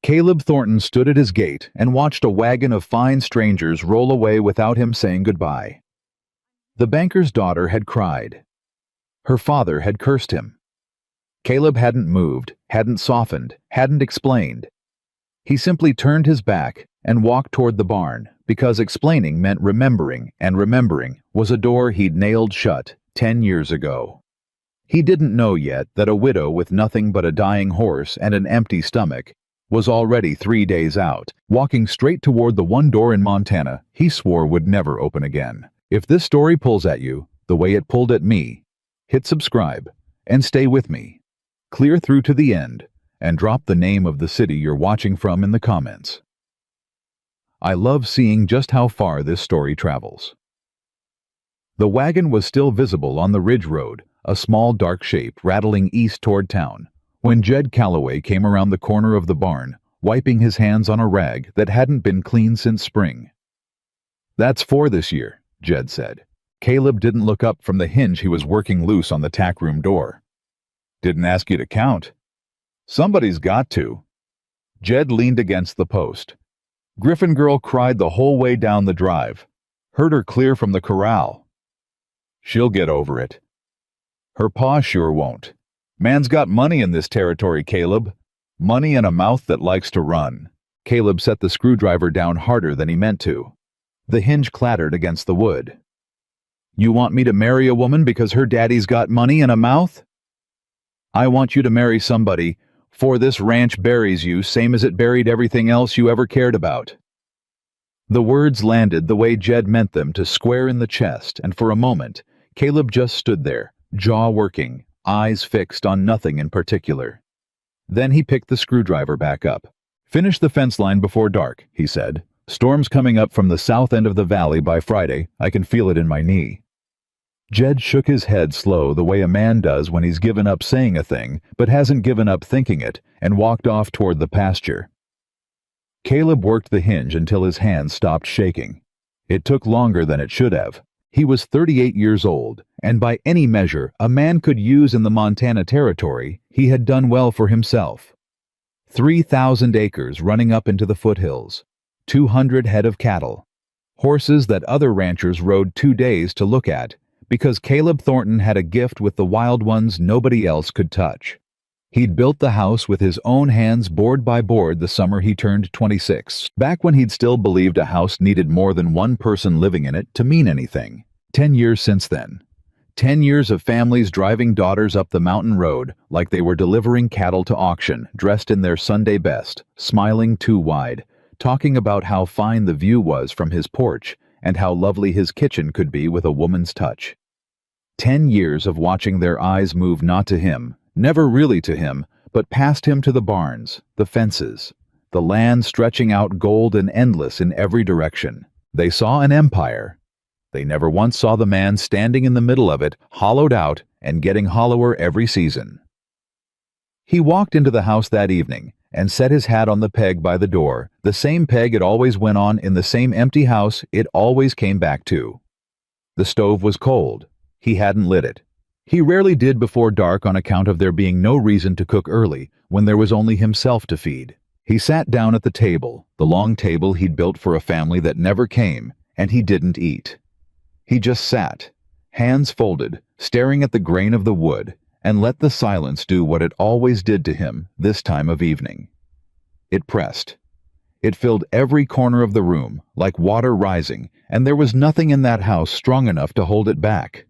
Caleb Thornton stood at his gate and watched a wagon of fine strangers roll away without him saying goodbye. The banker's daughter had cried. Her father had cursed him. Caleb hadn't moved, hadn't softened, hadn't explained. He simply turned his back and walked toward the barn, because explaining meant remembering, and remembering was a door he'd nailed shut 10 years ago. He didn't know yet that a widow with nothing but a dying horse and an empty stomach was already 3 days out, walking straight toward the one door in Montana he swore would never open again. If this story pulls at you the way it pulled at me, hit subscribe and stay with me. Clear through to the end and drop the name of the city you're watching from in the comments. I love seeing just how far this story travels. The wagon was still visible on the ridge road, a small dark shape rattling east toward town, when Jed Calloway came around the corner of the barn, wiping his hands on a rag that hadn't been cleaned since spring. "That's 4 this year," Jed said. Caleb didn't look up from the hinge he was working loose on the tack room door. "Didn't ask you to count." "Somebody's got to." Jed leaned against the post. "Griffin girl cried the whole way down the drive. Heard her clear from the corral." "She'll get over it." "Her pa sure won't. Man's got money in this territory, Caleb. Money and a mouth that likes to run." Caleb set the screwdriver down harder than he meant to. The hinge clattered against the wood. "You want me to marry a woman because her daddy's got money and a mouth?" "I want you to marry somebody, for this ranch buries you same as it buried everything else you ever cared about." The words landed the way Jed meant them to, square in the chest, and for a moment, Caleb just stood there, jaw working, eyes fixed on nothing in particular. Then he picked the screwdriver back up. "Finish the fence line before dark," he said. "Storm's coming up from the south end of the valley by Friday. I can feel it in my knee." Jed shook his head slow the way a man does when he's given up saying a thing but hasn't given up thinking it, and walked off toward the pasture. Caleb worked the hinge until his hands stopped shaking. It took longer than it should have. He was 38 years old, and by any measure a man could use in the Montana Territory, he had done well for himself. 3,000 acres running up into the foothills, 200 head of cattle, horses that other ranchers rode 2 days to look at, because Caleb Thornton had a gift with the wild ones nobody else could touch. He'd built the house with his own hands board by board the summer he turned 26, back when he'd still believed a house needed more than one person living in it to mean anything. 10 years since then. 10 years of families driving daughters up the mountain road like they were delivering cattle to auction, dressed in their Sunday best, smiling too wide, talking about how fine the view was from his porch and how lovely his kitchen could be with a woman's touch. 10 years of watching their eyes move not to him, never really to him, but past him to the barns, the fences, the land stretching out gold and endless in every direction. They saw an empire. They never once saw the man standing in the middle of it, hollowed out and getting hollower every season. He walked into the house that evening and set his hat on the peg by the door, the same peg it always went on in the same empty house it always came back to. The stove was cold. He hadn't lit it. He rarely did before dark on account of there being no reason to cook early when there was only himself to feed. He sat down at the table, the long table he'd built for a family that never came, and he didn't eat. He just sat, hands folded, staring at the grain of the wood, and let the silence do what it always did to him this time of evening. It pressed. It filled every corner of the room, like water rising, and there was nothing in that house strong enough to hold it back.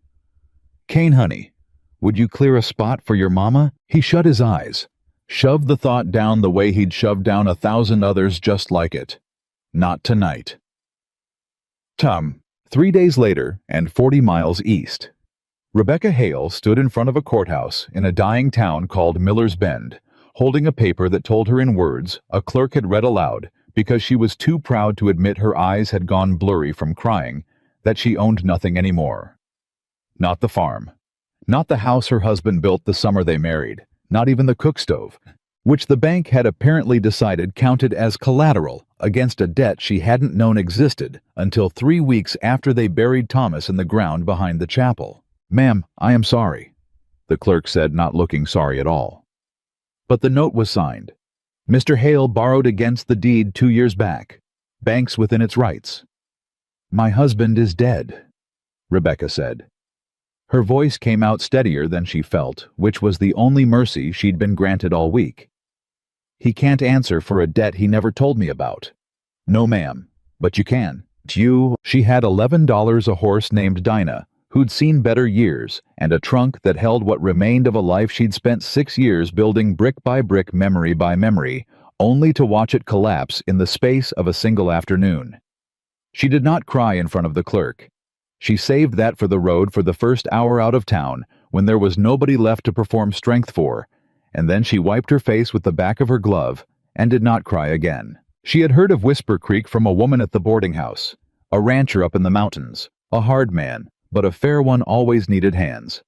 "Kane, honey, would you clear a spot for your mama?" He shut his eyes, shoved the thought down the way he'd shoved down 1,000 others just like it. Not tonight. 3 days later, and 40 miles east. Rebecca Hale stood in front of a courthouse in a dying town called Miller's Bend, holding a paper that told her in words a clerk had read aloud because she was too proud to admit her eyes had gone blurry from crying, that she owned nothing anymore. Not the farm. Not the house her husband built the summer they married. Not even the cook stove, which the bank had apparently decided counted as collateral against a debt she hadn't known existed until 3 weeks after they buried Thomas in the ground behind the chapel. "Ma'am, I am sorry," the clerk said, not looking sorry at all. But the note was signed. Mr. Hale borrowed against the deed 2 years back. Banks within its rights. My husband is dead, Rebecca said. Her voice came out steadier than she felt, which was the only mercy she'd been granted all week. He can't answer for a debt he never told me about. No, ma'am, but you can. She had $11 a horse named Dinah, who'd seen better years, and a trunk that held what remained of a life she'd spent 6 years building brick by brick, memory by memory, only to watch it collapse in the space of a single afternoon. She did not cry in front of the clerk. She saved that for the road for the first hour out of town, when there was nobody left to perform strength for, and then she wiped her face with the back of her glove and did not cry again. She had heard of Whisper Creek from a woman at the boarding house, a rancher up in the mountains, a hard man, but a fair one always needed hands.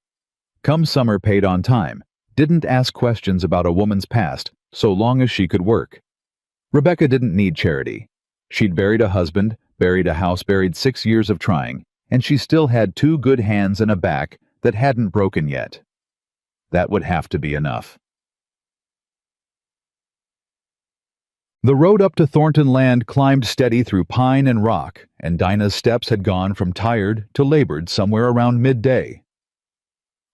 Come summer, paid on time, didn't ask questions about a woman's past so long as she could work. Rebecca didn't need charity. She'd buried a husband, buried a house, buried 6 years of trying, and she still had 2 good hands and a back that hadn't broken yet. That would have to be enough. The road up to Thornton Land climbed steady through pine and rock, and Dinah's steps had gone from tired to labored somewhere around midday.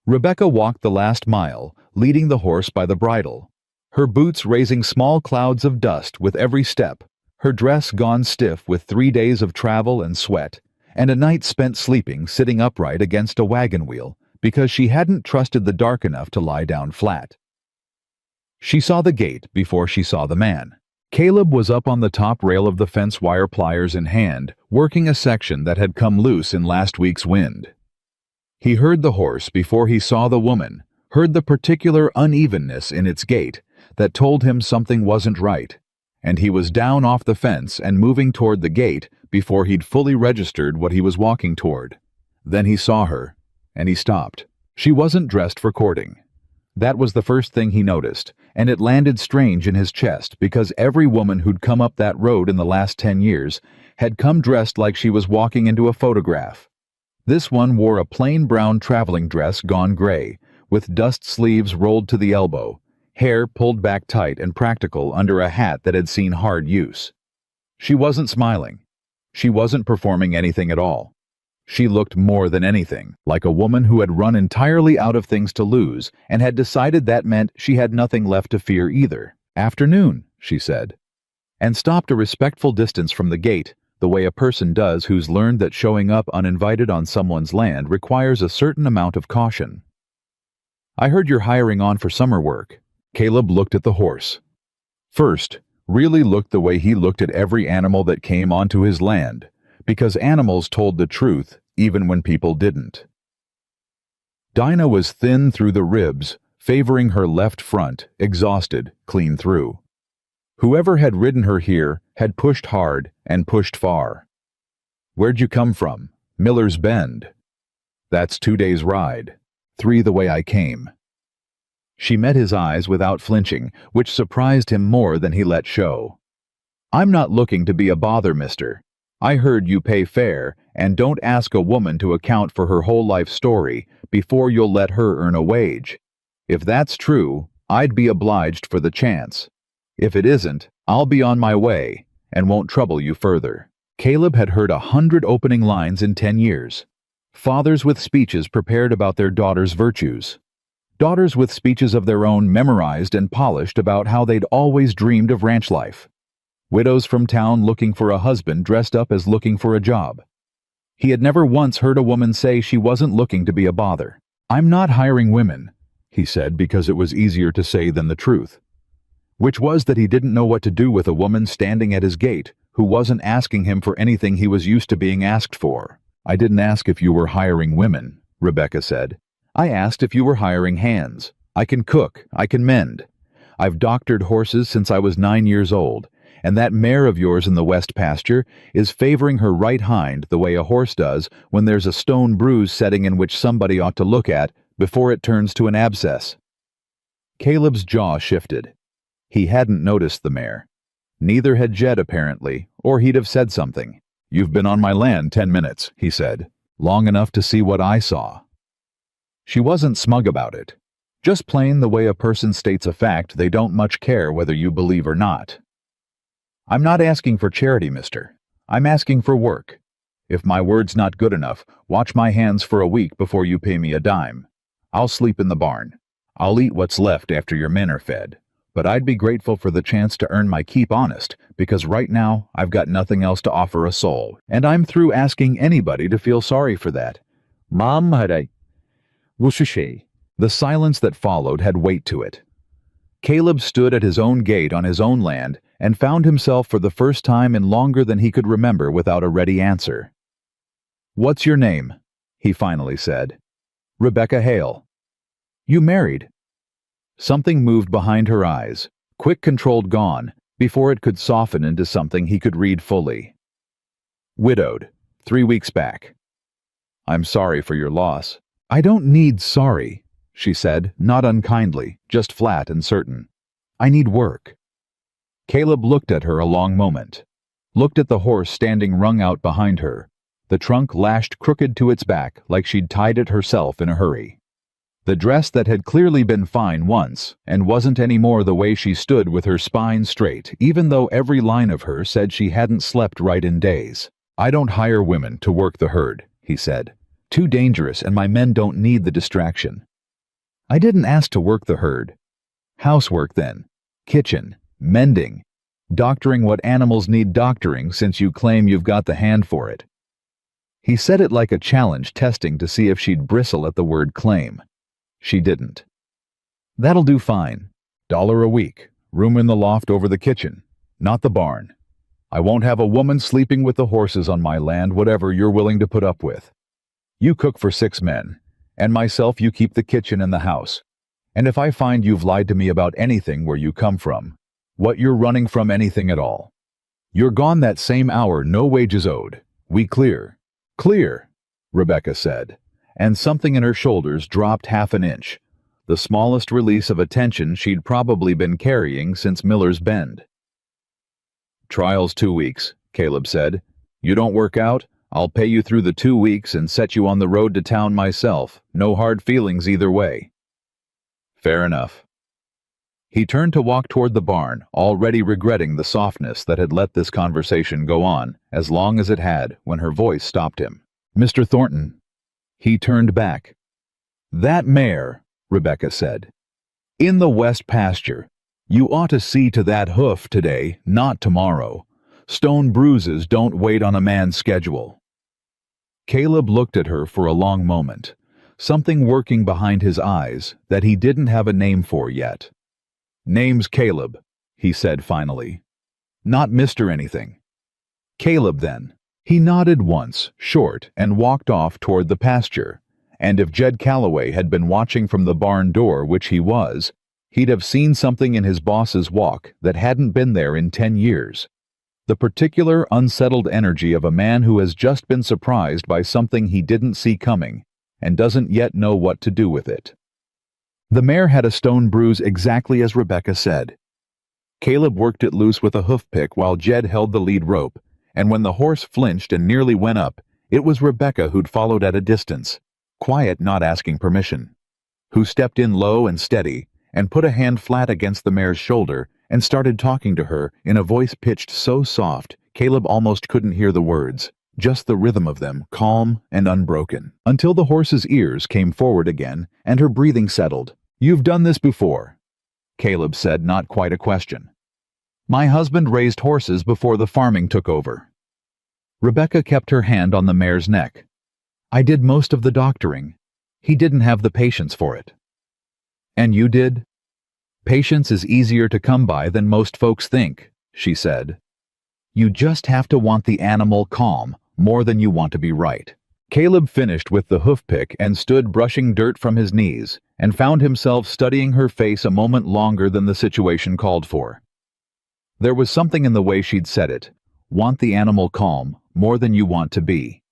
Rebecca walked the last mile, leading the horse by the bridle, her boots raising small clouds of dust with every step, her dress gone stiff with 3 days of travel and sweat, and a night spent sleeping sitting upright against a wagon wheel because she hadn't trusted the dark enough to lie down flat. She saw the gate before she saw the man. Caleb was up on the top rail of the fence, wire pliers in hand, working a section that had come loose in last week's wind. He heard the horse before he saw the woman, heard the particular unevenness in its gait that told him something wasn't right, and he was down off the fence and moving toward the gate before he'd fully registered what he was walking toward. Then he saw her, and he stopped. She wasn't dressed for courting. That was the first thing he noticed, and it landed strange in his chest because every woman who'd come up that road in the last 10 years had come dressed like she was walking into a photograph. This one wore a plain brown traveling dress gone gray, with dust sleeves rolled to the elbow, hair pulled back tight and practical under a hat that had seen hard use. She wasn't smiling. She wasn't performing anything at all. She looked more than anything like a woman who had run entirely out of things to lose and had decided that meant she had nothing left to fear either. Afternoon, she said, and stopped a respectful distance from the gate, the way a person does who's learned that showing up uninvited on someone's land requires a certain amount of caution. I heard you're hiring on for summer work. Caleb looked at the horse. First, really looked the way he looked at every animal that came onto his land, because animals told the truth even when people didn't. Dinah was thin through the ribs, favoring her left front, exhausted, clean through. Whoever had ridden her here had pushed hard and pushed far. Where'd you come from? Miller's Bend. That's 2 days' ride. 3 the way I came. She met his eyes without flinching, which surprised him more than he let show. I'm not looking to be a bother, mister. I heard you pay fair and don't ask a woman to account for her whole life story before you'll let her earn a wage. If that's true, I'd be obliged for the chance. If it isn't, I'll be on my way and won't trouble you further. Caleb had heard 100 opening lines in 10 years. Fathers with speeches prepared about their daughters' virtues. Daughters with speeches of their own memorized and polished about how they'd always dreamed of ranch life. Widows from town looking for a husband dressed up as looking for a job. He had never once heard a woman say she wasn't looking to be a bother. I'm not hiring women, he said because it was easier to say than the truth. Which was that he didn't know what to do with a woman standing at his gate who wasn't asking him for anything he was used to being asked for. I didn't ask if you were hiring women, Rebecca said. I asked if you were hiring hands. I can cook, I can mend. I've doctored horses since I was 9 years old, and that mare of yours in the west pasture is favoring her right hind the way a horse does when there's a stone bruise setting in which somebody ought to look at before it turns to an abscess. Caleb's jaw shifted. He hadn't noticed the mare. Neither had Jed apparently, or he'd have said something. You've been on my land 10 minutes, he said, long enough to see what I saw. She wasn't smug about it. Just plain the way a person states a fact they don't much care whether you believe or not. I'm not asking for charity, mister. I'm asking for work. If my word's not good enough, watch my hands for a week before you pay me a dime. I'll sleep in the barn. I'll eat what's left after your men are fed. But I'd be grateful for the chance to earn my keep honest, because right now I've got nothing else to offer a soul, and I'm through asking anybody to feel sorry for that. Mom, the silence that followed had weight to it. Caleb stood at his own gate on his own land and found himself for the first time in longer than he could remember without a ready answer. "What's your name?" he finally said. "Rebecca Hale." "You married?" Something moved behind her eyes, quick controlled gone, before it could soften into something he could read fully. "Widowed, 3 weeks back." "I'm sorry for your loss." "I don't need sorry," she said, not unkindly, just flat and certain. "I need work." Caleb looked at her a long moment, looked at the horse standing wrung out behind her, the trunk lashed crooked to its back like she'd tied it herself in a hurry. The dress that had clearly been fine once, and wasn't anymore the way she stood with her spine straight, even though every line of her said she hadn't slept right in days. "I don't hire women to work the herd," he said. "Too dangerous, and my men don't need the distraction." "I didn't ask to work the herd." "Housework, then. Kitchen, mending, doctoring what animals need doctoring since you claim you've got the hand for it." He said it like a challenge, testing to see if she'd bristle at the word claim. She didn't. "That'll do fine. $1 a week. Room in the loft over the kitchen, not the barn. I won't have a woman sleeping with the horses on my land, whatever you're willing to put up with. You cook for 6 men, and myself you keep the kitchen and the house. And if I find you've lied to me about anything where you come from, what you're running from, anything at all, you're gone that same hour, no wages owed. We clear." "Clear," Rebecca said, and something in her shoulders dropped half an inch, the smallest release of a tension she'd probably been carrying since Miller's Bend. "Trial's 2 weeks, Caleb said. You don't work out, I'll pay you through the 2 weeks and set you on the road to town myself. No hard feelings either way." "Fair enough." He turned to walk toward the barn, already regretting the softness that had let this conversation go on as long as it had, when her voice stopped him. "Mr. Thornton." He turned back. "That mare," Rebecca said. "In the west pasture. You ought to see to that hoof today, not tomorrow. Stone bruises don't wait on a man's schedule." Caleb looked at her for a long moment, something working behind his eyes that he didn't have a name for yet. "Name's Caleb," he said finally. "Not Mr. anything." "Caleb, then." He nodded once, short, and walked off toward the pasture, and if Jed Calloway had been watching from the barn door, which he was, he'd have seen something in his boss's walk that hadn't been there in 10 years. The particular unsettled energy of a man who has just been surprised by something he didn't see coming and doesn't yet know what to do with it. The mare had a stone bruise exactly as Rebecca said. Caleb worked it loose with a hoof pick while Jed held the lead rope, and when the horse flinched and nearly went up, it was Rebecca who'd followed at a distance, quiet, not asking permission, who stepped in low and steady and put a hand flat against the mare's shoulder and started talking to her in a voice pitched so soft Caleb almost couldn't hear the words, just the rhythm of them, calm and unbroken, until the horse's ears came forward again and her breathing settled. "You've done this before," Caleb said, not quite a question. "My husband raised horses before the farming took over." Rebecca kept her hand on the mare's neck. "I did most of the doctoring. He didn't have the patience for it." "And you did?" "Patience is easier to come by than most folks think," she said. "You just have to want the animal calm more than you want to be right." Caleb finished with the hoof pick and stood brushing dirt from his knees and found himself studying her face a moment longer than the situation called for. There was something in the way she'd said it, want the animal calm more than you want to be,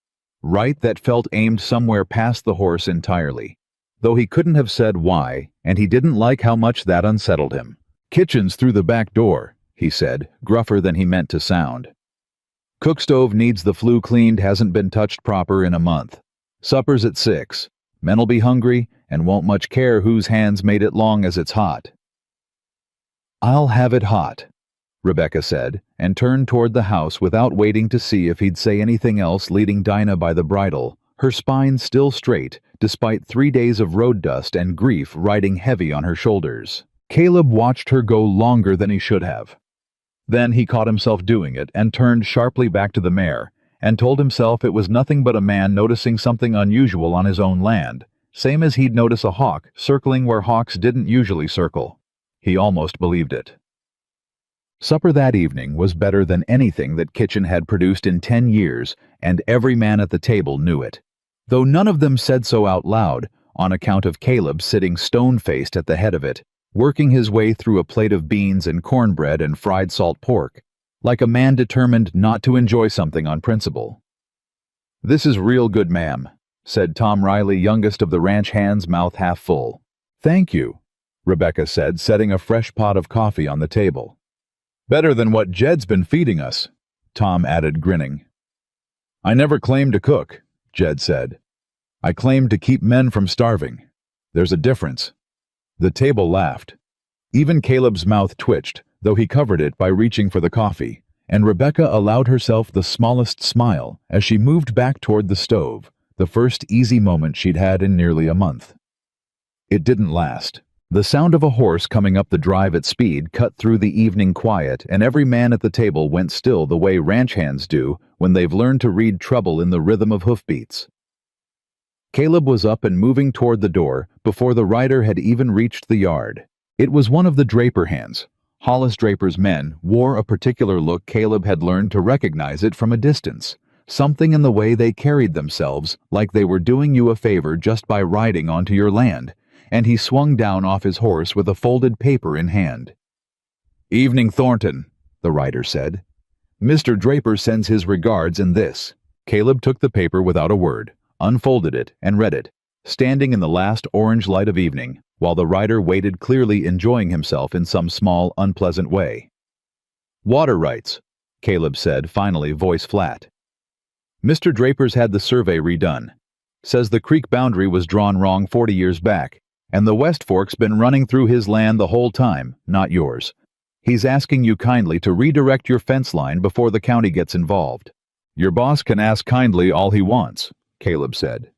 right, that felt aimed somewhere past the horse entirely, though he couldn't have said why, and he didn't like how much that unsettled him. "Kitchen's through the back door," he said, gruffer than he meant to sound. "Cook stove needs the flue cleaned, hasn't been touched proper in a month. Supper's at 6. Men'll be hungry, and won't much care whose hands made it long as it's hot. "I'll have it hot," Rebecca said, and turned toward the house without waiting to see if he'd say anything else, leading Dinah by the bridle, her spine still straight, despite 3 days of road dust and grief riding heavy on her shoulders. Caleb watched her go longer than he should have. Then he caught himself doing it and turned sharply back to the mare, and told himself it was nothing but a man noticing something unusual on his own land, same as he'd notice a hawk circling where hawks didn't usually circle. He almost believed it. Supper that evening was better than anything that kitchen had produced in 10 years, and every man at the table knew it, though none of them said so out loud, on account of Caleb sitting stone-faced at the head of it, working his way through a plate of beans and cornbread and fried salt pork, like a man determined not to enjoy something on principle. "This is real good, ma'am," said Tom Riley, youngest of the ranch hands, mouth half full. "Thank you," Rebecca said, setting a fresh pot of coffee on the table. "Better than what Jed's been feeding us," Tom added, grinning. "I never claimed to cook," Jed said. "I claimed to keep men from starving. There's a difference." The table laughed. Even Caleb's mouth twitched, though he covered it by reaching for the coffee, and Rebecca allowed herself the smallest smile as she moved back toward the stove, the first easy moment she'd had in nearly a month. It didn't last. The sound of a horse coming up the drive at speed cut through the evening quiet, and every man at the table went still the way ranch hands do when they've learned to read trouble in the rhythm of hoofbeats. Caleb was up and moving toward the door before the rider had even reached the yard. It was one of the Draper hands. Hollis Draper's men wore a particular look. Caleb had learned to recognize it from a distance, something in the way they carried themselves, like they were doing you a favor just by riding onto your land, and he swung down off his horse with a folded paper in hand. "Evening, Thornton," the rider said. "Mr. Draper sends his regards in this." Caleb took the paper without a word, unfolded it, and read it, standing in the last orange light of evening, while the rider waited, clearly enjoying himself in some small, unpleasant way. "Water rights," Caleb said, finally, voice flat. "Mr. Draper's had the survey redone. Says the creek boundary was drawn wrong 40 years back, and the West Fork's been running through his land the whole time, not yours. He's asking you kindly to redirect your fence line before the county gets involved." "Your boss can ask kindly all he wants," Caleb said.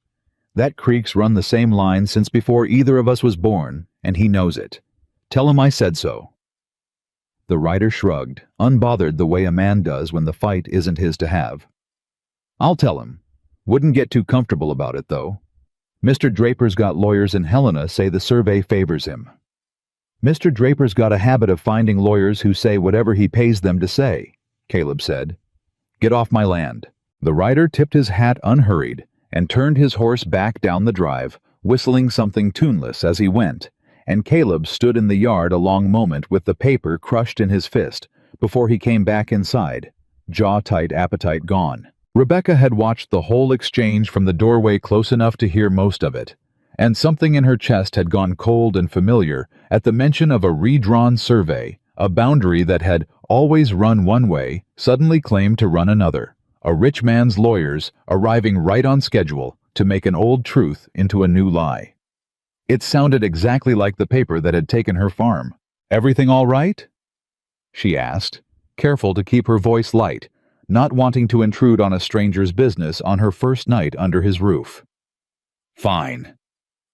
"That creek's run the same line since before either of us was born, and he knows it. Tell him I said so." The rider shrugged, unbothered the way a man does when the fight isn't his to have. "I'll tell him. Wouldn't get too comfortable about it, though. Mr. Draper's got lawyers in Helena say the survey favors him." "Mr. Draper's got a habit of finding lawyers who say whatever he pays them to say," Caleb said. "Get off my land." The rider tipped his hat unhurried and turned his horse back down the drive, whistling something tuneless as he went, and Caleb stood in the yard a long moment with the paper crushed in his fist before he came back inside, jaw-tight appetite gone. Rebecca had watched the whole exchange from the doorway close enough to hear most of it, and something in her chest had gone cold and familiar at the mention of a redrawn survey, a boundary that had always run one way, suddenly claimed to run another. A rich man's lawyers arriving right on schedule to make an old truth into a new lie. It sounded exactly like the paper that had taken her farm. "Everything all right?" she asked, careful to keep her voice light, not wanting to intrude on a stranger's business on her first night under his roof. "Fine,"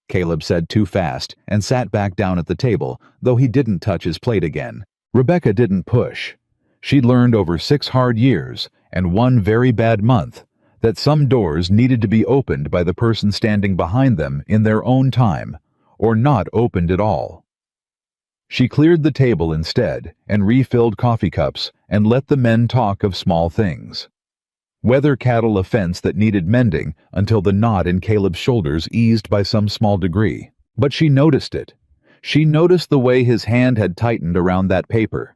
Caleb said too fast and sat back down at the table, though he didn't touch his plate again. Rebecca didn't push. She'd learned over 6 hard years and 1 very bad month that some doors needed to be opened by the person standing behind them in their own time, or not opened at all. She cleared the table instead and refilled coffee cups and let the men talk of small things. Whether cattle a fence that needed mending until the knot in Caleb's shoulders eased by some small degree. But she noticed it. She noticed the way his hand had tightened around that paper.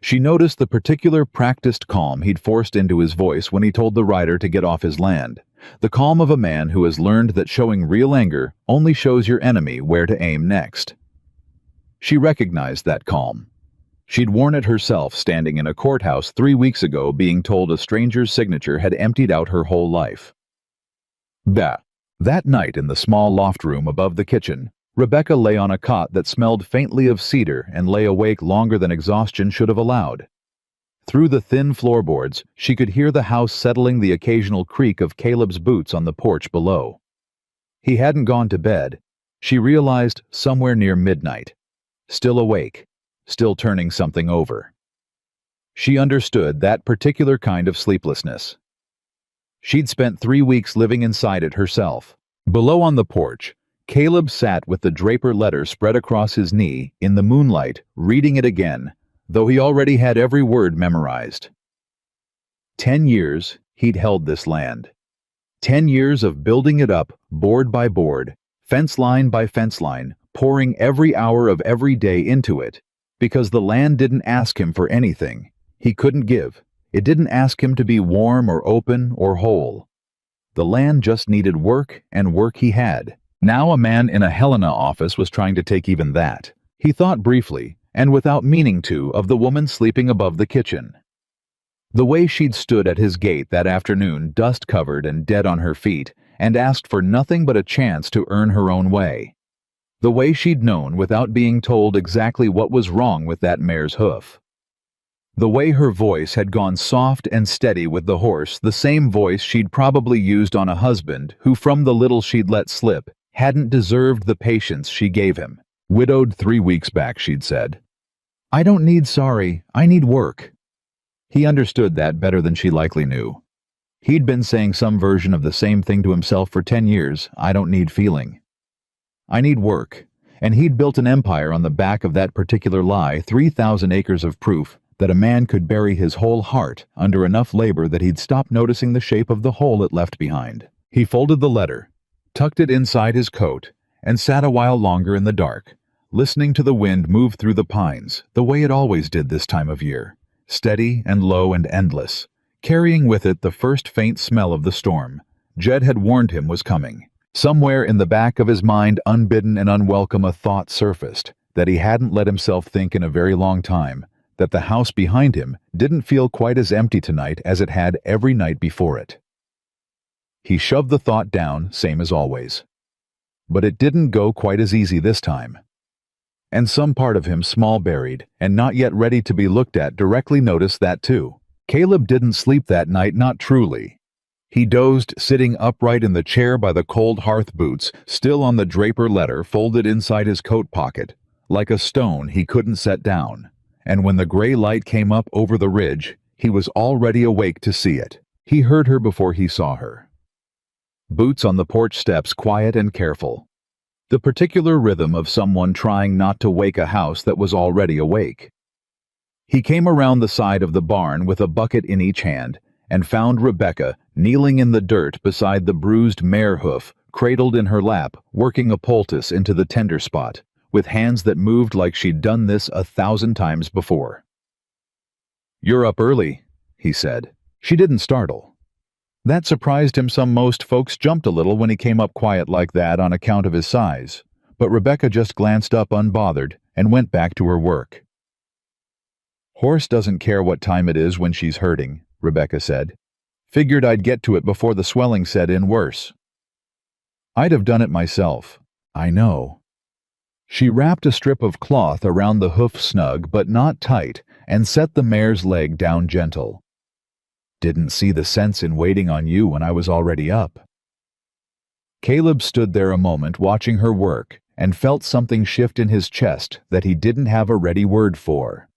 She noticed the particular practiced calm he'd forced into his voice when he told the rider to get off his land, the calm of a man who has learned that showing real anger only shows your enemy where to aim next. She recognized that calm. She'd worn it herself standing in a courthouse 3 weeks ago, being told a stranger's signature had emptied out her whole life. "Bah," That night in the small loft room above the kitchen, Rebecca lay on a cot that smelled faintly of cedar and lay awake longer than exhaustion should have allowed. Through the thin floorboards, she could hear the house settling the occasional creak of Caleb's boots on the porch below. He hadn't gone to bed, she realized, somewhere near midnight. Still awake, still turning something over. She understood that particular kind of sleeplessness. She'd spent 3 weeks living inside it herself. Below on the porch, Caleb sat with the Draper letter spread across his knee in the moonlight, reading it again, though he already had every word memorized. 10 years he'd held this land. 10 years of building it up, board by board, fence line by fence line, pouring every hour of every day into it, because the land didn't ask him for anything he couldn't give. It didn't ask him to be warm or open or whole. The land just needed work, and work he had. Now a man in a Helena office was trying to take even that. He thought briefly, and without meaning to, of the woman sleeping above the kitchen. The way she'd stood at his gate that afternoon, dust-covered and dead on her feet, and asked for nothing but a chance to earn her own way. The way she'd known without being told exactly what was wrong with that mare's hoof. The way her voice had gone soft and steady with the horse, the same voice she'd probably used on a husband who, from the little she'd let slip, hadn't deserved the patience she gave him. Widowed 3 weeks back, she'd said. "I don't need sorry, I need work." He understood that better than she likely knew. He'd been saying some version of the same thing to himself for 10 years, "I don't need feeling. I need work." And he'd built an empire on the back of that particular lie, 3,000 acres of proof that a man could bury his whole heart under enough labor that he'd stop noticing the shape of the hole it left behind. He folded the letter, tucked it inside his coat, and sat a while longer in the dark, listening to the wind move through the pines, the way it always did this time of year, steady and low and endless, carrying with it the first faint smell of the storm Jed had warned him was coming. Somewhere in the back of his mind, unbidden and unwelcome, a thought surfaced that he hadn't let himself think in a very long time, that the house behind him didn't feel quite as empty tonight as it had every night before it. He shoved the thought down, same as always. But it didn't go quite as easy this time. And some part of him, small buried and not yet ready to be looked at, directly noticed that too. Caleb didn't sleep that night, not truly. He dozed, sitting upright in the chair by the cold hearth boots, still on the Draper letter folded inside his coat pocket, like a stone he couldn't set down. And when the gray light came up over the ridge, he was already awake to see it. He heard her before he saw her. Boots on the porch steps, quiet and careful. The particular rhythm of someone trying not to wake a house that was already awake. He came around the side of the barn with a bucket in each hand and found Rebecca kneeling in the dirt beside the bruised mare hoof, cradled in her lap, working a poultice into the tender spot, with hands that moved like she'd done this 1,000 times before. "You're up early," he said. She didn't startle. That surprised him. Most folks jumped a little when he came up quiet like that on account of his size, but Rebecca just glanced up unbothered and went back to her work. "Horse doesn't care what time it is when she's hurting," Rebecca said. "Figured I'd get to it before the swelling set in worse." "I'd have done it myself." "I know." She wrapped a strip of cloth around the hoof snug but not tight and set the mare's leg down gentle. "Didn't see the sense in waiting on you when I was already up." Caleb stood there a moment watching her work and felt something shift in his chest that he didn't have a ready word for.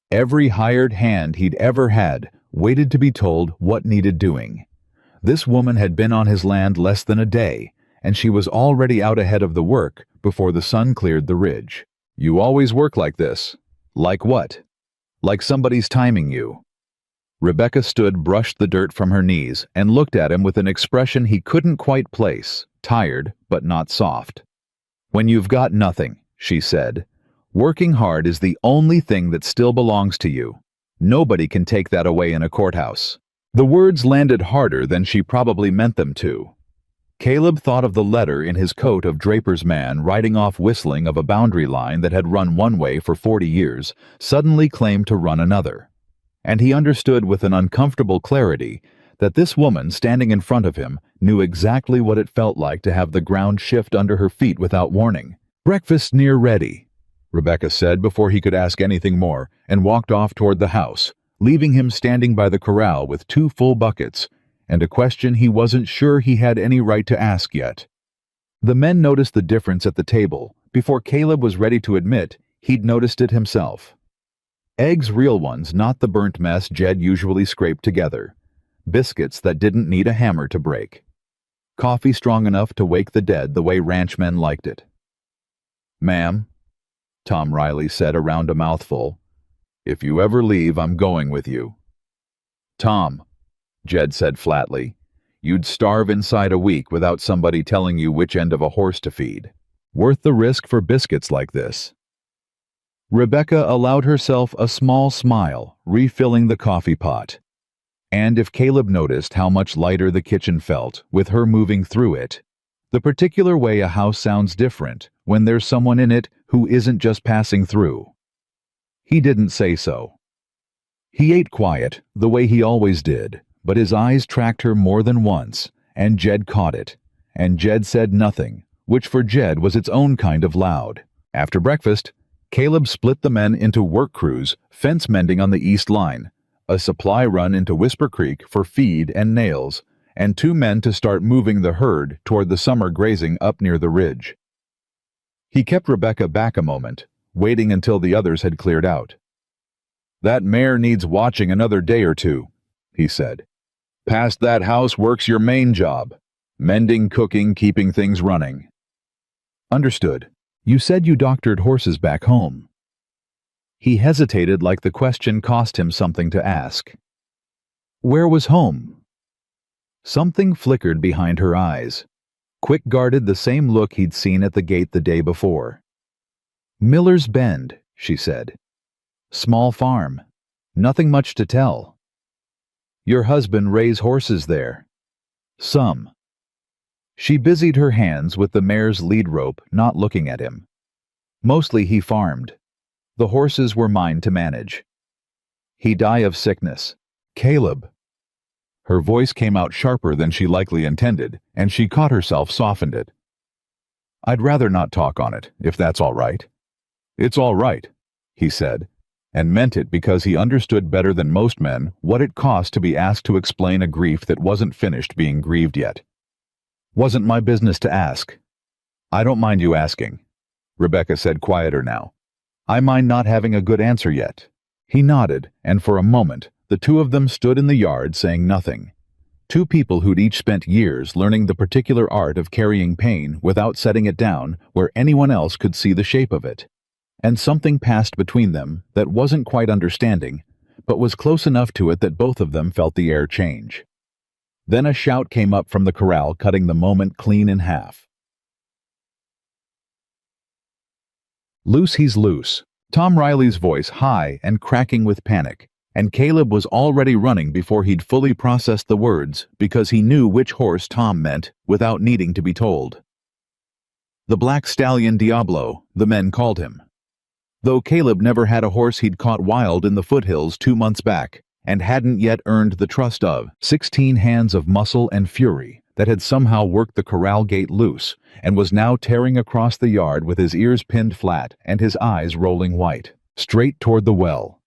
Every hired hand he'd ever had waited to be told what needed doing. This woman had been on his land less than a day, and she was already out ahead of the work before the sun cleared the ridge. "You always work like this." "Like what?" "Like somebody's timing you." Rebecca stood, brushed the dirt from her knees, and looked at him with an expression he couldn't quite place, tired but not soft. "When you've got nothing," she said, "working hard is the only thing that still belongs to you. Nobody can take that away in a courthouse." The words landed harder than she probably meant them to. Caleb thought of the letter in his coat of Draper's man riding off, whistling of a boundary line that had run one way for 40 years, suddenly claimed to run another. And he understood with an uncomfortable clarity that this woman standing in front of him knew exactly what it felt like to have the ground shift under her feet without warning. "Breakfast's near ready," Rebecca said before he could ask anything more, and walked off toward the house, leaving him standing by the corral with 2 full buckets and a question he wasn't sure he had any right to ask yet. The men noticed the difference at the table before Caleb was ready to admit he'd noticed it himself. Eggs, real ones, not the burnt mess Jed usually scraped together. Biscuits that didn't need a hammer to break. Coffee strong enough to wake the dead the way ranchmen liked it. "Ma'am," Tom Riley said around a mouthful, "if you ever leave, I'm going with you." "Tom," Jed said flatly, "you'd starve inside a week without somebody telling you which end of a horse to feed. Worth the risk for biscuits like this?" Rebecca allowed herself a small smile, refilling the coffee pot. And if Caleb noticed how much lighter the kitchen felt with her moving through it, the particular way a house sounds different when there's someone in it who isn't just passing through. He didn't say so. He ate quiet, the way he always did, but his eyes tracked her more than once, and Jed caught it, and Jed said nothing, which for Jed was its own kind of loud. After breakfast, Caleb split the men into work crews, fence mending on the east line, a supply run into Whisper Creek for feed and nails, and 2 men to start moving the herd toward the summer grazing up near the ridge. He kept Rebecca back a moment, waiting until the others had cleared out. "That mare needs watching another day or 2, he said. "Past that house works your main job. Mending, cooking, keeping things running." "Understood. You said you doctored horses back home." He hesitated like the question cost him something to ask. "Where was home?" Something flickered behind her eyes. Quick guarded the same look he'd seen at the gate the day before. "Miller's Bend," she said. "Small farm. Nothing much to tell." "Your husband raise horses there?" "Some." She busied her hands with the mare's lead rope, not looking at him. "Mostly he farmed. The horses were mine to manage." "He die of sickness." "Caleb." Her voice came out sharper than she likely intended, and she caught herself softened it. "I'd rather not talk on it, if that's all right." "It's all right," he said, and meant it because he understood better than most men what it cost to be asked to explain a grief that wasn't finished being grieved yet. "Wasn't my business to ask." "I don't mind you asking," Rebecca said, quieter now. "I mind not having a good answer yet." He nodded, and for a moment, the 2 of them stood in the yard saying nothing. 2 people who'd each spent years learning the particular art of carrying pain without setting it down where anyone else could see the shape of it. And something passed between them that wasn't quite understanding, but was close enough to it that both of them felt the air change. Then a shout came up from the corral, cutting the moment clean in half. "Loose he's loose." Tom Riley's voice high and cracking with panic, and Caleb was already running before he'd fully processed the words because he knew which horse Tom meant without needing to be told. The Black Stallion Diablo, the men called him. Though Caleb never had a horse he'd caught wild in the foothills 2 months back, and hadn't yet earned the trust of 16 hands of muscle and fury that had somehow worked the corral gate loose and was now tearing across the yard with his ears pinned flat and his eyes rolling white, straight toward the well.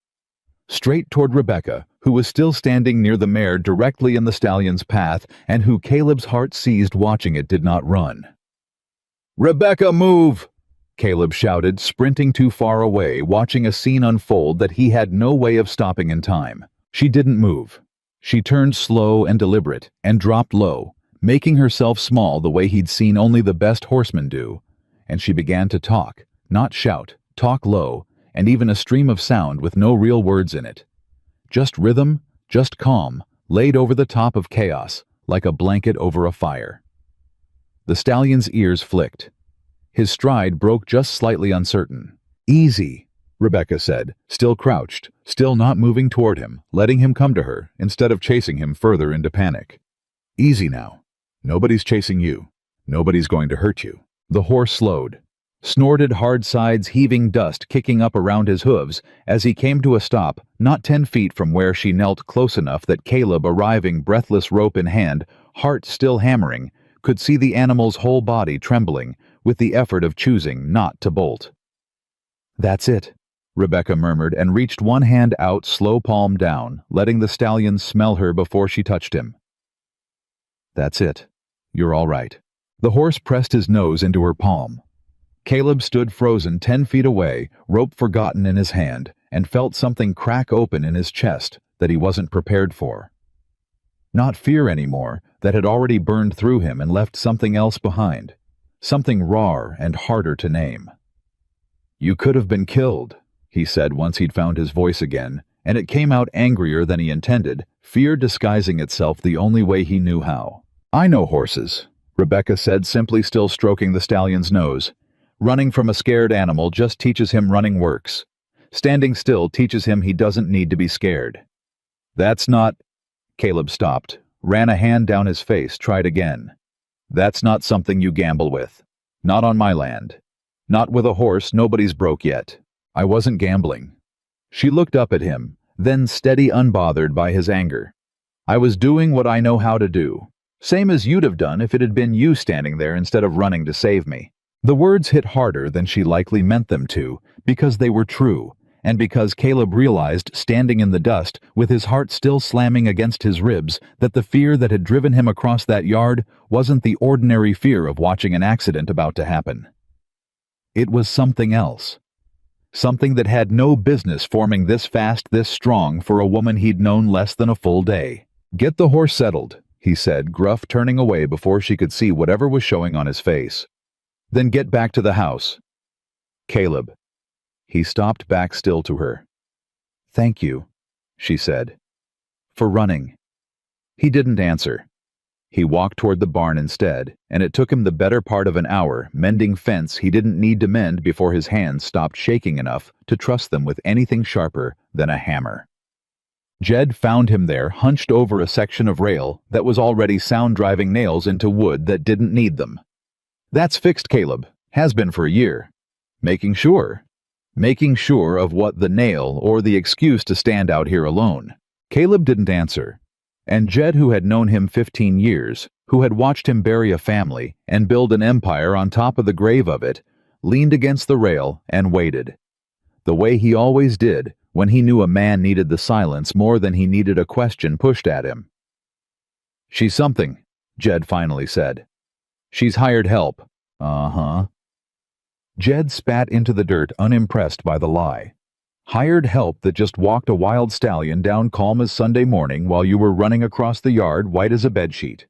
Straight toward Rebecca, who was still standing near the mare directly in the stallion's path and who Caleb's heart seized watching it did not run. "Rebecca, move!" Caleb shouted, sprinting too far away, watching a scene unfold that he had no way of stopping in time. She didn't move. She turned slow and deliberate, and dropped low, making herself small the way he'd seen only the best horsemen do, and she began to talk, not shout, talk low, and even a stream of sound with no real words in it. Just rhythm, just calm, laid over the top of chaos, like a blanket over a fire. The stallion's ears flicked. His stride broke just slightly uncertain. "Easy," Rebecca said, still crouched, still not moving toward him, letting him come to her instead of chasing him further into panic. "Easy now. Nobody's chasing you. Nobody's going to hurt you." The horse slowed. snorted hard sides, heaving dust kicking up around his hooves as he came to a stop not 10 feet from where she knelt, close enough that Caleb, arriving breathless, rope in hand, heart still hammering, could see the animal's whole body trembling with the effort of choosing not to bolt. "That's it," Rebecca murmured and reached one hand out, slow palm down, letting the stallion smell her before she touched him. "That's it. You're all right." The horse pressed his nose into her palm. Caleb stood frozen 10 feet away, rope forgotten in his hand, and felt something crack open in his chest that he wasn't prepared for. Not fear anymore, that had already burned through him and left something else behind, something rawer and harder to name. "You could have been killed," he said once he'd found his voice again, and it came out angrier than he intended, fear disguising itself the only way he knew how. "I know horses," Rebecca said, simply, still stroking the stallion's nose. "Running from a scared animal just teaches him running works. Standing still teaches him he doesn't need to be scared." "That's not—" Caleb stopped, ran a hand down his face, tried again. "That's not something you gamble with. Not on my land. Not with a horse nobody's broke yet. I wasn't gambling." She looked up at him, then steady, unbothered by his anger. "I was doing what I know how to do. Same as you'd have done if it had been you standing there instead of running to save me." The words hit harder than she likely meant them to, because they were true, and because Caleb realized, standing in the dust, with his heart still slamming against his ribs, that the fear that had driven him across that yard wasn't the ordinary fear of watching an accident about to happen. It was something else. Something that had no business forming this fast, this strong, for a woman he'd known less than a full day. "Get the horse settled," he said, gruff, turning away before she could see whatever was showing on his face. "Then get back to the house." "Caleb." He stopped back still to her. "Thank you," she said. "For running." He didn't answer. He walked toward the barn instead, and it took him the better part of an hour, mending fence he didn't need to mend before his hands stopped shaking enough to trust them with anything sharper than a hammer. Jed found him there, hunched over a section of rail that was already sound-driving nails into wood that didn't need them. "That's fixed, Caleb. Has been for a year. Making sure. Making sure of what, the nail or the excuse to stand out here alone?" Caleb didn't answer. And Jed, who had known him 15 years, who had watched him bury a family and build an empire on top of the grave of it, leaned against the rail and waited. The way he always did when he knew a man needed the silence more than he needed a question pushed at him. "She's something," Jed finally said. "She's hired help." "Uh-huh." Jed spat into the dirt, unimpressed by the lie. "Hired help that just walked a wild stallion down calm as Sunday morning while you were running across the yard white as a bedsheet.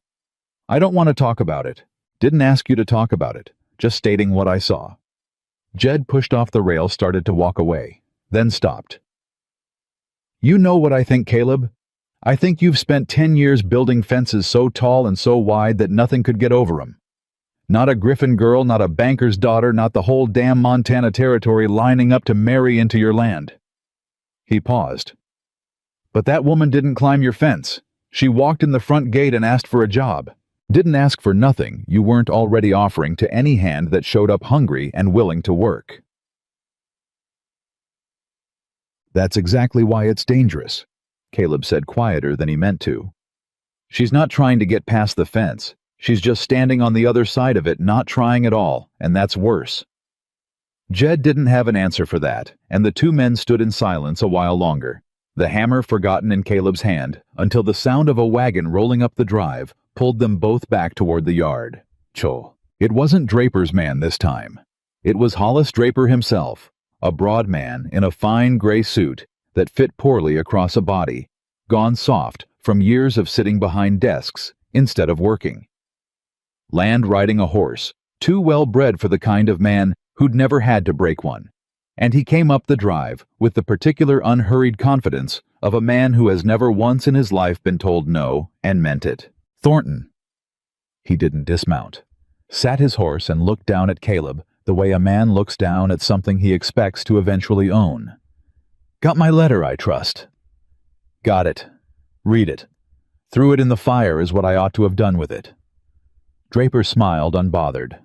I don't want to talk about it. Didn't ask you to talk about it. Just stating what I saw." Jed pushed off the rail, started to walk away, then stopped. "You know what I think, Caleb? I think you've spent 10 years building fences so tall and so wide that nothing could get over 'em. Not a Griffin girl, not a banker's daughter, not the whole damn Montana territory lining up to marry into your land." He paused. "But that woman didn't climb your fence. She walked in the front gate and asked for a job. Didn't ask for nothing you weren't already offering to any hand that showed up hungry and willing to work." "That's exactly why it's dangerous," Caleb said, quieter than he meant to. "She's not trying to get past the fence. She's just standing on the other side of it, not trying at all, and that's worse." Jed didn't have an answer for that, and the two men stood in silence a while longer, the hammer forgotten in Caleb's hand, until the sound of a wagon rolling up the drive pulled them both back toward the yard. Cho. It wasn't Draper's man this time. It was Hollis Draper himself, a broad man in a fine gray suit that fit poorly across a body, gone soft from years of sitting behind desks instead of working. Land riding a horse, too well bred for the kind of man who'd never had to break one, and he came up the drive with the particular unhurried confidence of a man who has never once in his life been told no and meant it. "Thornton." He didn't dismount, sat his horse and looked down at Caleb the way a man looks down at something he expects to eventually own. "Got my letter, I trust?" "Got it. Read it. Threw it in the fire is what I ought to have done with it." Draper smiled, unbothered.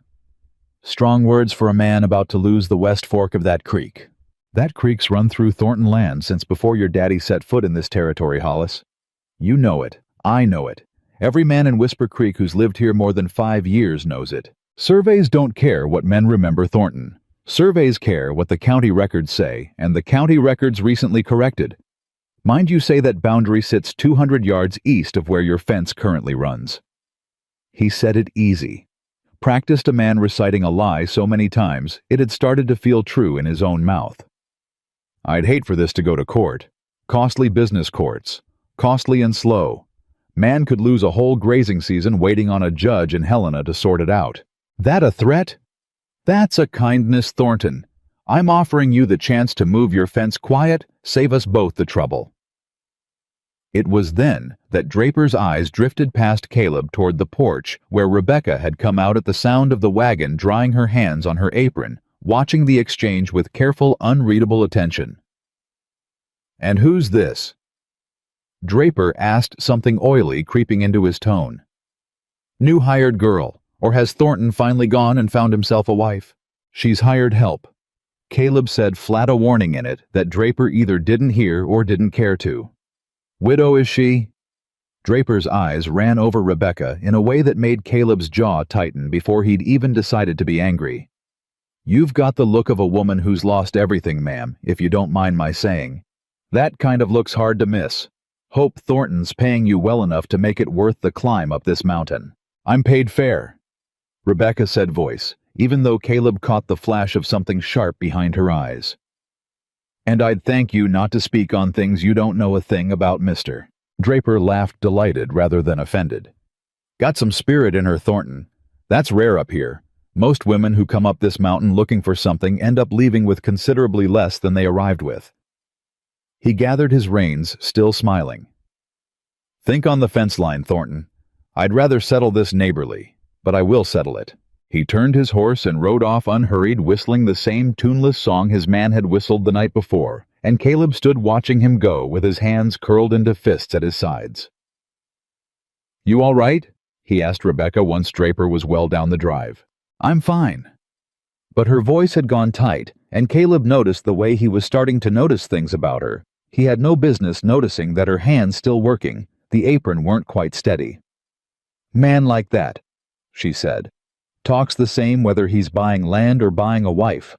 Strong words for a man about to lose the west fork of that creek. That creek's run through Thornton land since before your daddy set foot in this territory, Hollis. You know it. I know it. Every man in Whisper Creek who's lived here more than 5 years knows it. Surveys don't care what men remember Thornton. Surveys care what the county records say, and the county records recently corrected. Mind you say that boundary sits 200 yards east of where your fence currently runs. He said it easy. Practiced a man reciting a lie so many times, it had started to feel true in his own mouth. I'd hate for this to go to court. Costly business courts. Costly and slow. Man could lose a whole grazing season waiting on a judge in Helena to sort it out. That a threat? That's a kindness, Thornton. I'm offering you the chance to move your fence quiet, save us both the trouble. It was then that Draper's eyes drifted past Caleb toward the porch where Rebecca had come out at the sound of the wagon drying her hands on her apron, watching the exchange with careful, unreadable attention. "And who's this?" Draper asked, something oily creeping into his tone. "New hired girl, or has Thornton finally gone and found himself a wife?" "She's hired help." Caleb said, flat a warning in it that Draper either didn't hear or didn't care to. "Widow, is she?" Draper's eyes ran over Rebecca in a way that made Caleb's jaw tighten before he'd even decided to be angry. "You've got the look of a woman who's lost everything, ma'am, if you don't mind my saying. That kind of look's hard to miss. Hope Thornton's paying you well enough to make it worth the climb up this mountain." "I'm paid fair," Rebecca said voice, even though Caleb caught the flash of something sharp behind her eyes. "And I'd thank you not to speak on things you don't know a thing about, mister." Draper laughed, delighted rather than offended. "Got some spirit in her, Thornton. That's rare up here. Most women who come up this mountain looking for something end up leaving with considerably less than they arrived with." He gathered his reins, still smiling. "Think on the fence line, Thornton. I'd rather settle this neighborly, but I will settle it." He turned his horse and rode off unhurried, whistling the same tuneless song his man had whistled the night before, and Caleb stood watching him go with his hands curled into fists at his sides. "You all right?" he asked Rebecca once Draper was well down the drive. "I'm fine." But her voice had gone tight, and Caleb noticed the way he was starting to notice things about her. He had no business noticing that her hands still working, the apron weren't quite steady. "Man like that," she said. "Talks the same whether he's buying land or buying a wife.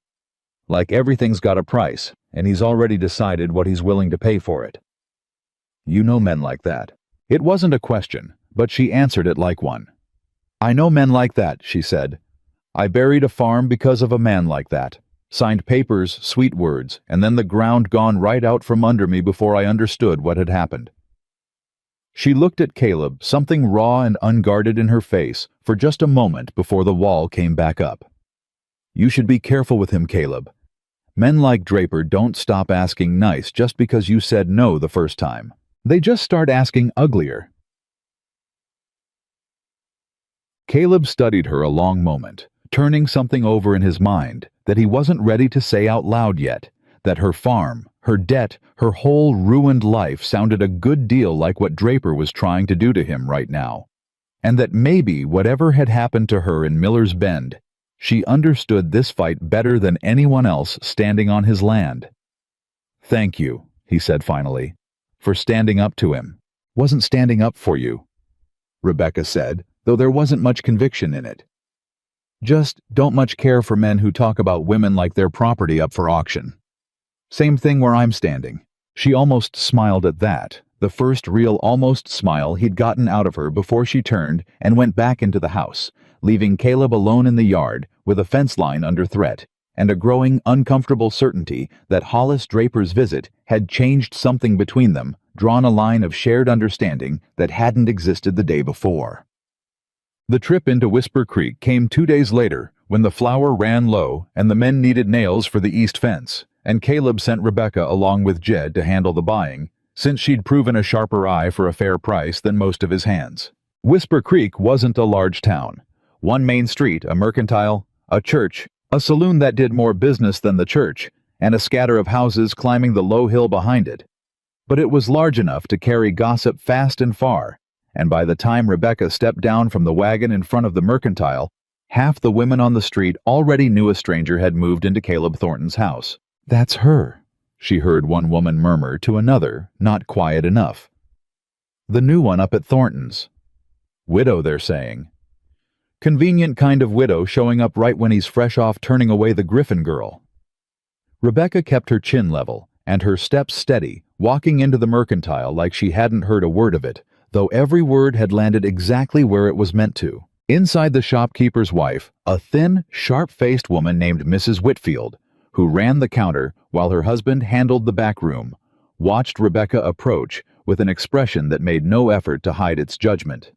Like everything's got a price, and he's already decided what he's willing to pay for it." "You know men like that." It wasn't a question, but she answered it like one. "I know men like that," she said. "I buried a farm because of a man like that. Signed papers, sweet words, and then the ground gone right out from under me before I understood what had happened." She looked at Caleb, something raw and unguarded in her face, for just a moment before the wall came back up. "You should be careful with him, Caleb. Men like Draper don't stop asking nice just because you said no the first time. They just start asking uglier." Caleb studied her a long moment, turning something over in his mind that he wasn't ready to say out loud yet, that her farm, her debt, her whole ruined life sounded a good deal like what Draper was trying to do to him right now, and that maybe whatever had happened to her in Miller's Bend, she understood this fight better than anyone else standing on his land. "Thank you," he said finally, "for standing up to him." "Wasn't standing up for you," Rebecca said, though there wasn't much conviction in it. "Just don't much care for men who talk about women like they're property up for auction. Same thing where I'm standing." She almost smiled at that, the first real almost smile he'd gotten out of her before she turned and went back into the house, leaving Caleb alone in the yard with a fence line under threat, and a growing uncomfortable certainty that Hollis Draper's visit had changed something between them, drawn a line of shared understanding that hadn't existed the day before. The trip into Whisper Creek came 2 days later, when the flour ran low and the men needed nails for the east fence, and Caleb sent Rebecca along with Jed to handle the buying, since she'd proven a sharper eye for a fair price than most of his hands. Whisper Creek wasn't a large town. One main street, a mercantile, a church, a saloon that did more business than the church, and a scatter of houses climbing the low hill behind it. But it was large enough to carry gossip fast and far, and by the time Rebecca stepped down from the wagon in front of the mercantile, Half the women on the street already knew a stranger had moved into Caleb Thornton's house. "That's her," she heard one woman murmur to another, not quiet enough. "The new one up at Thornton's. Widow, they're saying. Convenient kind of widow showing up right when he's fresh off turning away the Griffin girl." Rebecca kept her chin level and her steps steady, walking into the mercantile like she hadn't heard a word of it, though every word had landed exactly where it was meant to. Inside the shopkeeper's wife, a thin, sharp-faced woman named Mrs. Whitfield, who ran the counter while her husband handled the back room, watched Rebecca approach with an expression that made no effort to hide its judgment.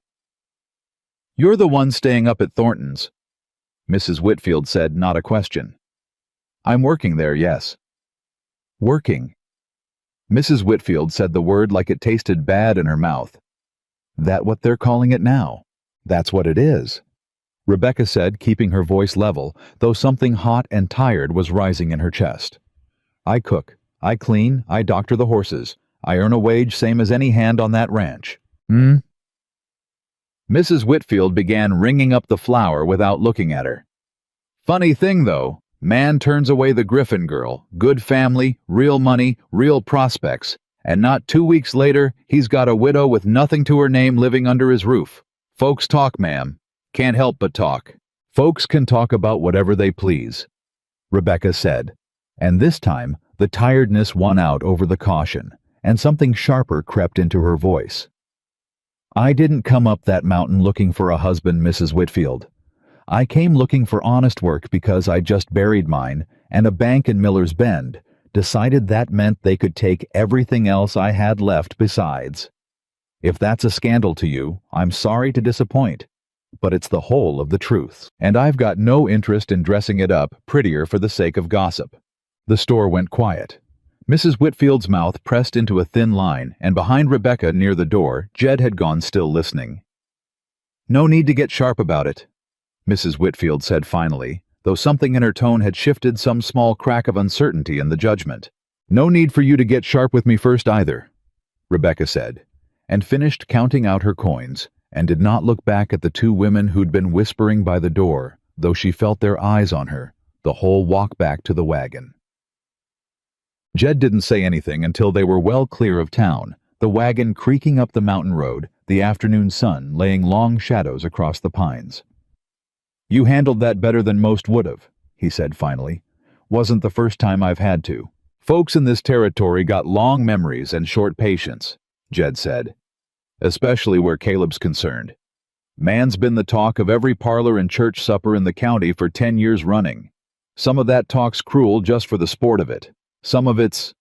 "You're the one staying up at Thornton's," Mrs. Whitfield said, not a question. "I'm working there, yes." "Working?" Mrs. Whitfield said the word like it tasted bad in her mouth. "That what they're calling it now?" "That's what it is," Rebecca said, keeping her voice level, though something hot and tired was rising in her chest. "I cook, I clean, I doctor the horses. I earn a wage same as any hand on that ranch." Mrs. Whitfield began ringing up the flour without looking at her. "Funny thing, though. Man turns away the Griffin girl, good family, real money, real prospects, and not 2 weeks later, he's got a widow with nothing to her name living under his roof. Folks talk, ma'am. Can't help but talk." "Folks can talk about whatever they please," Rebecca said, and this time the tiredness won out over the caution, and something sharper crept into her voice. "I didn't come up that mountain looking for a husband, Mrs. Whitfield. I came looking for honest work because I just buried mine, and a bank in Miller's Bend decided that meant they could take everything else I had left besides. If that's a scandal to you, I'm sorry to disappoint, but it's the whole of the truth, and I've got no interest in dressing it up prettier for the sake of gossip." The store went quiet. Mrs. Whitfield's mouth pressed into a thin line, and behind Rebecca near the door, Jed had gone still listening. "No need to get sharp about it," Mrs. Whitfield said finally, though something in her tone had shifted some small crack of uncertainty in the judgment. "No need for you to get sharp with me first either," Rebecca said, and finished counting out her coins, and did not look back at the two women who'd been whispering by the door, though she felt their eyes on her, the whole walk back to the wagon. Jed didn't say anything until they were well clear of town, the wagon creaking up the mountain road, the afternoon sun laying long shadows across the pines. "You handled that better than most would have," he said finally. "Wasn't the first time I've had to. Folks in this territory got long memories and short patience," Jed said, "especially where Caleb's concerned. Man's been the talk of every parlor and church supper in the county for 10 years running. Some of that talk's cruel just for the sport of it. Some of it's—"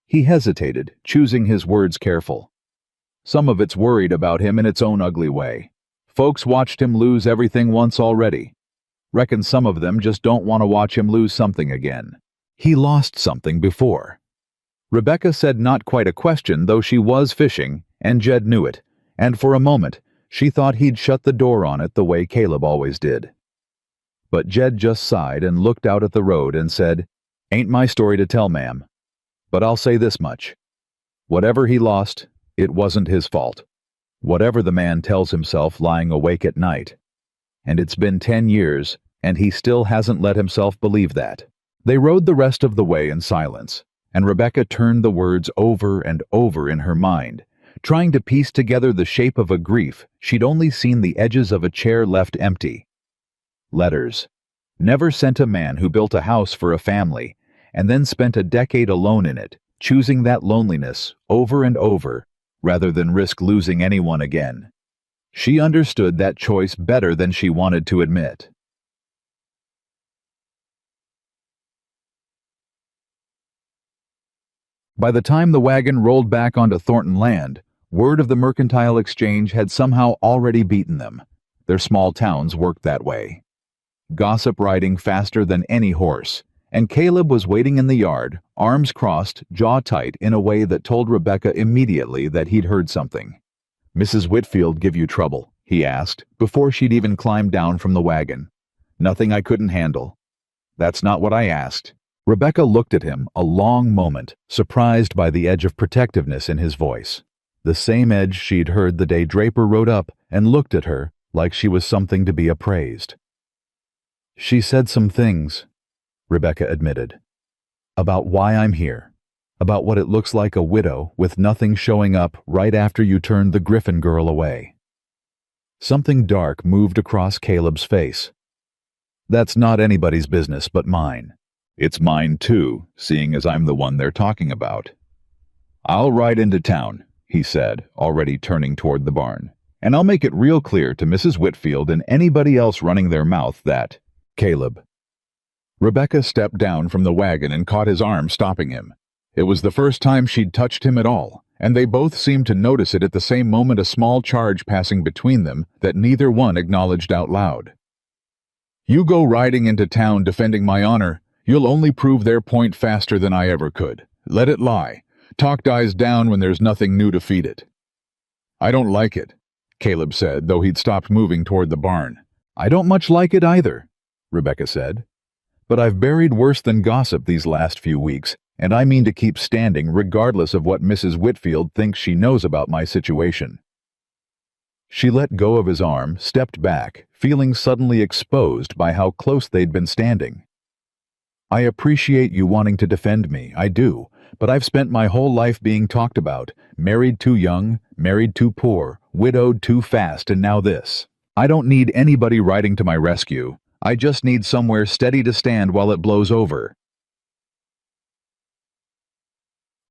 He hesitated, choosing his words careful. "Some of it's worried about him in its own ugly way. Folks watched him lose everything once already. Reckon some of them just don't want to watch him lose something again. He lost something before." Rebecca said not quite a question, though she was fishing, and Jed knew it, and for a moment she thought he'd shut the door on it the way Caleb always did. But Jed just sighed and looked out at the road and said, "Ain't my story to tell, ma'am. But I'll say this much. Whatever he lost, it wasn't his fault. Whatever the man tells himself lying awake at night. And it's been 10 years, and he still hasn't let himself believe that." They rode the rest of the way in silence, and Rebecca turned the words over and over in her mind, trying to piece together the shape of a grief she'd only seen the edges of a chair left empty. Letters. Never sent a man who built a house for a family, and then spent a decade alone in it, choosing that loneliness over and over, rather than risk losing anyone again. She understood that choice better than she wanted to admit. By the time the wagon rolled back onto Thornton land, word of the mercantile exchange had somehow already beaten them. Their small towns worked that way. Gossip riding faster than any horse, and Caleb was waiting in the yard, arms crossed, jaw tight, in a way that told Rebecca immediately that he'd heard something. "Mrs. Whitfield give you trouble?" he asked, before she'd even climbed down from the wagon. "Nothing I couldn't handle." "That's not what I asked." Rebecca looked at him a long moment, surprised by the edge of protectiveness in his voice. The same edge she'd heard the day Draper rode up and looked at her like she was something to be appraised. She said some things, Rebecca admitted, about why I'm here, about what it looks like a widow with nothing showing up right after you turned the Griffin girl away. Something dark moved across Caleb's face. That's not anybody's business but mine. It's mine too, seeing as I'm the one they're talking about. I'll ride into town, he said, already turning toward the barn, and I'll make it real clear to Mrs. Whitfield and anybody else running their mouth that, Caleb. Rebecca stepped down from the wagon and caught his arm, stopping him. It was the first time she'd touched him at all, and they both seemed to notice it at the same moment, a small charge passing between them that neither one acknowledged out loud. You go riding into town defending my honor. You'll only prove their point faster than I ever could. Let it lie. Talk dies down when there's nothing new to feed it. I don't like it, Caleb said, though he'd stopped moving toward the barn. I don't much like it either, Rebecca said. But I've buried worse than gossip these last few weeks, and I mean to keep standing regardless of what Mrs. Whitfield thinks she knows about my situation. She let go of his arm, stepped back, feeling suddenly exposed by how close they'd been standing. I appreciate you wanting to defend me, I do, but I've spent my whole life being talked about, married too young, married too poor, widowed too fast, and now this. I don't need anybody riding to my rescue. I just need somewhere steady to stand while it blows over.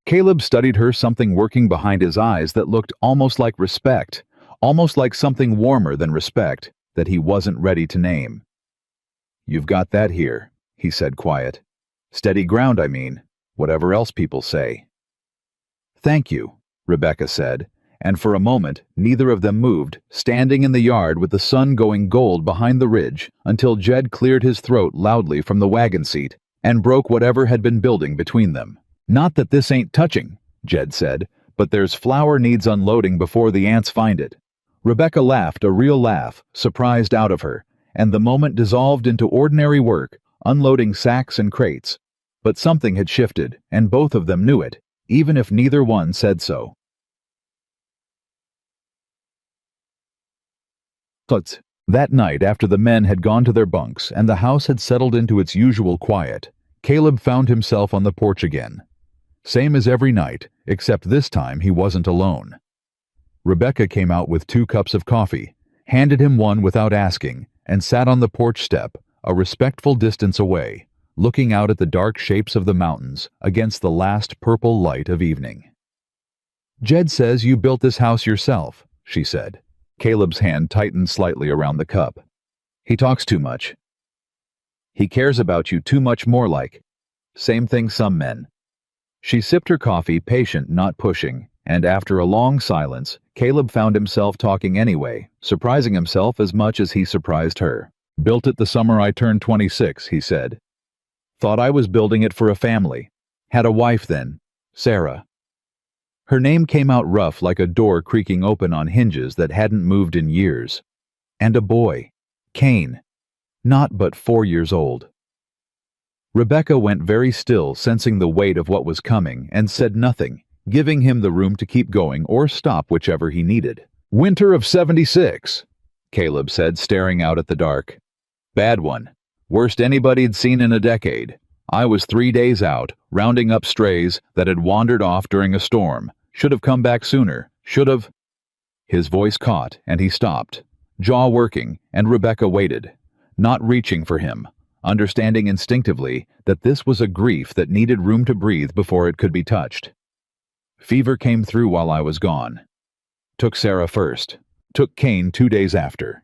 Caleb studied her, something working behind his eyes that looked almost like respect, almost like something warmer than respect that he wasn't ready to name. You've got that here, he said, quiet. Steady ground, I mean, whatever else people say. Thank you, Rebecca said, and for a moment neither of them moved, standing in the yard with the sun going gold behind the ridge, until Jed cleared his throat loudly from the wagon seat and broke whatever had been building between them. Not that this ain't touching, Jed said, but there's flour needs unloading before the ants find it. Rebecca laughed, a real laugh, surprised out of her, and the moment dissolved into ordinary work, unloading sacks and crates. But something had shifted, and both of them knew it, even if neither one said so. That night, after the men had gone to their bunks and the house had settled into its usual quiet, Caleb found himself on the porch again. Same as every night, except this time he wasn't alone. Rebecca came out with 2 cups of coffee, handed him one without asking, and sat on the porch step, a respectful distance away, looking out at the dark shapes of the mountains against the last purple light of evening. Jed says you built this house yourself, she said. Caleb's hand tightened slightly around the cup. He talks too much. He cares about you too much, more like. Same thing some men. She sipped her coffee, patient, not pushing, and after a long silence, Caleb found himself talking anyway, surprising himself as much as he surprised her. Built it the summer I turned 26, he said. Thought I was building it for a family. Had a wife then, Sarah. Her name came out rough like a door creaking open on hinges that hadn't moved in years. And a boy, Cain, not but 4 years old. Rebecca went very still, sensing the weight of what was coming, and said nothing, giving him the room to keep going or stop whichever he needed. Winter of 76, Caleb said, staring out at the dark. Bad one. Worst anybody'd seen in a decade. I was 3 days out, rounding up strays that had wandered off during a storm. Should have come back sooner. Should have... His voice caught, and he stopped, jaw working, and Rebecca waited, not reaching for him, understanding instinctively that this was a grief that needed room to breathe before it could be touched. Fever came through while I was gone. Took Sarah first. Took Cain 2 days after.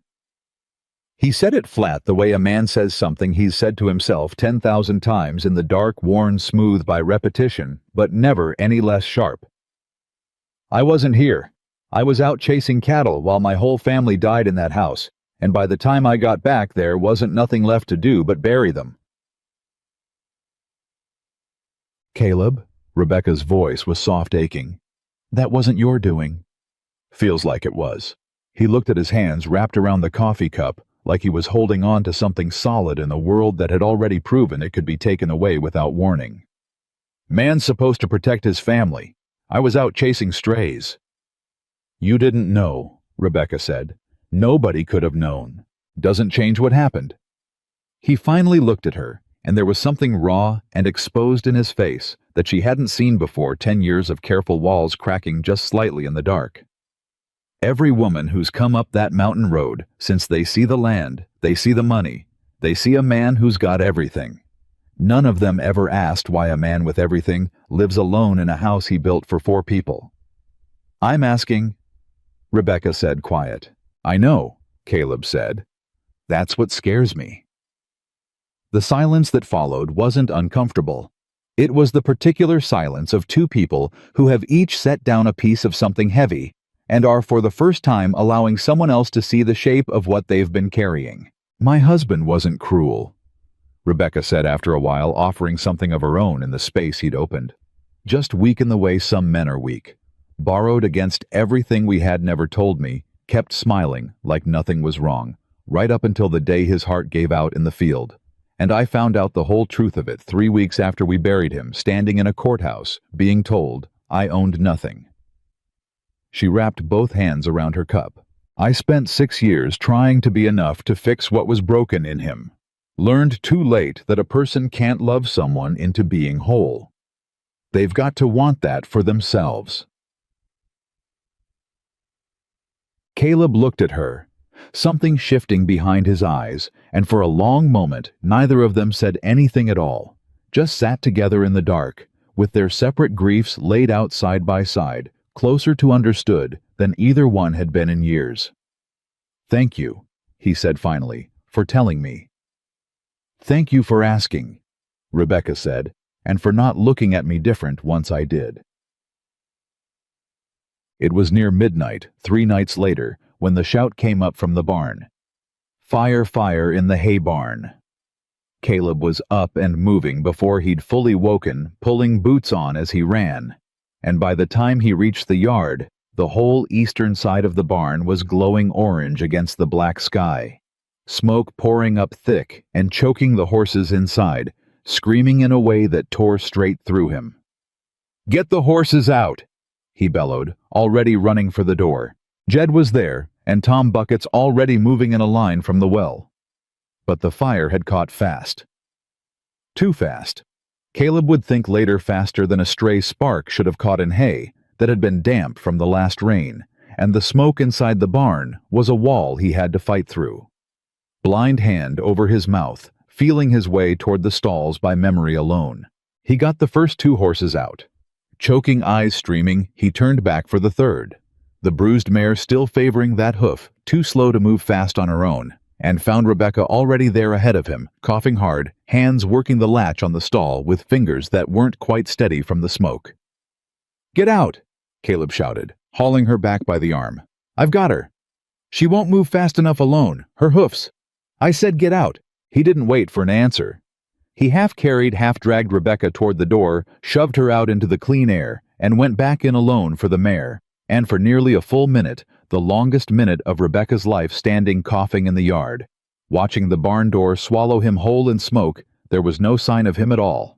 He said it flat, the way a man says something he's said to himself 10,000 times, in the dark, worn smooth by repetition, but never any less sharp. I wasn't here. I was out chasing cattle while my whole family died in that house, and by the time I got back there wasn't nothing left to do but bury them. Caleb, Rebecca's voice was soft aching. That wasn't your doing. Feels like it was. He looked at his hands wrapped around the coffee cup, like he was holding on to something solid in a world that had already proven it could be taken away without warning. Man's supposed to protect his family. I was out chasing strays. You didn't know, Rebecca said. Nobody could have known. Doesn't change what happened. He finally looked at her, and there was something raw and exposed in his face that she hadn't seen before 10 years of careful walls cracking just slightly in the dark. Every woman who's come up that mountain road, since they see the land, they see the money, they see a man who's got everything. None of them ever asked why a man with everything lives alone in a house he built for 4 people. I'm asking, Rebecca said, quiet. I know, Caleb said. That's what scares me. The silence that followed wasn't uncomfortable. It was the particular silence of 2 people who have each set down a piece of something heavy and are for the first time allowing someone else to see the shape of what they've been carrying. My husband wasn't cruel, Rebecca said after a while, offering something of her own in the space he'd opened. Just weak in the way some men are weak. Borrowed against everything we had never told me, kept smiling like nothing was wrong, right up until the day his heart gave out in the field. And I found out the whole truth of it 3 weeks after we buried him, standing in a courthouse, being told I owned nothing. She wrapped both hands around her cup. I spent 6 years trying to be enough to fix what was broken in him. Learned too late that a person can't love someone into being whole. They've got to want that for themselves. Caleb looked at her, something shifting behind his eyes, and for a long moment neither of them said anything at all, just sat together in the dark, with their separate griefs laid out side by side, closer to understood than either one had been in years. Thank you, he said finally, for telling me. Thank you for asking, Rebecca said, and for not looking at me different once I did. It was near midnight, 3 nights later, when the shout came up from the barn. Fire, fire in the hay barn. Caleb was up and moving before he'd fully woken, pulling boots on as he ran. And by the time he reached the yard, the whole eastern side of the barn was glowing orange against the black sky. Smoke pouring up thick and choking the horses inside, screaming in a way that tore straight through him. Get the horses out, he bellowed, already running for the door. Jed was there, and Tom Bucket's already moving in a line from the well. But the fire had caught fast. Too fast. Caleb would think later faster than a stray spark should have caught in hay that had been damp from the last rain, and the smoke inside the barn was a wall he had to fight through. Blind hand over his mouth, feeling his way toward the stalls by memory alone. He got the first 2 horses out. Choking eyes streaming, he turned back for the third. The bruised mare still favoring that hoof, too slow to move fast on her own, and found Rebecca already there ahead of him, coughing hard, hands working the latch on the stall with fingers that weren't quite steady from the smoke. Get out, Caleb shouted, hauling her back by the arm. I've got her. She won't move fast enough alone, her hoofs. I said get out. He didn't wait for an answer. He half-carried, half-dragged Rebecca toward the door, shoved her out into the clean air, and went back in alone for the mare, and for nearly a full minute, the longest minute of Rebecca's life standing coughing in the yard. Watching the barn door swallow him whole in smoke, there was no sign of him at all.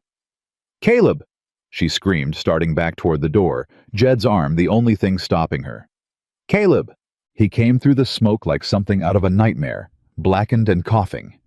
Caleb! She screamed, starting back toward the door, Jed's arm the only thing stopping her. Caleb! He came through the smoke like something out of a nightmare, blackened and coughing.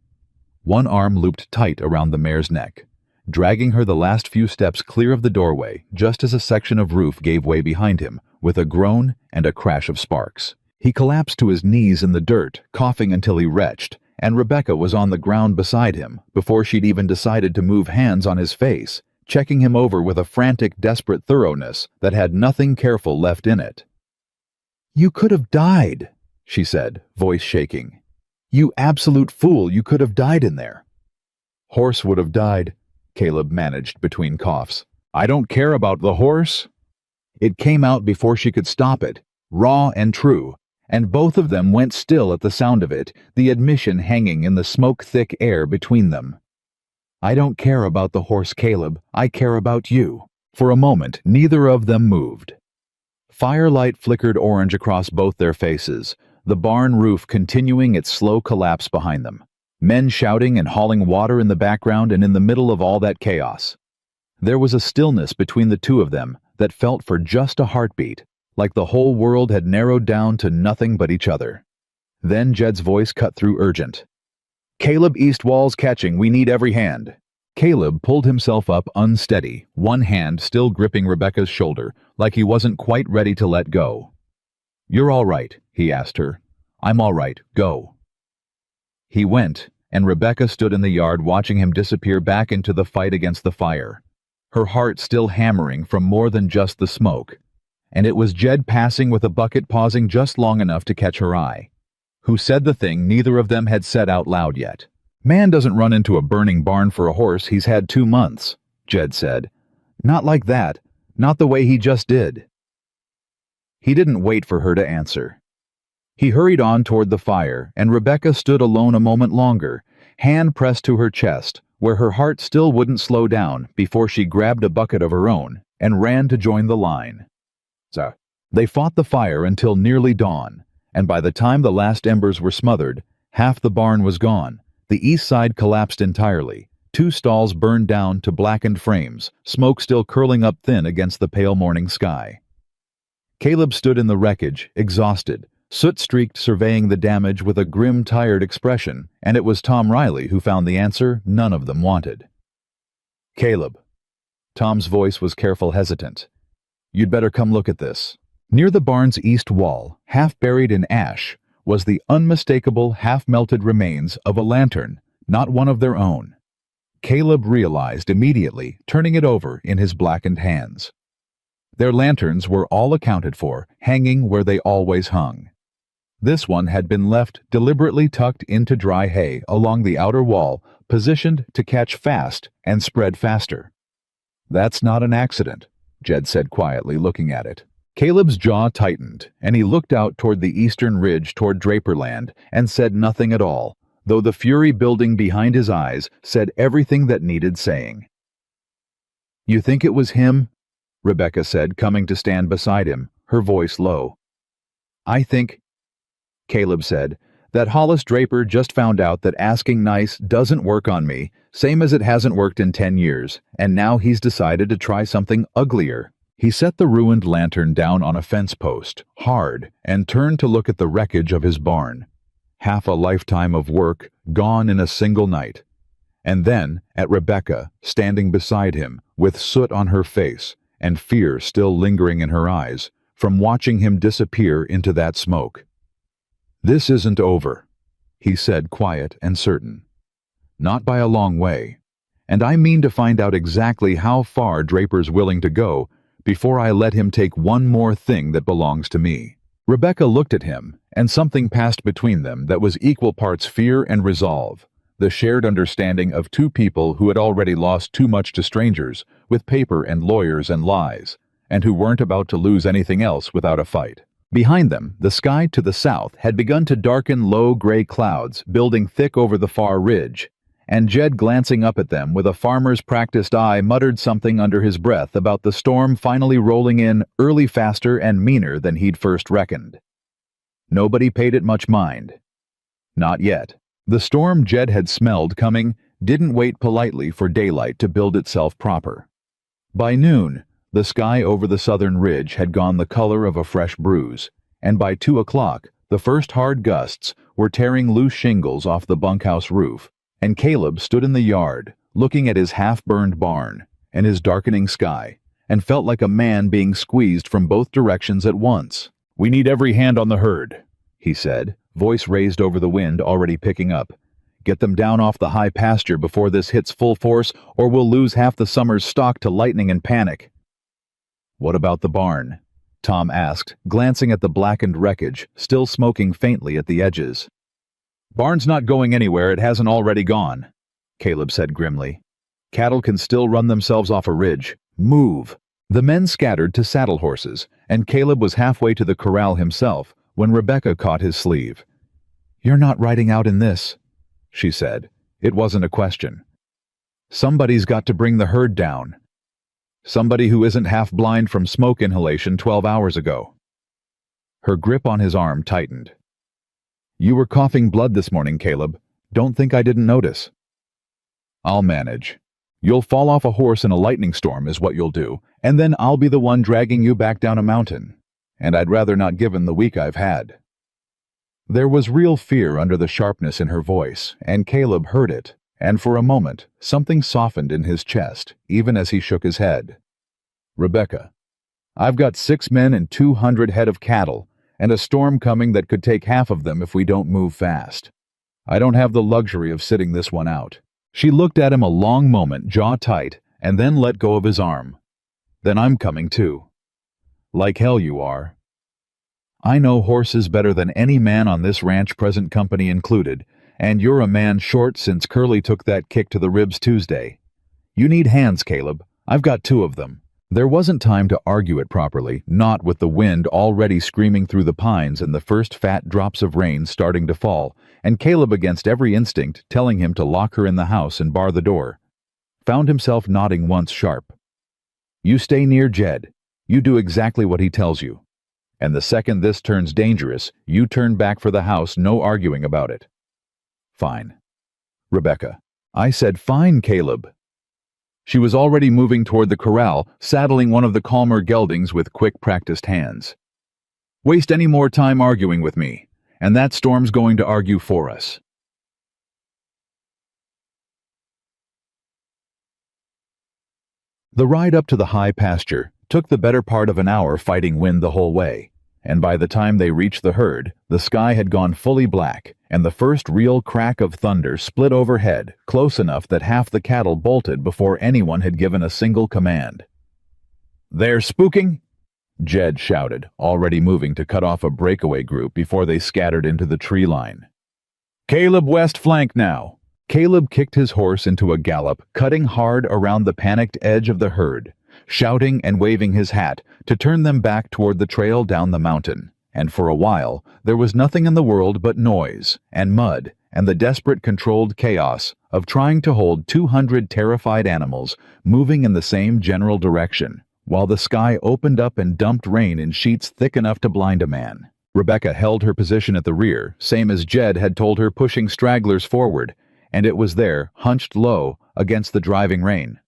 One arm looped tight around the mare's neck, dragging her the last few steps clear of the doorway just as a section of roof gave way behind him, with a groan and a crash of sparks. He collapsed to his knees in the dirt, coughing until he retched, and Rebecca was on the ground beside him before she'd even decided to move hands on his face, checking him over with a frantic, desperate thoroughness that had nothing careful left in it. You could have died, she said, voice shaking. You absolute fool, you could have died in there. Horse would have died, Caleb managed between coughs. I don't care about the horse. It came out before she could stop it, raw and true, and both of them went still at the sound of it, the admission hanging in the smoke-thick air between them. I don't care about the horse, Caleb. I care about you. For a moment, neither of them moved. Firelight flickered orange across both their faces, the barn roof continuing its slow collapse behind them. Men shouting and hauling water in the background and in the middle of all that chaos. There was a stillness between the two of them that felt for just a heartbeat, like the whole world had narrowed down to nothing but each other. Then Jed's voice cut through urgent. Caleb Eastwall's catching, we need every hand. Caleb pulled himself up unsteady, one hand still gripping Rebecca's shoulder, like he wasn't quite ready to let go. "You're all right," he asked her. "I'm all right, go." He went, and Rebecca stood in the yard watching him disappear back into the fight against the fire, her heart still hammering from more than just the smoke. And it was Jed passing with a bucket, pausing just long enough to catch her eye, who said the thing neither of them had said out loud yet. "Man doesn't run into a burning barn for a horse he's had 2 months, Jed said. "Not like that, not the way he just did." He didn't wait for her to answer. He hurried on toward the fire, and Rebecca stood alone a moment longer, hand pressed to her chest, where her heart still wouldn't slow down, before she grabbed a bucket of her own and ran to join the line. So, they fought the fire until nearly dawn, and by the time the last embers were smothered, half the barn was gone. The east side collapsed entirely. 2 stalls burned down to blackened frames, smoke still curling up thin against the pale morning sky. Caleb stood in the wreckage, exhausted, soot-streaked, surveying the damage with a grim, tired expression, and it was Tom Riley who found the answer none of them wanted. "Caleb." Tom's voice was careful, hesitant. "You'd better come look at this." Near the barn's east wall, half buried in ash, was the unmistakable, half-melted remains of a lantern, not one of their own. Caleb realized immediately, turning it over in his blackened hands. Their lanterns were all accounted for, hanging where they always hung. This one had been left deliberately tucked into dry hay along the outer wall, positioned to catch fast and spread faster. "That's not an accident," Jed said quietly, looking at it. Caleb's jaw tightened, and he looked out toward the eastern ridge toward Draperland and said nothing at all, though the fury building behind his eyes said everything that needed saying. "You think it was him?" Rebecca said, coming to stand beside him, her voice low. "I think," Caleb said, "that Hollis Draper just found out that asking nice doesn't work on me, same as it hasn't worked in 10 years, and now he's decided to try something uglier." He set the ruined lantern down on a fence post, hard, and turned to look at the wreckage of his barn. Half a lifetime of work gone in a single night. And then at Rebecca, standing beside him, with soot on her face and fear still lingering in her eyes, from watching him disappear into that smoke. "This isn't over," he said, quiet and certain. "Not by a long way. And I mean to find out exactly how far Draper's willing to go before I let him take one more thing that belongs to me." Rebecca looked at him, and something passed between them that was equal parts fear and resolve, the shared understanding of 2 people who had already lost too much to strangers, with paper and lawyers and lies, and who weren't about to lose anything else without a fight. Behind them, the sky to the south had begun to darken, low gray clouds building thick over the far ridge, and Jed, glancing up at them with a farmer's practiced eye, muttered something under his breath about the storm finally rolling in early, faster and meaner than he'd first reckoned. Nobody paid it much mind. Not yet. The storm Jed had smelled coming didn't wait politely for daylight to build itself proper. By noon, the sky over the southern ridge had gone the color of a fresh bruise, and by 2 o'clock, the first hard gusts were tearing loose shingles off the bunkhouse roof, and Caleb stood in the yard, looking at his half-burned barn and his darkening sky, and felt like a man being squeezed from both directions at once. "We need every hand on the herd," he said, voice raised over the wind already picking up. "Get them down off the high pasture before this hits full force, or we'll lose half the summer's stock to lightning and panic." "What about the barn?" Tom asked, glancing at the blackened wreckage, still smoking faintly at the edges. "Barn's not going anywhere it hasn't already gone," Caleb said grimly. "Cattle can still run themselves off a ridge. Move!" The men scattered to saddle horses, and Caleb was halfway to the corral himself when Rebecca caught his sleeve. "You're not riding out in this," she said. It wasn't a question. "Somebody's got to bring the herd down. Somebody who isn't half blind from smoke inhalation 12 hours ago." Her grip on his arm tightened. "You were coughing blood this morning, Caleb. Don't think I didn't notice." "I'll manage. You'll fall off a horse in a lightning storm is what you'll do, and then I'll be the one dragging you back down a mountain. And I'd rather not given the week I've had." There was real fear under the sharpness in her voice, and Caleb heard it, and for a moment, something softened in his chest, even as he shook his head. "Rebecca, I've got 6 men and 200 head of cattle, and a storm coming that could take half of them if we don't move fast. I don't have the luxury of sitting this one out." She looked at him a long moment, jaw tight, and then let go of his arm. "Then I'm coming too." "Like hell you are. I know horses better than any man on this ranch, present company included, and you're a man short since Curly took that kick to the ribs Tuesday. You need hands, Caleb. I've got 2 of them." There wasn't time to argue it properly, not with the wind already screaming through the pines and the first fat drops of rain starting to fall, and Caleb, against every instinct, telling him to lock her in the house and bar the door. Found himself nodding once sharp. "You stay near Jed. You do exactly what he tells you. And the second this turns dangerous, you turn back for the house, no arguing about it." "Fine." "Rebecca." "I said fine, Caleb." She was already moving toward the corral, saddling one of the calmer geldings with quick, practiced hands. "Waste any more time arguing with me, and that storm's going to argue for us." The ride up to the high pasture took the better part of an hour, fighting wind the whole way, and by the time they reached the herd, the sky had gone fully black, and the first real crack of thunder split overhead, close enough that half the cattle bolted before anyone had given a single command. "They're spooking?" Jed shouted, already moving to cut off a breakaway group before they scattered into the tree line. "Caleb west flank now." Caleb kicked his horse into a gallop, cutting hard around the panicked edge of the herd, shouting and waving his hat to turn them back toward the trail down the mountain. And for a while, there was nothing in the world but noise and mud and the desperate controlled chaos of trying to hold 200 terrified animals moving in the same general direction, while the sky opened up and dumped rain in sheets thick enough to blind a man. Rebecca held her position at the rear, same as Jed had told her, pushing stragglers forward, and it was there, hunched low against the driving rain.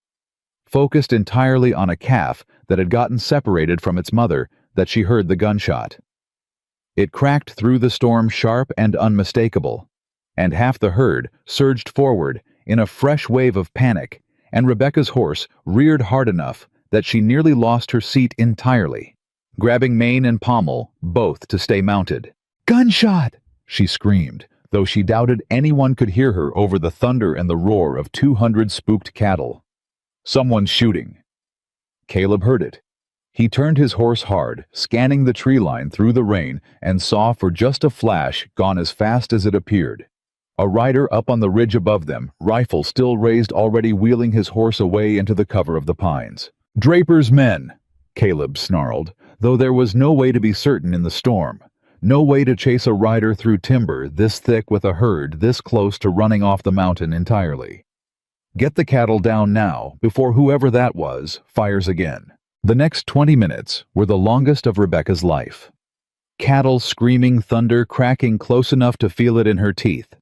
Focused entirely on a calf that had gotten separated from its mother, that she heard the gunshot. It cracked through the storm, sharp and unmistakable, and half the herd surged forward in a fresh wave of panic, and Rebecca's horse reared hard enough that she nearly lost her seat entirely, grabbing mane and pommel, both to stay mounted. "Gunshot!" she screamed, though she doubted anyone could hear her over the thunder and the roar of 200 spooked cattle. "Someone's shooting." Caleb heard it. He turned his horse hard, scanning the tree line through the rain, and saw for just a flash, gone as fast as it appeared, a rider up on the ridge above them, rifle still raised, already wheeling his horse away into the cover of the pines. "Draper's men," Caleb snarled, though there was no way to be certain in the storm. No way to chase a rider through timber this thick with a herd this close to running off the mountain entirely. "Get the cattle down now, before whoever that was fires again." The next 20 minutes were the longest of Rebecca's life. Cattle screaming, thunder cracking close enough to feel it in her teeth.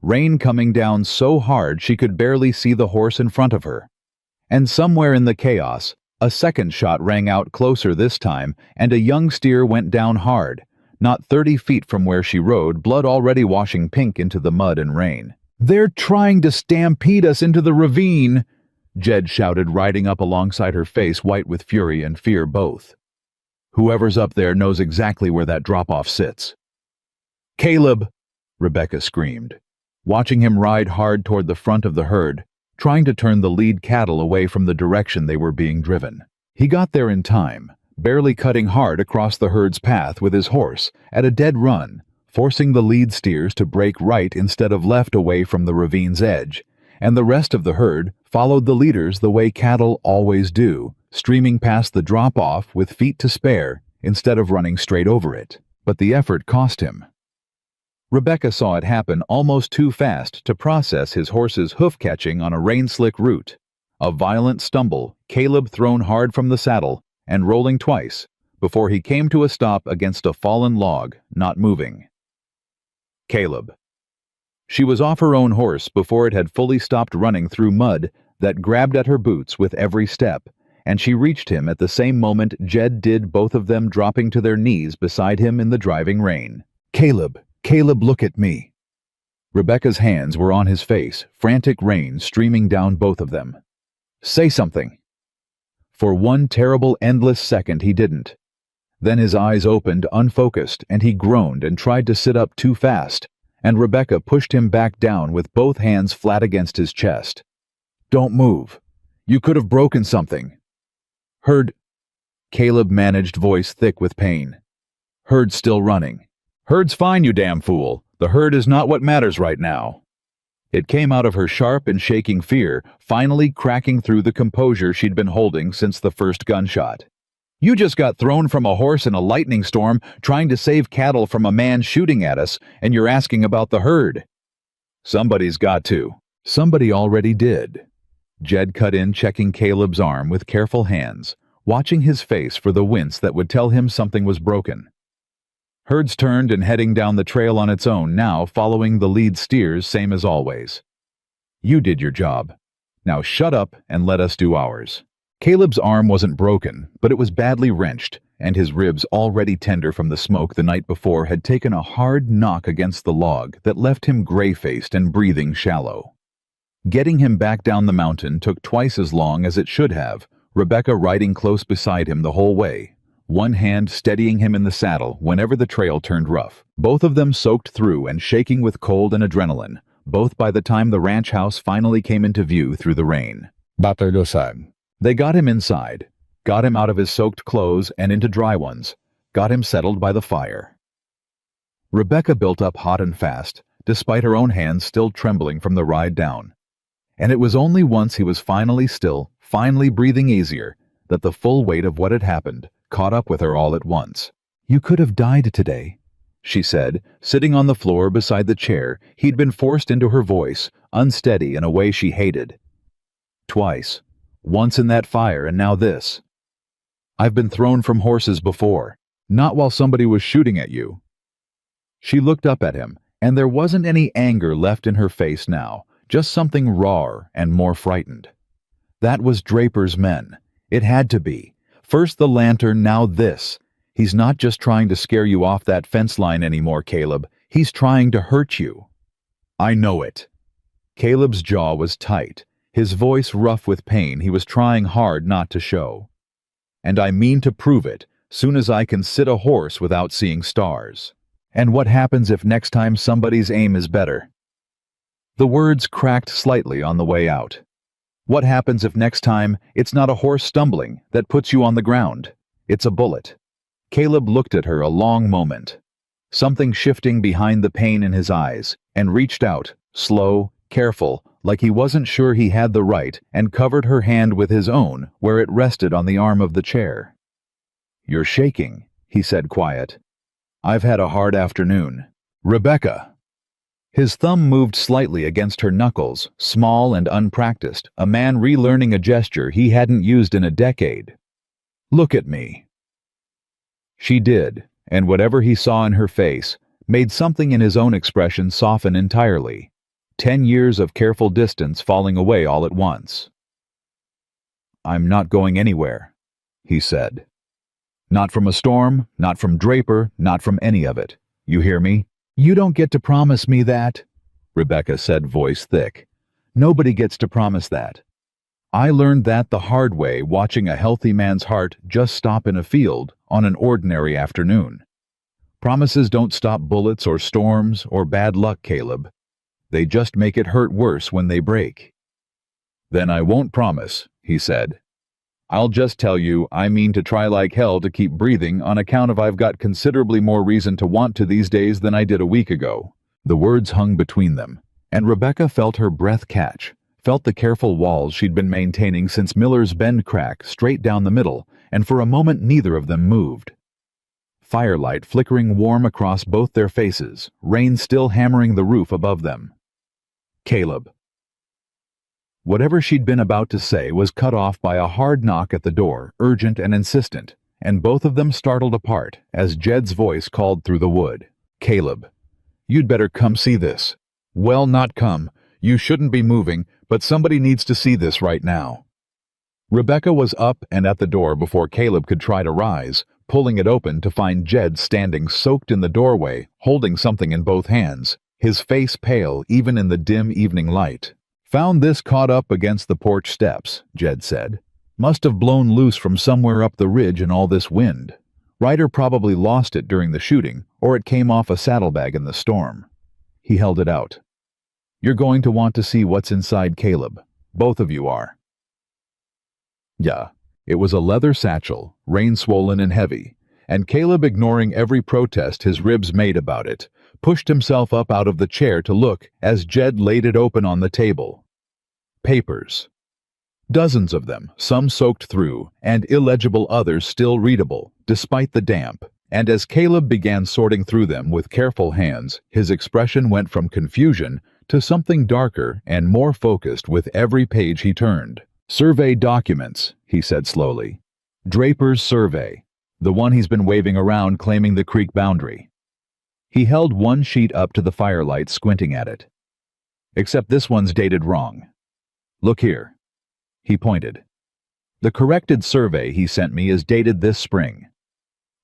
Rain coming down so hard she could barely see the horse in front of her. And somewhere in the chaos, a second shot rang out closer this time, and a young steer went down hard, not 30 feet from where she rode, blood already washing pink into the mud and rain. "They're trying to stampede us into the ravine," Jed shouted, riding up alongside her, face white with fury and fear both. "Whoever's up there knows exactly where that drop-off sits." "Caleb!" Rebecca screamed, watching him ride hard toward the front of the herd, trying to turn the lead cattle away from the direction they were being driven. He got there in time, barely cutting hard across the herd's path with his horse at a dead run, forcing the lead steers to break right instead of left away from the ravine's edge, and the rest of the herd followed the leaders the way cattle always do, streaming past the drop-off with feet to spare instead of running straight over it. But the effort cost him. Rebecca saw it happen almost too fast to process his horse's hoof-catching on a rain-slick route. A violent stumble, Caleb thrown hard from the saddle and rolling twice before he came to a stop against a fallen log, not moving. Caleb. She was off her own horse before it had fully stopped running through mud that grabbed at her boots with every step, and she reached him at the same moment Jed did, both of them dropping to their knees beside him in the driving rain. "Caleb, Caleb, look at me. Rebecca's hands were on his face, frantic rain streaming down both of them. Say something. For one terrible, endless second he didn't. Then his eyes opened, unfocused, and he groaned and tried to sit up too fast, and Rebecca pushed him back down with both hands flat against his chest. Don't move. You could have broken something. Heard. Caleb managed, voice thick with pain. Herd's still running. Herd's fine, you damn fool. The herd is not what matters right now. It came out of her sharp and shaking fear, finally cracking through the composure she'd been holding since the first gunshot. You just got thrown from a horse in a lightning storm trying to save cattle from a man shooting at us, and you're asking about the herd. Somebody's got to. Somebody already did. Jed cut in, checking Caleb's arm with careful hands, watching his face for the wince that would tell him something was broken. Herd's turned and heading down the trail on its own now, following the lead steers same as always. You did your job. Now shut up and let us do ours. Caleb's arm wasn't broken, but it was badly wrenched, and his ribs, already tender from the smoke the night before, had taken a hard knock against the log that left him gray-faced and breathing shallow. Getting him back down the mountain took twice as long as it should have, Rebecca riding close beside him the whole way, one hand steadying him in the saddle whenever the trail turned rough, both of them soaked through and shaking with cold and adrenaline, both by the time the ranch house finally came into view through the rain. Batalyosan. They got him inside, got him out of his soaked clothes and into dry ones, got him settled by the fire. Rebecca built up hot and fast, despite her own hands still trembling from the ride down. And it was only once he was finally still, finally breathing easier, that the full weight of what had happened caught up with her all at once. You could have died today, she said, sitting on the floor beside the chair he'd been forced into her voice, unsteady in a way she hated. Twice. Once in that fire and now this. I've been thrown from horses before, not while somebody was shooting at you. She looked up at him, and there wasn't any anger left in her face now, just something rawer and more frightened. That was Draper's men. It had to be. First the lantern, now this. He's not just trying to scare you off that fence line anymore, Caleb. He's trying to hurt you. I know it. Caleb's jaw was tight, his voice rough with pain he was trying hard not to show. And I mean to prove it, soon as I can sit a horse without seeing stars. And what happens if next time somebody's aim is better? The words cracked slightly on the way out. What happens if next time it's not a horse stumbling that puts you on the ground? It's a bullet. Caleb looked at her a long moment, something shifting behind the pain in his eyes, and reached out, slow, careful, like he wasn't sure he had the right, and covered her hand with his own where it rested on the arm of the chair. You're shaking, he said quiet. I've had a hard afternoon. Rebecca. His thumb moved slightly against her knuckles, small and unpracticed, a man relearning a gesture he hadn't used in a decade. Look at me. She did, and whatever he saw in her face made something in his own expression soften entirely. 10 years of careful distance falling away all at once. I'm not going anywhere, he said. Not from a storm, not from Draper, not from any of it. You hear me? You don't get to promise me that, Rebecca said, voice thick. Nobody gets to promise that. I learned that the hard way watching a healthy man's heart just stop in a field on an ordinary afternoon. Promises don't stop bullets or storms or bad luck, Caleb. They just make it hurt worse when they break. Then I won't promise, he said. I'll just tell you I mean to try like hell to keep breathing on account of I've got considerably more reason to want to these days than I did a week ago. The words hung between them, and Rebecca felt her breath catch, felt the careful walls she'd been maintaining since Miller's Bend crack straight down the middle, and for a moment neither of them moved. Firelight flickering warm across both their faces, rain still hammering the roof above them. Caleb. Whatever she'd been about to say was cut off by a hard knock at the door, urgent and insistent, and both of them startled apart as Jed's voice called through the wood. Caleb, you'd better come see this. Well, not come. You shouldn't be moving, but somebody needs to see this right now. Rebecca was up and at the door before Caleb could try to rise, pulling it open to find Jed standing soaked in the doorway, holding something in both hands, his face pale even in the dim evening light. "Found this caught up against the porch steps," Jed said. "Must have blown loose from somewhere up the ridge in all this wind. Ryder probably lost it during the shooting, or it came off a saddlebag in the storm." He held it out. "You're going to want to see what's inside, Caleb. Both of you are." Yeah, it was a leather satchel, rain-swollen and heavy, and Caleb, ignoring every protest his ribs made about it, pushed himself up out of the chair to look as Jed laid it open on the table. Papers. Dozens of them, some soaked through, and illegible, others still readable, despite the damp. And as Caleb began sorting through them with careful hands, his expression went from confusion to something darker and more focused with every page he turned. "Survey documents," he said slowly. "Draper's survey, the one he's been waving around claiming the creek boundary." He held one sheet up to the firelight, squinting at it. "Except this one's dated wrong. Look here." He pointed. "The corrected survey he sent me is dated this spring.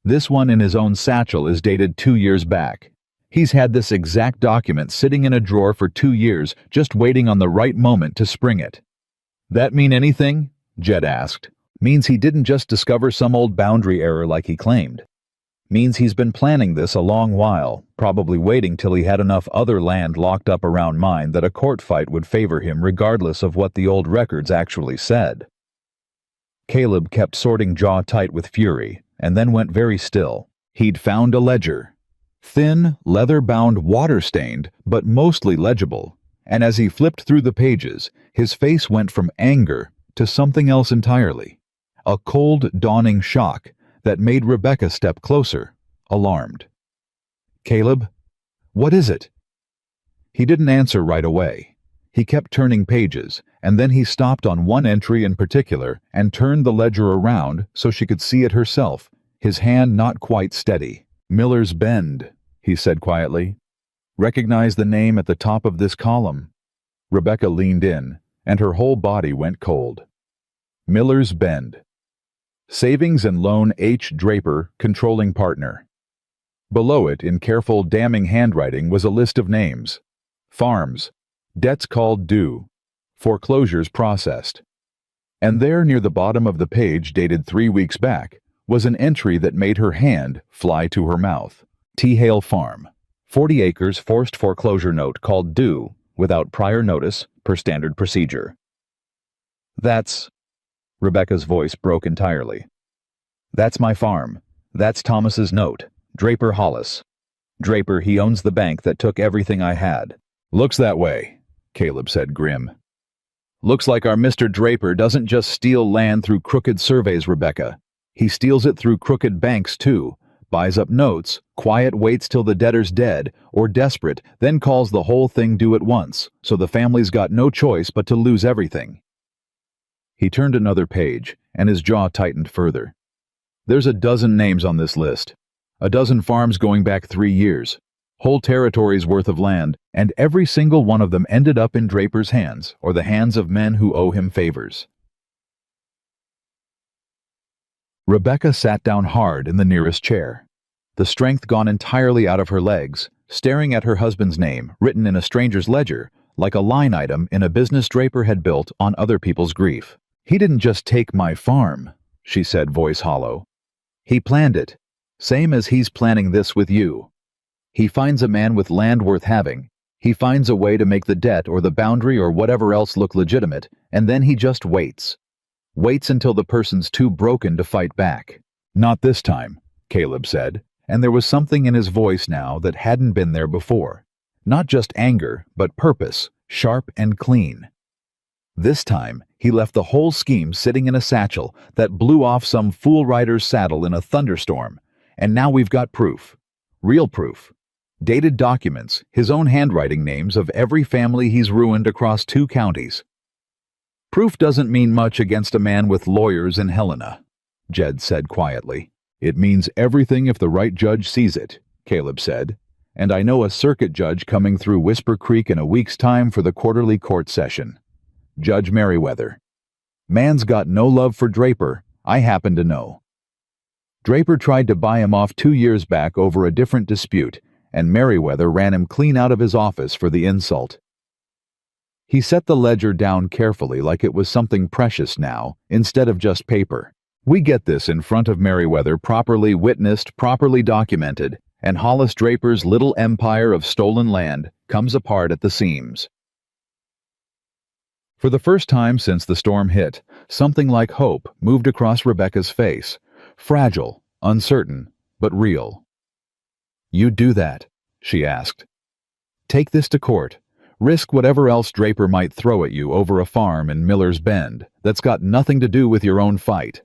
This one in his own satchel is dated 2 years back. He's had this exact document sitting in a drawer for 2 years, just waiting on the right moment to spring it." "That mean anything?" Jed asked. "Means he didn't just discover some old boundary error like he claimed. Means he's been planning this a long while, probably waiting till he had enough other land locked up around mine that a court fight would favor him regardless of what the old records actually said." Caleb kept sorting, jaw tight with fury, and then went very still. He'd found a ledger. Thin, leather-bound, water-stained, but mostly legible, and as he flipped through the pages, his face went from anger to something else entirely. A cold, dawning shock that made Rebecca step closer, alarmed. "Caleb, what is it?" He didn't answer right away. He kept turning pages, and then he stopped on one entry in particular and turned the ledger around so she could see it herself, his hand not quite steady. "Miller's Bend," he said quietly. "Recognize the name at the top of this column." Rebecca leaned in, and her whole body went cold. Miller's Bend. Savings and Loan H. Draper, controlling partner. Below it, in careful, damning handwriting, was a list of names. Farms. Debts called due. Foreclosures processed. And there, near the bottom of the page, dated 3 weeks back, was an entry that made her hand fly to her mouth. T. Hale Farm. 40 acres forced foreclosure note called due, without prior notice, per standard procedure. "That's..." Rebecca's voice broke entirely. "That's my farm. That's Thomas's note. Draper Hollis. Draper, he owns the bank that took everything I had." "Looks that way," Caleb said, grim. "Looks like our Mr. Draper doesn't just steal land through crooked surveys, Rebecca. He steals it through crooked banks, too. Buys up notes, quiet waits till the debtor's dead, or desperate, then calls the whole thing due at once, so the family's got no choice but to lose everything." He turned another page, and his jaw tightened further. "There's a dozen names on this list. A dozen farms going back 3 years. Whole territories worth of land, and every single one of them ended up in Draper's hands, or the hands of men who owe him favors." Rebecca sat down hard in the nearest chair, the strength gone entirely out of her legs, staring at her husband's name, written in a stranger's ledger, like a line item in a business Draper had built on other people's grief. "He didn't just take my farm," she said, voice hollow. "He planned it, same as he's planning this with you. He finds a man with land worth having. He finds a way to make the debt or the boundary or whatever else look legitimate, and then he just waits. Waits until the person's too broken to fight back." "Not this time," Caleb said, and there was something in his voice now that hadn't been there before. Not just anger, but purpose, sharp and clean. This time, he left the whole scheme sitting in a satchel that blew off some fool rider's saddle in a thunderstorm, and now we've got proof. Real proof. Dated documents, his own handwriting names of every family he's ruined across 2 counties. "Proof doesn't mean much against a man with lawyers in Helena," Jed said quietly. "It means everything if the right judge sees it," Caleb said. "And I know a circuit judge coming through Whisper Creek in a week's time for the quarterly court session. Judge Merriweather. Man's got no love for Draper, I happen to know." Draper tried to buy him off 2 years back over a different dispute, and Merriweather ran him clean out of his office for the insult. He set the ledger down carefully like it was something precious now, instead of just paper. We get this in front of Merriweather, properly witnessed, properly documented, and Hollis Draper's little empire of stolen land comes apart at the seams. For the first time since the storm hit, something like hope moved across Rebecca's face. Fragile, uncertain, but real. "You'd do that?" she asked. "Take this to court. Risk whatever else Draper might throw at you over a farm in Miller's Bend that's got nothing to do with your own fight?"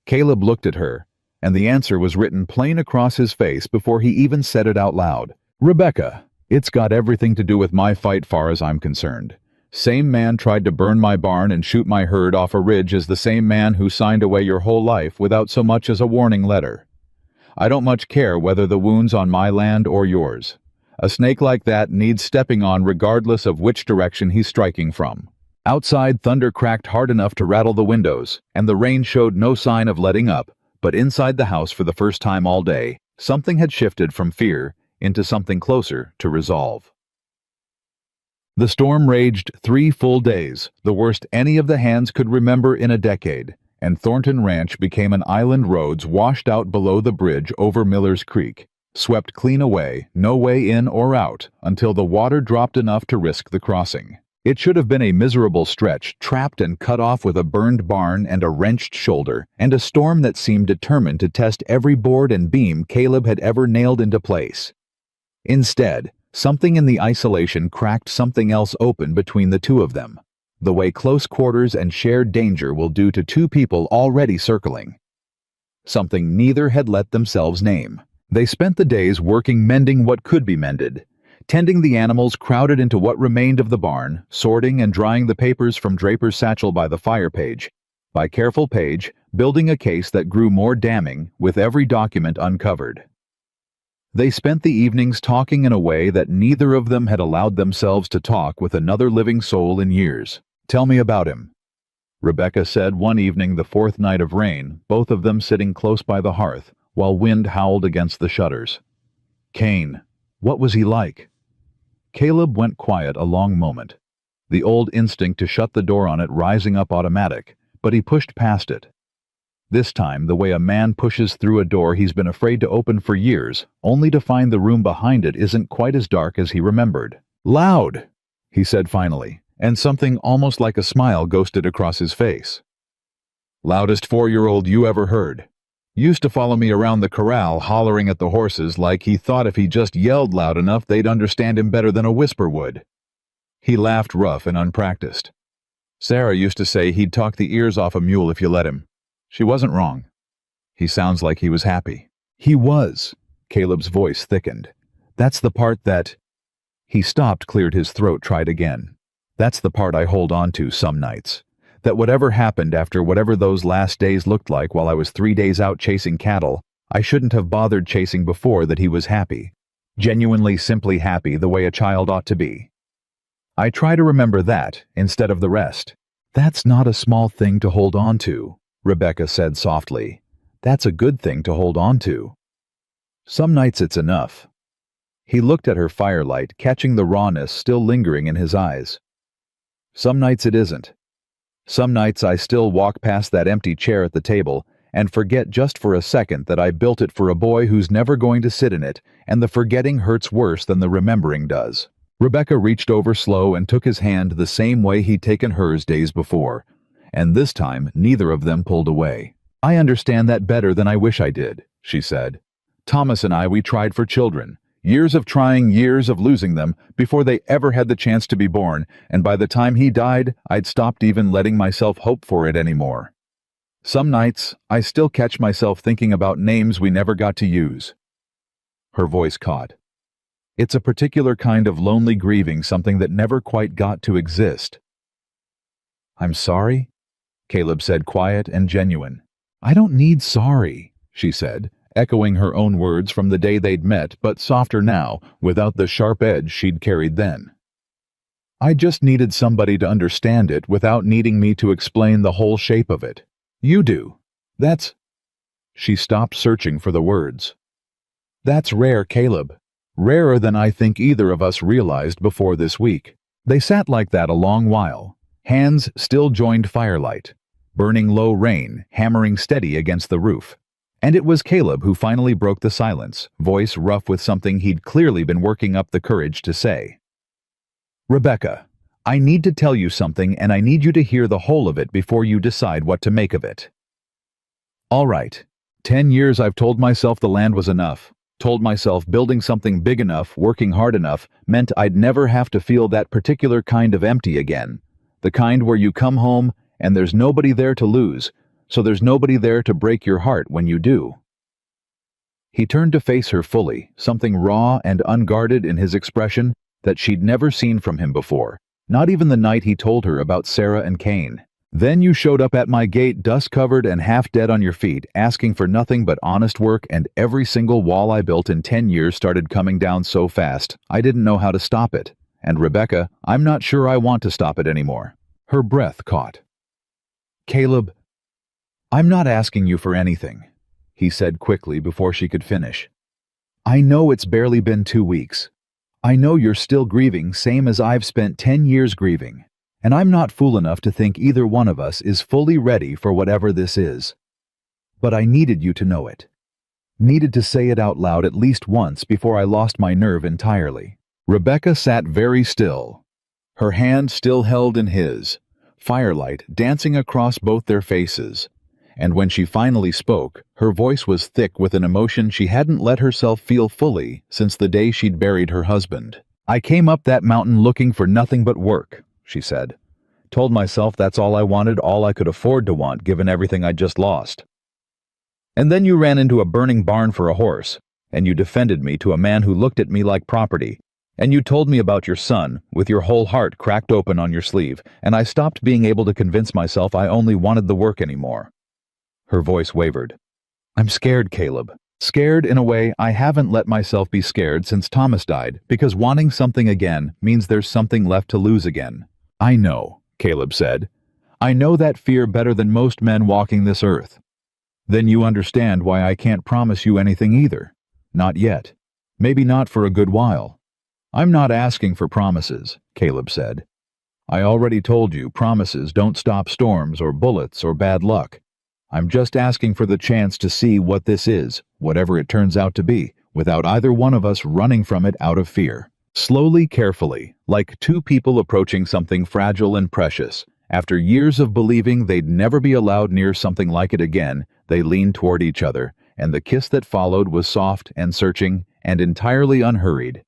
Caleb looked at her, and the answer was written plain across his face before he even said it out loud. "Rebecca, it's got everything to do with my fight far as I'm concerned. Same man tried to burn my barn and shoot my herd off a ridge as the same man who signed away your whole life without so much as a warning letter. I don't much care whether the wound's on my land or yours. A snake like that needs stepping on regardless of which direction he's striking from." Outside, thunder cracked hard enough to rattle the windows, and the rain showed no sign of letting up, but inside the house for the first time all day, something had shifted from fear into something closer to resolve. The storm raged 3 full days, the worst any of the hands could remember in a decade, and Thornton Ranch became an island roads washed out below the bridge over Miller's Creek, swept clean away, no way in or out, until the water dropped enough to risk the crossing. It should have been a miserable stretch, trapped and cut off with a burned barn and a wrenched shoulder, and a storm that seemed determined to test every board and beam Caleb had ever nailed into place. Instead, something in the isolation cracked something else open between the two of them, the way close quarters and shared danger will do to two people already circling. Something neither had let themselves name. They spent the days working mending what could be mended, tending the animals crowded into what remained of the barn, sorting and drying the papers from Draper's satchel by the fire page. By careful page, building a case that grew more damning with every document uncovered. They spent the evenings talking in a way that neither of them had allowed themselves to talk with another living soul in years. "Tell me about him," Rebecca said one evening the 4th night of rain, both of them sitting close by the hearth, while wind howled against the shutters. "Cain, what was he like?" Caleb went quiet a long moment, the old instinct to shut the door on it rising up automatic, but he pushed past it. This time, the way a man pushes through a door he's been afraid to open for years, only to find the room behind it isn't quite as dark as he remembered. "Loud," he said finally, and something almost like a smile ghosted across his face. "Loudest 4-year-old you ever heard. Used to follow me around the corral hollering at the horses like he thought if he just yelled loud enough they'd understand him better than a whisper would." He laughed rough and unpracticed. "Sarah used to say he'd talk the ears off a mule if you let him. She wasn't wrong." "He sounds like he was happy." "He was." Caleb's voice thickened. "That's the part that—" He stopped, cleared his throat, tried again. "That's the part I hold on to some nights. That whatever happened after whatever those last days looked like while I was 3 days out chasing cattle, I shouldn't have bothered chasing before that he was happy. Genuinely, simply happy the way a child ought to be. I try to remember that instead of the rest." "That's not a small thing to hold on to," Rebecca said softly. "That's a good thing to hold on to." "Some nights it's enough." He looked at her firelight, catching the rawness still lingering in his eyes. "Some nights it isn't. Some nights I still walk past that empty chair at the table and forget just for a second that I built it for a boy who's never going to sit in it, and the forgetting hurts worse than the remembering does." Rebecca reached over slow and took his hand the same way he'd taken hers days before, and this time neither of them pulled away. "I understand that better than I wish I did," she said. "Thomas and I, we tried for children. Years of trying, years of losing them, before they ever had the chance to be born, and by the time he died, I'd stopped even letting myself hope for it anymore. Some nights, I still catch myself thinking about names we never got to use." Her voice caught. "It's a particular kind of lonely grieving, something that never quite got to exist." "I'm sorry," Caleb said, quiet and genuine. "I don't need sorry," she said, echoing her own words from the day they'd met, but softer now, without the sharp edge she'd carried then. "I just needed somebody to understand it without needing me to explain the whole shape of it. You do. That's—" She stopped searching for the words. That's rare, Caleb. Rarer than I think either of us realized before this week. They sat like that a long while. Hands still joined firelight. Burning low rain, hammering steady against the roof. And it was Caleb who finally broke the silence, voice rough with something he'd clearly been working up the courage to say. Rebecca, I need to tell you something, and I need you to hear the whole of it before you decide what to make of it. All right. 10 years I've told myself the land was enough. Told myself building something big enough, working hard enough, meant I'd never have to feel that particular kind of empty again. The kind where you come home and there's nobody there to lose, so there's nobody there to break your heart when you do. He turned to face her fully, something raw and unguarded in his expression that she'd never seen from him before, not even the night he told her about Sarah and Cain. Then you showed up at my gate, dust-covered and half dead on your feet, asking for nothing but honest work, and every single wall I built in 10 years started coming down so fast, I didn't know how to stop it. And Rebecca, I'm not sure I want to stop it anymore. Her breath caught. Caleb, I'm not asking you for anything, he said quickly before she could finish. I know it's barely been 2 weeks. I know you're still grieving, same as I've spent 10 years grieving. And I'm not fool enough to think either one of us is fully ready for whatever this is. But I needed you to know it. Needed to say it out loud at least once before I lost my nerve entirely. Rebecca sat very still, her hand still held in his, firelight dancing across both their faces. And when she finally spoke, her voice was thick with an emotion she hadn't let herself feel fully since the day she'd buried her husband. I came up that mountain looking for nothing but work, she said. Told myself that's all I wanted, all I could afford to want given everything I'd just lost. And then you ran into a burning barn for a horse, and you defended me to a man who looked at me like property, and you told me about your son, with your whole heart cracked open on your sleeve, and I stopped being able to convince myself I only wanted the work anymore. Her voice wavered. I'm scared, Caleb. Scared in a way I haven't let myself be scared since Thomas died, because wanting something again means there's something left to lose again. I know, Caleb said. I know that fear better than most men walking this earth. Then you understand why I can't promise you anything either. Not yet. Maybe not for a good while. I'm not asking for promises, Caleb said. I already told you promises don't stop storms or bullets or bad luck. I'm just asking for the chance to see what this is, whatever it turns out to be, without either one of us running from it out of fear. Slowly, carefully, like two people approaching something fragile and precious. After years of believing they'd never be allowed near something like it again, they leaned toward each other, and the kiss that followed was soft and searching and entirely unhurried.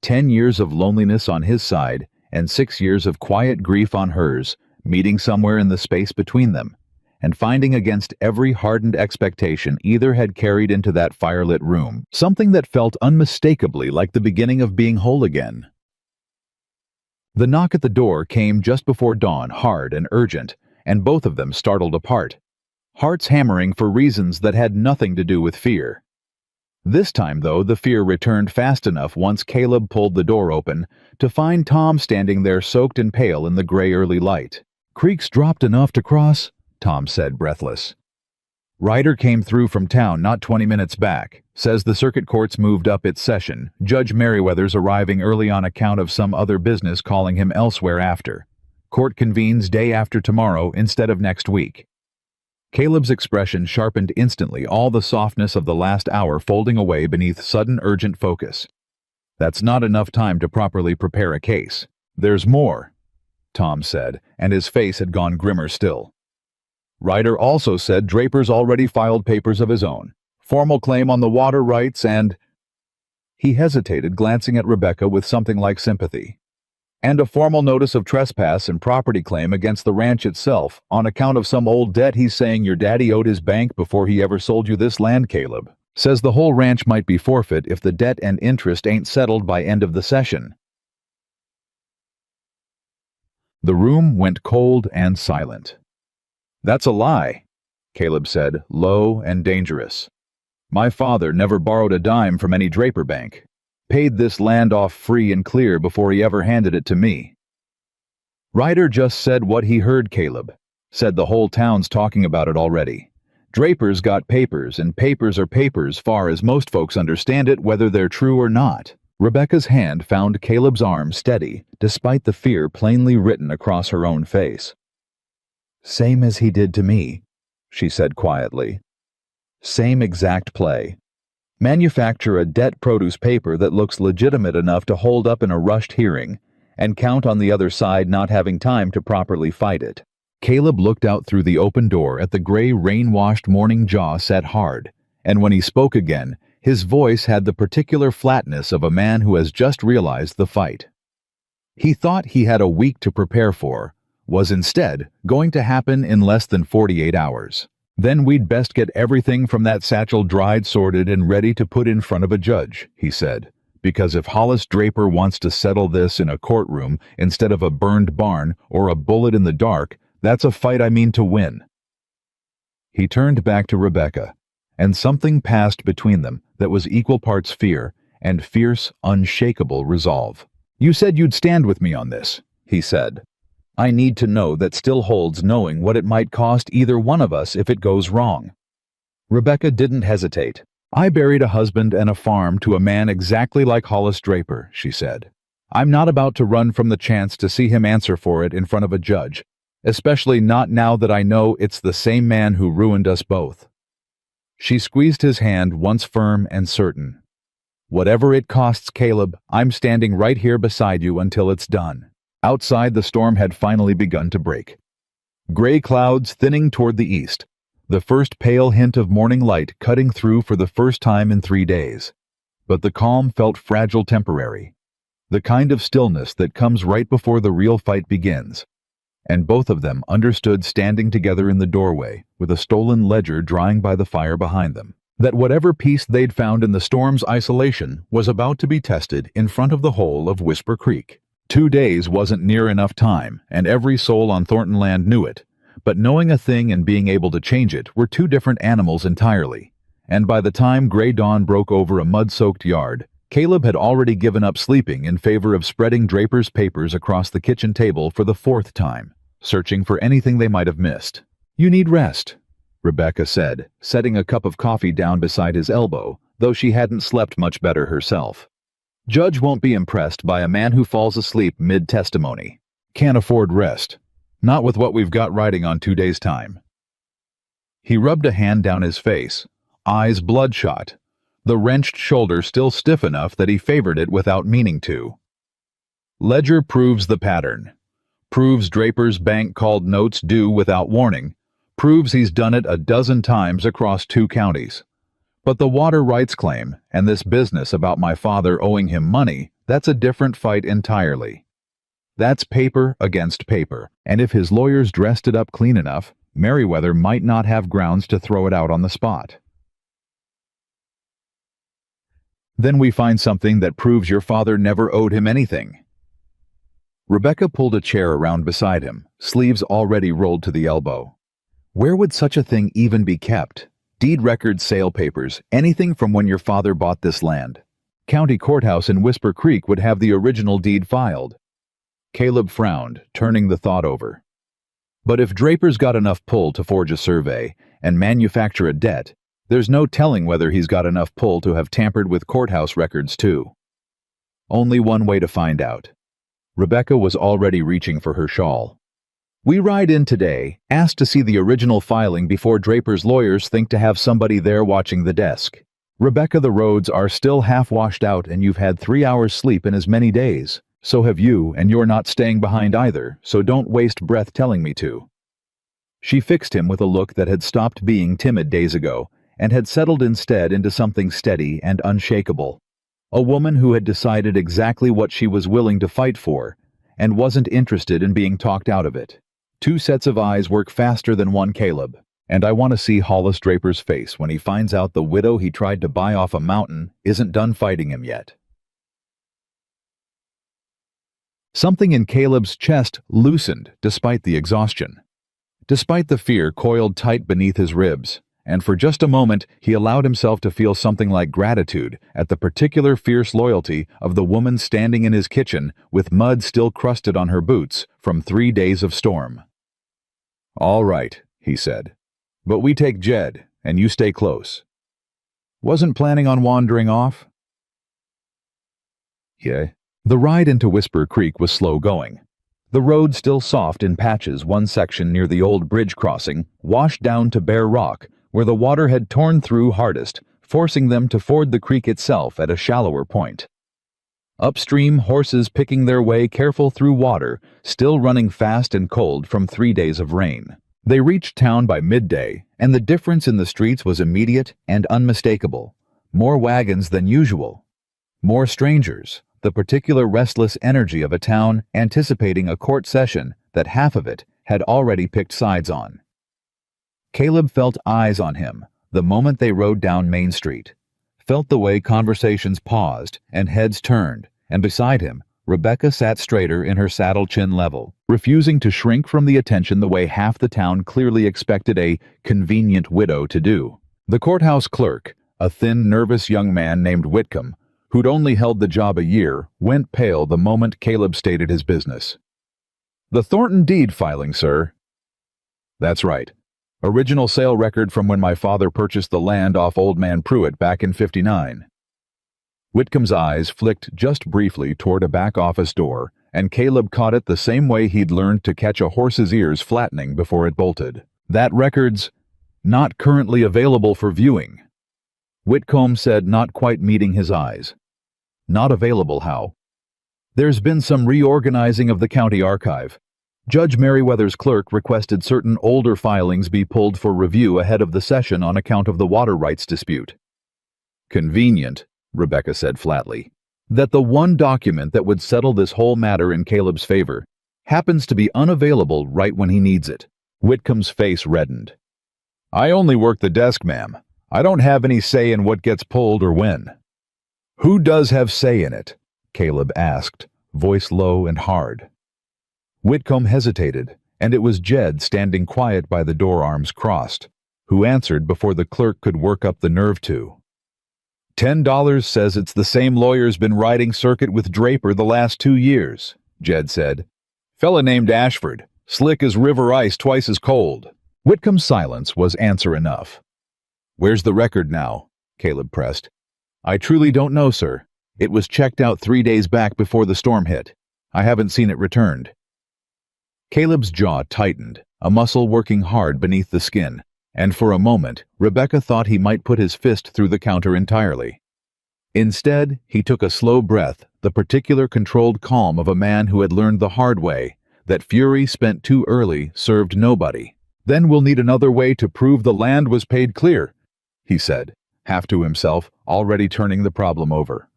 10 years of loneliness on his side, and 6 years of quiet grief on hers, meeting somewhere in the space between them, and finding against every hardened expectation either had carried into that firelit room, something that felt unmistakably like the beginning of being whole again. The knock at the door came just before dawn, hard and urgent, and both of them startled apart, hearts hammering for reasons that had nothing to do with fear. This time, though, the fear returned fast enough once Caleb pulled the door open to find Tom standing there soaked and pale in the gray early light. Creeks dropped enough to cross? Tom said, breathless. Ryder came through from town not 20 minutes back. Says the circuit court's moved up its session. Judge Merriweather's arriving early on account of some other business calling him elsewhere after. Court convenes day after tomorrow instead of next week. Caleb's expression sharpened instantly, all the softness of the last hour folding away beneath sudden urgent focus. That's not enough time to properly prepare a case. There's more, Tom said, and his face had gone grimmer still. Ryder also said Draper's already filed papers of his own, formal claim on the water rights and... He hesitated, glancing at Rebecca with something like sympathy. And a formal notice of trespass and property claim against the ranch itself on account of some old debt he's saying your daddy owed his bank before he ever sold you this land, Caleb. Says the whole ranch might be forfeit if the debt and interest ain't settled by end of the session. The room went cold and silent. That's a lie, Caleb said, low and dangerous. My father never borrowed a dime from any Draper bank. Paid this land off free and clear before he ever handed it to me. Ryder just said what he heard, Caleb. Said the whole town's talking about it already. Draper's got papers, and papers are papers far as most folks understand it, whether they're true or not. Rebecca's hand found Caleb's arm steady, despite the fear plainly written across her own face. "Same as he did to me," she said quietly. "Same exact play. Manufacture a debt produce paper that looks legitimate enough to hold up in a rushed hearing, and count on the other side not having time to properly fight it." Caleb looked out through the open door at the gray, rain-washed morning jaw set hard, and when he spoke again, his voice had the particular flatness of a man who has just realized the fight. He thought he had a week to prepare for, was instead going to happen in less than 48 hours. "Then we'd best get everything from that satchel dried, sorted, and ready to put in front of a judge," he said, "because if Hollis Draper wants to settle this in a courtroom instead of a burned barn or a bullet in the dark, that's a fight I mean to win." He turned back to Rebecca, and something passed between them that was equal parts fear and fierce, unshakable resolve. "You said you'd stand with me on this," he said. "I need to know that still holds knowing what it might cost either one of us if it goes wrong." Rebecca didn't hesitate. "I buried a husband and a farm to a man exactly like Hollis Draper," she said. "I'm not about to run from the chance to see him answer for it in front of a judge, especially not now that I know it's the same man who ruined us both." She squeezed his hand once firm and certain. "Whatever it costs, Caleb, I'm standing right here beside you until it's done." Outside, the storm had finally begun to break. Gray clouds thinning toward the east, the first pale hint of morning light cutting through for the first time in 3 days. But the calm felt fragile, temporary, the kind of stillness that comes right before the real fight begins. And both of them understood, standing together in the doorway, with a stolen ledger drying by the fire behind them, that whatever peace they'd found in the storm's isolation was about to be tested in front of the whole of Whisper Creek. 2 days wasn't near enough time, and every soul on Thorntonland knew it, but knowing a thing and being able to change it were two different animals entirely. And by the time gray dawn broke over a mud-soaked yard, Caleb had already given up sleeping in favor of spreading Draper's papers across the kitchen table for the 4th time, searching for anything they might have missed. "You need rest," Rebecca said, setting a cup of coffee down beside his elbow, though she hadn't slept much better herself. "Judge won't be impressed by a man who falls asleep mid-testimony. Can't afford rest. Not with what we've got riding on 2 days' time." He rubbed a hand down his face, eyes bloodshot, the wrenched shoulder still stiff enough that he favored it without meaning to. "Ledger proves the pattern. Proves Draper's bank called notes due without warning. Proves he's done it a dozen times across 2 counties. But the water rights claim, and this business about my father owing him money, that's a different fight entirely. That's paper against paper, and if his lawyers dressed it up clean enough, Merriweather might not have grounds to throw it out on the spot. Then we find something that proves your father never owed him anything." Rebecca pulled a chair around beside him, sleeves already rolled to the elbow. "Where would such a thing even be kept? Deed records, sale papers, anything from when your father bought this land. County courthouse in Whisper Creek would have the original deed filed." Caleb frowned, turning the thought over. "But if Draper's got enough pull to forge a survey and manufacture a debt, there's no telling whether he's got enough pull to have tampered with courthouse records too. Only one way to find out." Rebecca was already reaching for her shawl. "We ride in today, asked to see the original filing before Draper's lawyers think to have somebody there watching the desk. Rebecca, the roads are still half washed out and you've had 3 hours sleep in as many days. So have you, and you're not staying behind either, so don't waste breath telling me to." She fixed him with a look that had stopped being timid days ago and had settled instead into something steady and unshakable. A woman who had decided exactly what she was willing to fight for and wasn't interested in being talked out of it. 2 sets of eyes work faster than one, Caleb, and I want to see Hollis Draper's face when he finds out the widow he tried to buy off a mountain isn't done fighting him yet. Something in Caleb's chest loosened despite the exhaustion, despite the fear coiled tight beneath his ribs, and for just a moment he allowed himself to feel something like gratitude at the particular fierce loyalty of the woman standing in his kitchen with mud still crusted on her boots from 3 days of storm. "All right," he said. But we take Jed, and you stay close. Wasn't planning on wandering off? Yeah. The ride into Whisper Creek was slow going. The road still soft in patches, one section near the old bridge crossing washed down to bare rock, where the water had torn through hardest, forcing them to ford the creek itself at a shallower point. Upstream, horses picking their way careful through water, still running fast and cold from 3 days of rain. They reached town by midday, and the difference in the streets was immediate and unmistakable. More wagons than usual. More strangers, the particular restless energy of a town anticipating a court session that half of it had already picked sides on. Caleb felt eyes on him the moment they rode down Main Street, felt the way conversations paused and heads turned, and beside him, Rebecca sat straighter in her saddle chin level, refusing to shrink from the attention the way half the town clearly expected a convenient widow to do. The courthouse clerk, a thin, nervous young man named Whitcomb, who'd only held the job a year, went pale the moment Caleb stated his business. "The Thornton deed filing, sir." "That's right. Original sale record from when my father purchased the land off Old Man Pruitt back in '59. Whitcomb's eyes flicked just briefly toward a back office door, and Caleb caught it the same way he'd learned to catch a horse's ears flattening before it bolted. "That record's not currently available for viewing." Whitcomb said, not quite meeting his eyes. "Not available how?" "There's been some reorganizing of the county archive. Judge Merriweather's clerk requested certain older filings be pulled for review ahead of the session on account of the water rights dispute." "Convenient," Rebecca said flatly, "that the one document that would settle this whole matter in Caleb's favor happens to be unavailable right when he needs it." Whitcomb's face reddened. "I only work the desk, ma'am. I don't have any say in what gets pulled or when." "Who does have say in it?" Caleb asked, voice low and hard. Whitcomb hesitated, and it was Jed standing quiet by the door, arms crossed, who answered before the clerk could work up the nerve to. $10 says it's the same lawyer's been riding circuit with Draper the last 2 years, Jed said. "Fella named Ashford, slick as river ice, twice as cold." Whitcomb's silence was answer enough. "Where's the record now?" Caleb pressed. "I truly don't know, sir. It was checked out 3 days back before the storm hit. I haven't seen it returned." Caleb's jaw tightened, a muscle working hard beneath the skin, and for a moment, Rebecca thought he might put his fist through the counter entirely. Instead, he took a slow breath, the particular controlled calm of a man who had learned the hard way that fury spent too early served nobody. "Then we'll need another way to prove the land was paid clear," he said, half to himself, already turning the problem over.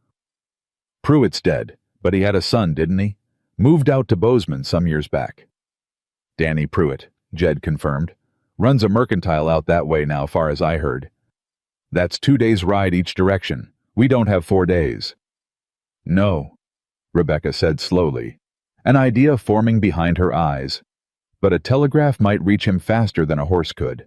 "Pruitt's dead, but he had a son, didn't he? Moved out to Bozeman some years back." "Danny Pruitt," Jed confirmed. "Runs a mercantile out that way now, far as I heard. That's 2 days' ride each direction. We don't have 4 days." "No," Rebecca said slowly, an idea forming behind her eyes. "But a telegraph might reach him faster than a horse could."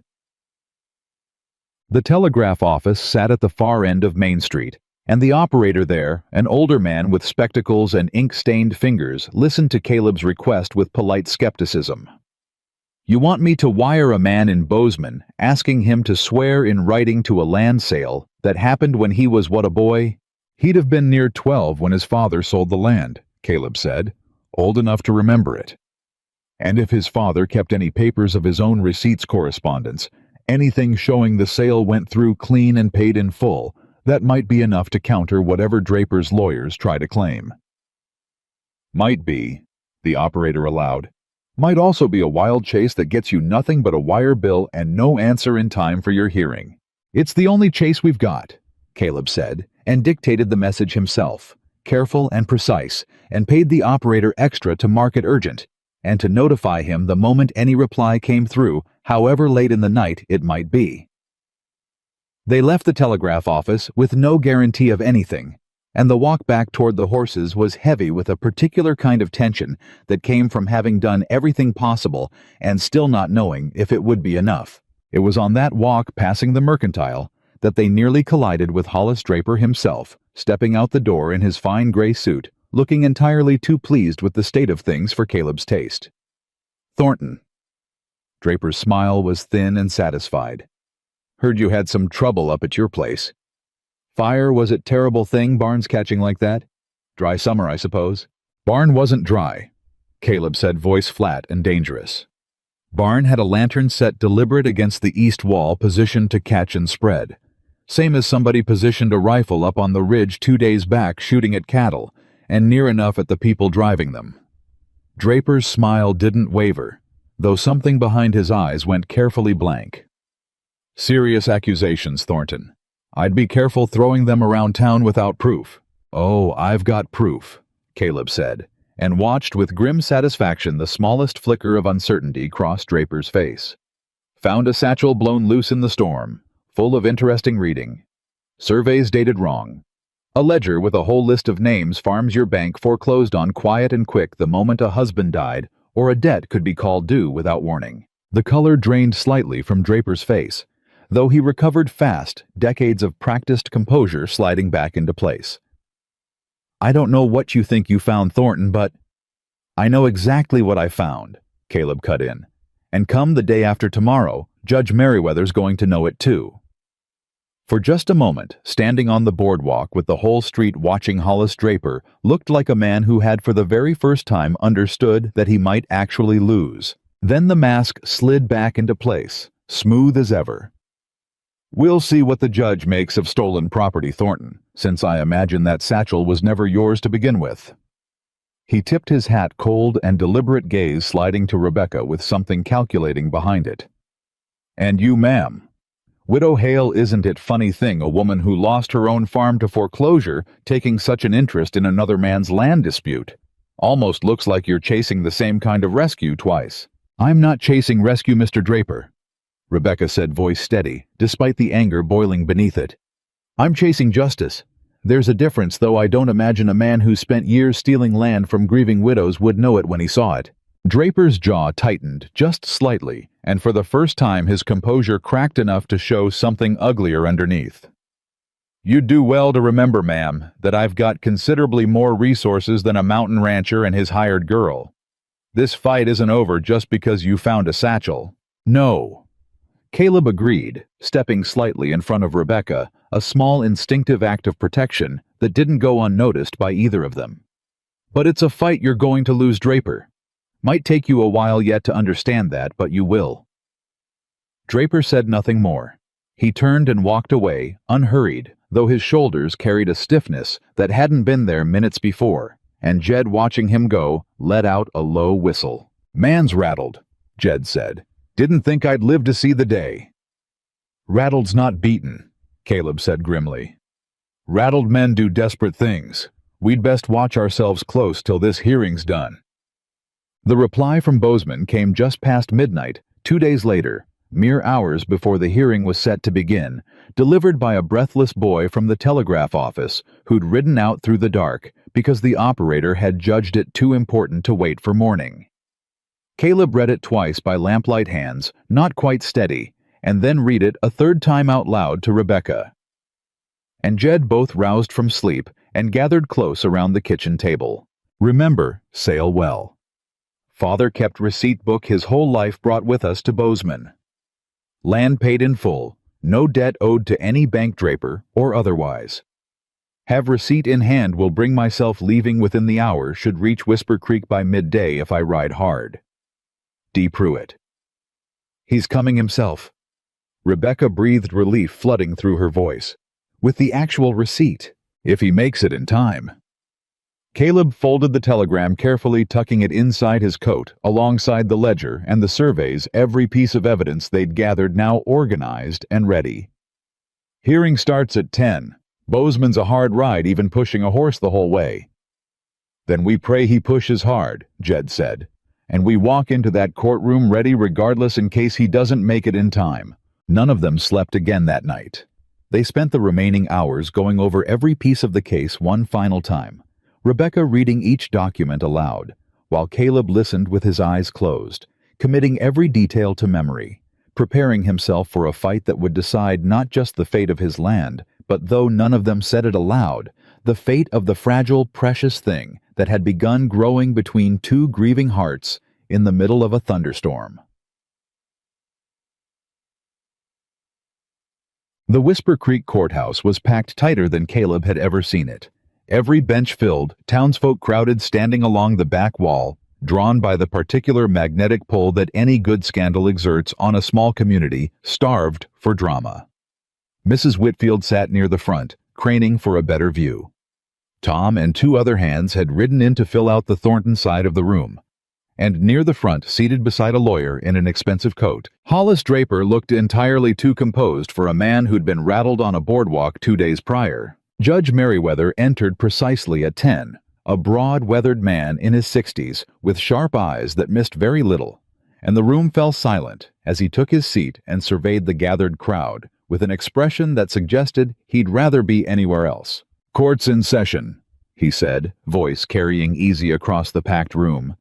The telegraph office sat at the far end of Main Street, and the operator there, an older man with spectacles and ink-stained fingers, listened to Caleb's request with polite skepticism. "You want me to wire a man in Bozeman, asking him to swear in writing to a land sale that happened when he was what, a boy? He'd have been near 12 when his father sold the land," Caleb said, old enough to remember it. "And if his father kept any papers of his own receipts correspondence, anything showing the sale went through clean and paid in full, that might be enough to counter whatever Draper's lawyers try to claim." "Might be," the operator allowed. "Might also be a wild chase that gets you nothing but a wire bill and no answer in time for your hearing." "It's the only chase we've got," Caleb said, and dictated the message himself, careful and precise, and paid the operator extra to mark it urgent, and to notify him the moment any reply came through, however late in the night it might be. They left the telegraph office with no guarantee of anything, and the walk back toward the horses was heavy with a particular kind of tension that came from having done everything possible and still not knowing if it would be enough. It was on that walk passing the mercantile that they nearly collided with Hollis Draper himself, stepping out the door in his fine gray suit, looking entirely too pleased with the state of things for Caleb's taste. "Thornton." Draper's smile was thin and satisfied. Heard you had some trouble up at your place. Fire, was it terrible thing barns catching like that? Dry summer, I suppose. Barn wasn't dry, Caleb said, voice flat and dangerous. Barn had a lantern set deliberate against the east wall, positioned to catch and spread. Same as somebody positioned a rifle up on the ridge 2 days back shooting at cattle, and near enough at the people driving them. Draper's smile didn't waver, though something behind his eyes went carefully blank. Serious accusations, Thornton. I'd be careful throwing them around town without proof. Oh, I've got proof, Caleb said, and watched with grim satisfaction the smallest flicker of uncertainty cross Draper's face. Found a satchel blown loose in the storm, full of interesting reading. Surveys dated wrong. A ledger with a whole list of names farms your bank foreclosed on quiet and quick the moment a husband died or a debt could be called due without warning. The color drained slightly from Draper's face, though he recovered fast, decades of practiced composure sliding back into place. I don't know what you think you found, Thornton, but I know exactly what I found, Caleb cut in. And come the day after tomorrow, Judge Merriweather's going to know it too. For just a moment, standing on the boardwalk with the whole street watching, Hollis Draper looked like a man who had for the very first time understood that he might actually lose. Then the mask slid back into place, smooth as ever. We'll see what the judge makes of stolen property, Thornton, since I imagine that satchel was never yours to begin with. He tipped his hat, cold and deliberate gaze sliding to Rebecca with something calculating behind it. And you, ma'am. Widow Hale, isn't it funny thing a woman who lost her own farm to foreclosure taking such an interest in another man's land dispute? Almost looks like you're chasing the same kind of rescue twice. I'm not chasing rescue, Mr. Draper, Rebecca said, voice steady, despite the anger boiling beneath it. I'm chasing justice. There's a difference, though. I don't imagine a man who spent years stealing land from grieving widows would know it when he saw it. Draper's jaw tightened just slightly, and for the first time his composure cracked enough to show something uglier underneath. You'd do well to remember, ma'am, that I've got considerably more resources than a mountain rancher and his hired girl. This fight isn't over just because you found a satchel. No. Caleb agreed, stepping slightly in front of Rebecca, a small instinctive act of protection that didn't go unnoticed by either of them. But it's a fight you're going to lose, Draper. Might take you a while yet to understand that, but you will. Draper said nothing more. He turned and walked away, unhurried, though his shoulders carried a stiffness that hadn't been there minutes before, and Jed, watching him go, let out a low whistle. Man's rattled, Jed said. Didn't think I'd live to see the day. Rattled's not beaten, Caleb said grimly. Rattled men do desperate things. We'd best watch ourselves close till this hearing's done. The reply from Bozeman came just past midnight, 2 days later, mere hours before the hearing was set to begin, delivered by a breathless boy from the telegraph office who'd ridden out through the dark because the operator had judged it too important to wait for morning. Caleb read it twice by lamplight hands, not quite steady, and then read it a third time out loud to Rebecca. And Jed both roused from sleep and gathered close around the kitchen table. Remember, sail well. Father kept receipt book his whole life brought with us to Bozeman. Land paid in full, no debt owed to any bank, Draper, or otherwise. Have receipt in hand, will bring myself leaving within the hour, should reach Whisper Creek by midday if I ride hard. D. Pruitt. He's coming himself. Rebecca breathed relief flooding through her voice. With the actual receipt, if he makes it in time. Caleb folded the telegram carefully, tucking it inside his coat, alongside the ledger and the surveys, every piece of evidence they'd gathered now organized and ready. Hearing starts at 10. Bozeman's a hard ride, even pushing a horse the whole way. Then we pray he pushes hard, Jed said, and we walk into that courtroom ready regardless in case he doesn't make it in time. None of them slept again that night. They spent the remaining hours going over every piece of the case one final time, Rebecca reading each document aloud, while Caleb listened with his eyes closed, committing every detail to memory, preparing himself for a fight that would decide not just the fate of his land, but, though none of them said it aloud, the fate of the fragile, precious thing that had begun growing between two grieving hearts in the middle of a thunderstorm. The Whisper Creek courthouse was packed tighter than Caleb had ever seen it. Every bench filled, townsfolk crowded standing along the back wall, drawn by the particular magnetic pull that any good scandal exerts on a small community starved for drama. Mrs. Whitfield sat near the front, craning for a better view. Tom and two other hands had ridden in to fill out the Thornton side of the room. And near the front, seated beside a lawyer in an expensive coat, Hollis Draper looked entirely too composed for a man who'd been rattled on a boardwalk 2 days prior. Judge Merriweather entered precisely at 10, a broad, weathered man in his 60s with sharp eyes that missed very little, and the room fell silent as he took his seat and surveyed the gathered crowd with an expression that suggested he'd rather be anywhere else. "Court's in session," he said, voice carrying easy across the packed room.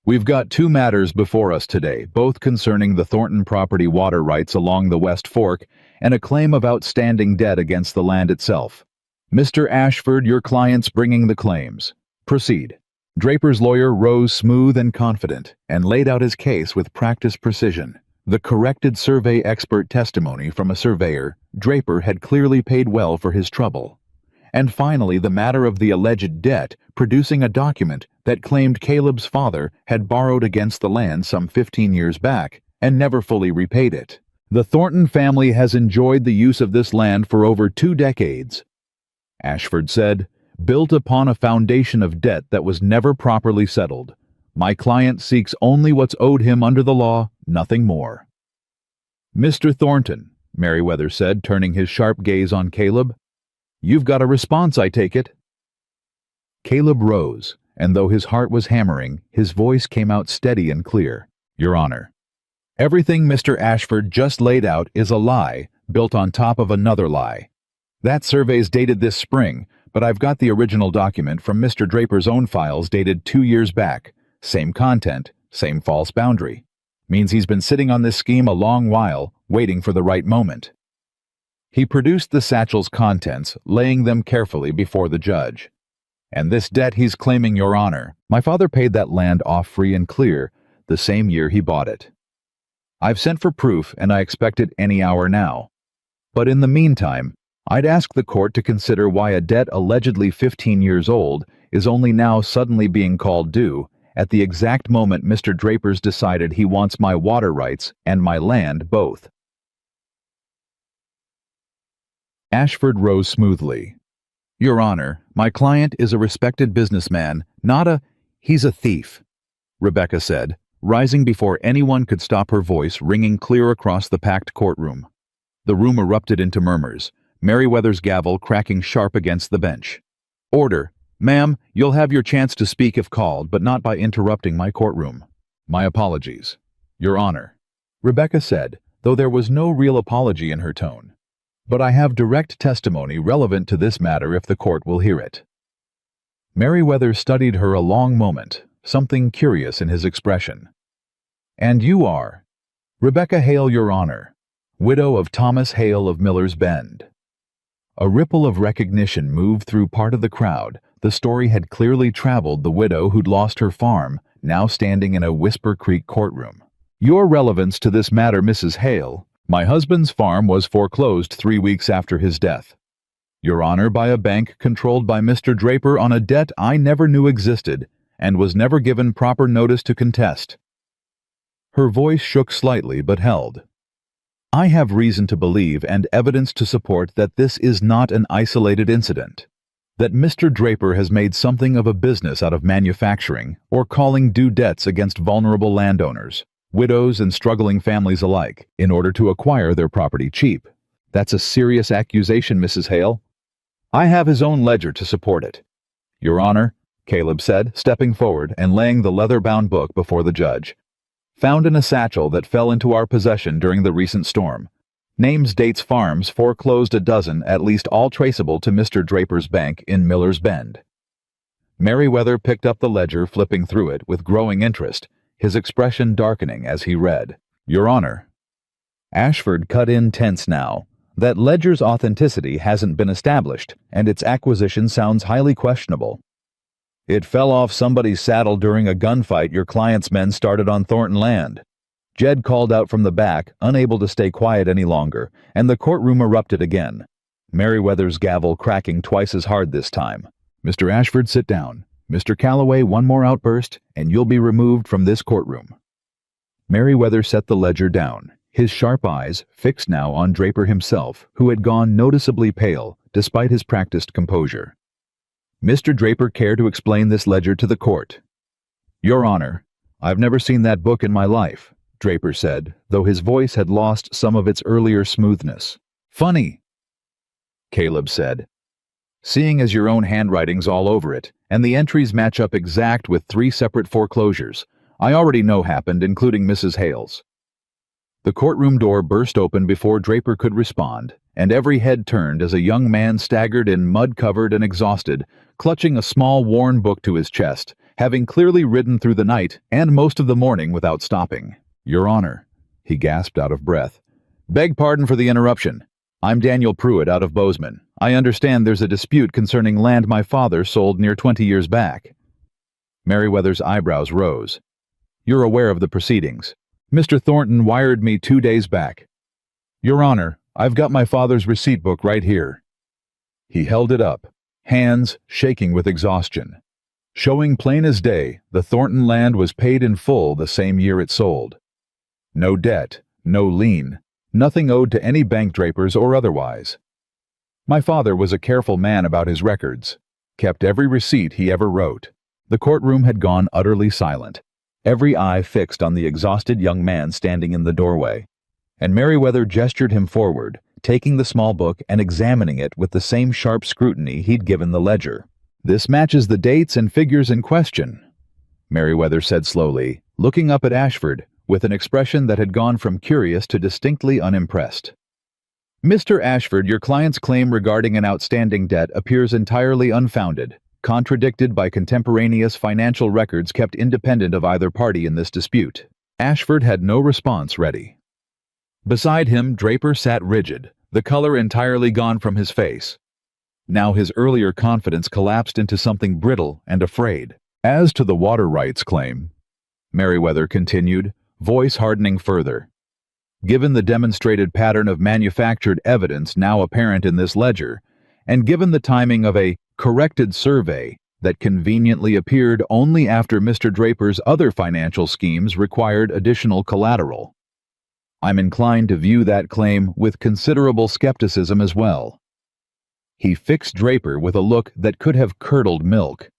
"We've got 2 matters before us today, both concerning the Thornton property water rights along the West Fork and a claim of outstanding debt against the land itself. Mr. Ashford, your client's bringing the claims. Proceed." Draper's lawyer rose smooth and confident and laid out his case with practiced precision. The corrected survey expert testimony from a surveyor, Draper had clearly paid well for his trouble. And finally, the matter of the alleged debt, producing a document that claimed Caleb's father had borrowed against the land some 15 years back and never fully repaid it. "The Thornton family has enjoyed the use of this land for over 2 decades," Ashford said, "built upon a foundation of debt that was never properly settled. My client seeks only what's owed him under the law, nothing more." "Mr. Thornton," Merriweather said, turning his sharp gaze on Caleb, "you've got a response, I take it." Caleb rose, and though his heart was hammering, his voice came out steady and clear. "Your Honor, everything Mr. Ashford just laid out is a lie built on top of another lie. That survey's dated this spring, but I've got the original document from Mr. Draper's own files dated 2 years back. Same content, same false boundary. Means he's been sitting on this scheme a long while, waiting for the right moment." He produced the satchel's contents, laying them carefully before the judge. "And this debt he's claiming, Your Honor, my father paid that land off free and clear the same year he bought it. I've sent for proof, and I expect it any hour now. But in the meantime, I'd ask the court to consider why a debt allegedly 15 years old is only now suddenly being called due at the exact moment Mr. Draper's decided he wants my water rights and my land both." Ashford rose smoothly. "Your Honor, my client is a respected businessman, he's a thief," Rebecca said, rising before anyone could stop her voice ringing clear across the packed courtroom. The room erupted into murmurs, Merriweather's gavel cracking sharp against the bench. "Order. Ma'am, you'll have your chance to speak if called, but not by interrupting my courtroom." "My apologies, Your Honor," Rebecca said, though there was no real apology in her tone. "But I have direct testimony relevant to this matter if the court will hear it." Merriweather studied her a long moment, something curious in his expression. "And you are?" "Rebecca Hale, Your Honor, widow of Thomas Hale of Miller's Bend." A ripple of recognition moved through part of the crowd. The story had clearly traveled the widow who'd lost her farm, now standing in a Whisper Creek courtroom. "Your relevance to this matter, Mrs. Hale. My husband's farm was foreclosed 3 weeks after his death, Your Honor, by a bank controlled by Mr. Draper on a debt I never knew existed and was never given proper notice to contest." Her voice shook slightly but held. "I have reason to believe and evidence to support that this is not an isolated incident, that Mr. Draper has made something of a business out of manufacturing or calling due debts against vulnerable landowners, widows and struggling families alike, in order to acquire their property cheap. That's a serious accusation, Mrs. Hale. I have his own ledger to support it." "Your Honor," Caleb said, stepping forward and laying the leather-bound book before the judge. "Found in a satchel that fell into our possession during the recent storm. Names, dates, farms, foreclosed a dozen, at least all traceable to Mr. Draper's bank in Miller's Bend." Merriweather picked up the ledger, flipping through it with growing interest, his expression darkening as he read. "Your Honor." Ashford cut in tense now. "That ledger's authenticity hasn't been established, and its acquisition sounds highly questionable. It fell off somebody's saddle during a gunfight your client's men started on Thornton land. Jed called out from the back, unable to stay quiet any longer, and the courtroom erupted again. Merriweather's gavel cracking twice as hard this time. "Mr. Ashford, sit down. Mr. Calloway, one more outburst, and you'll be removed from this courtroom." Merriweather set the ledger down, his sharp eyes fixed now on Draper himself, who had gone noticeably pale, despite his practiced composure. "Mr. Draper, care to explain this ledger to the court?" "Your Honor, I've never seen that book in my life," Draper said, though his voice had lost some of its earlier smoothness. "Funny," Caleb said. "Seeing as your own handwriting's all over it, and the entries match up exact with 3 separate foreclosures, I already know happened, including Mrs. Hale's." The courtroom door burst open before Draper could respond, and every head turned as a young man staggered in, mud-covered and exhausted, clutching a small worn book to his chest, having clearly ridden through the night and most of the morning without stopping. "Your Honor," he gasped out of breath. "Beg pardon for the interruption. I'm Daniel Pruitt out of Bozeman. I understand there's a dispute concerning land my father sold near 20 years back." Merriweather's eyebrows rose. "You're aware of the proceedings. Mr. Thornton wired me 2 days back." "Your Honor, I've got my father's receipt book right here." He held it up, hands shaking with exhaustion. Showing plain as day, the Thornton land was paid in full the same year it sold. No debt, no lien, nothing owed to any bank, Drapers or otherwise. My father was a careful man about his records, kept every receipt he ever wrote. The courtroom had gone utterly silent, every eye fixed on the exhausted young man standing in the doorway, and Merriweather gestured him forward, taking the small book and examining it with the same sharp scrutiny he'd given the ledger. "This matches the dates and figures in question," Merriweather said slowly, looking up at Ashford, with an expression that had gone from curious to distinctly unimpressed. "Mr. Ashford, your client's claim regarding an outstanding debt appears entirely unfounded, contradicted by contemporaneous financial records kept independent of either party in this dispute." Ashford had no response ready. Beside him, Draper sat rigid, the color entirely gone from his face. Now his earlier confidence collapsed into something brittle and afraid. "As to the water rights claim," Merriweather continued, voice hardening further, "given the demonstrated pattern of manufactured evidence now apparent in this ledger, and given the timing of a corrected survey that conveniently appeared only after Mr. Draper's other financial schemes required additional collateral, I'm inclined to view that claim with considerable skepticism as well." He fixed Draper with a look that could have curdled milk.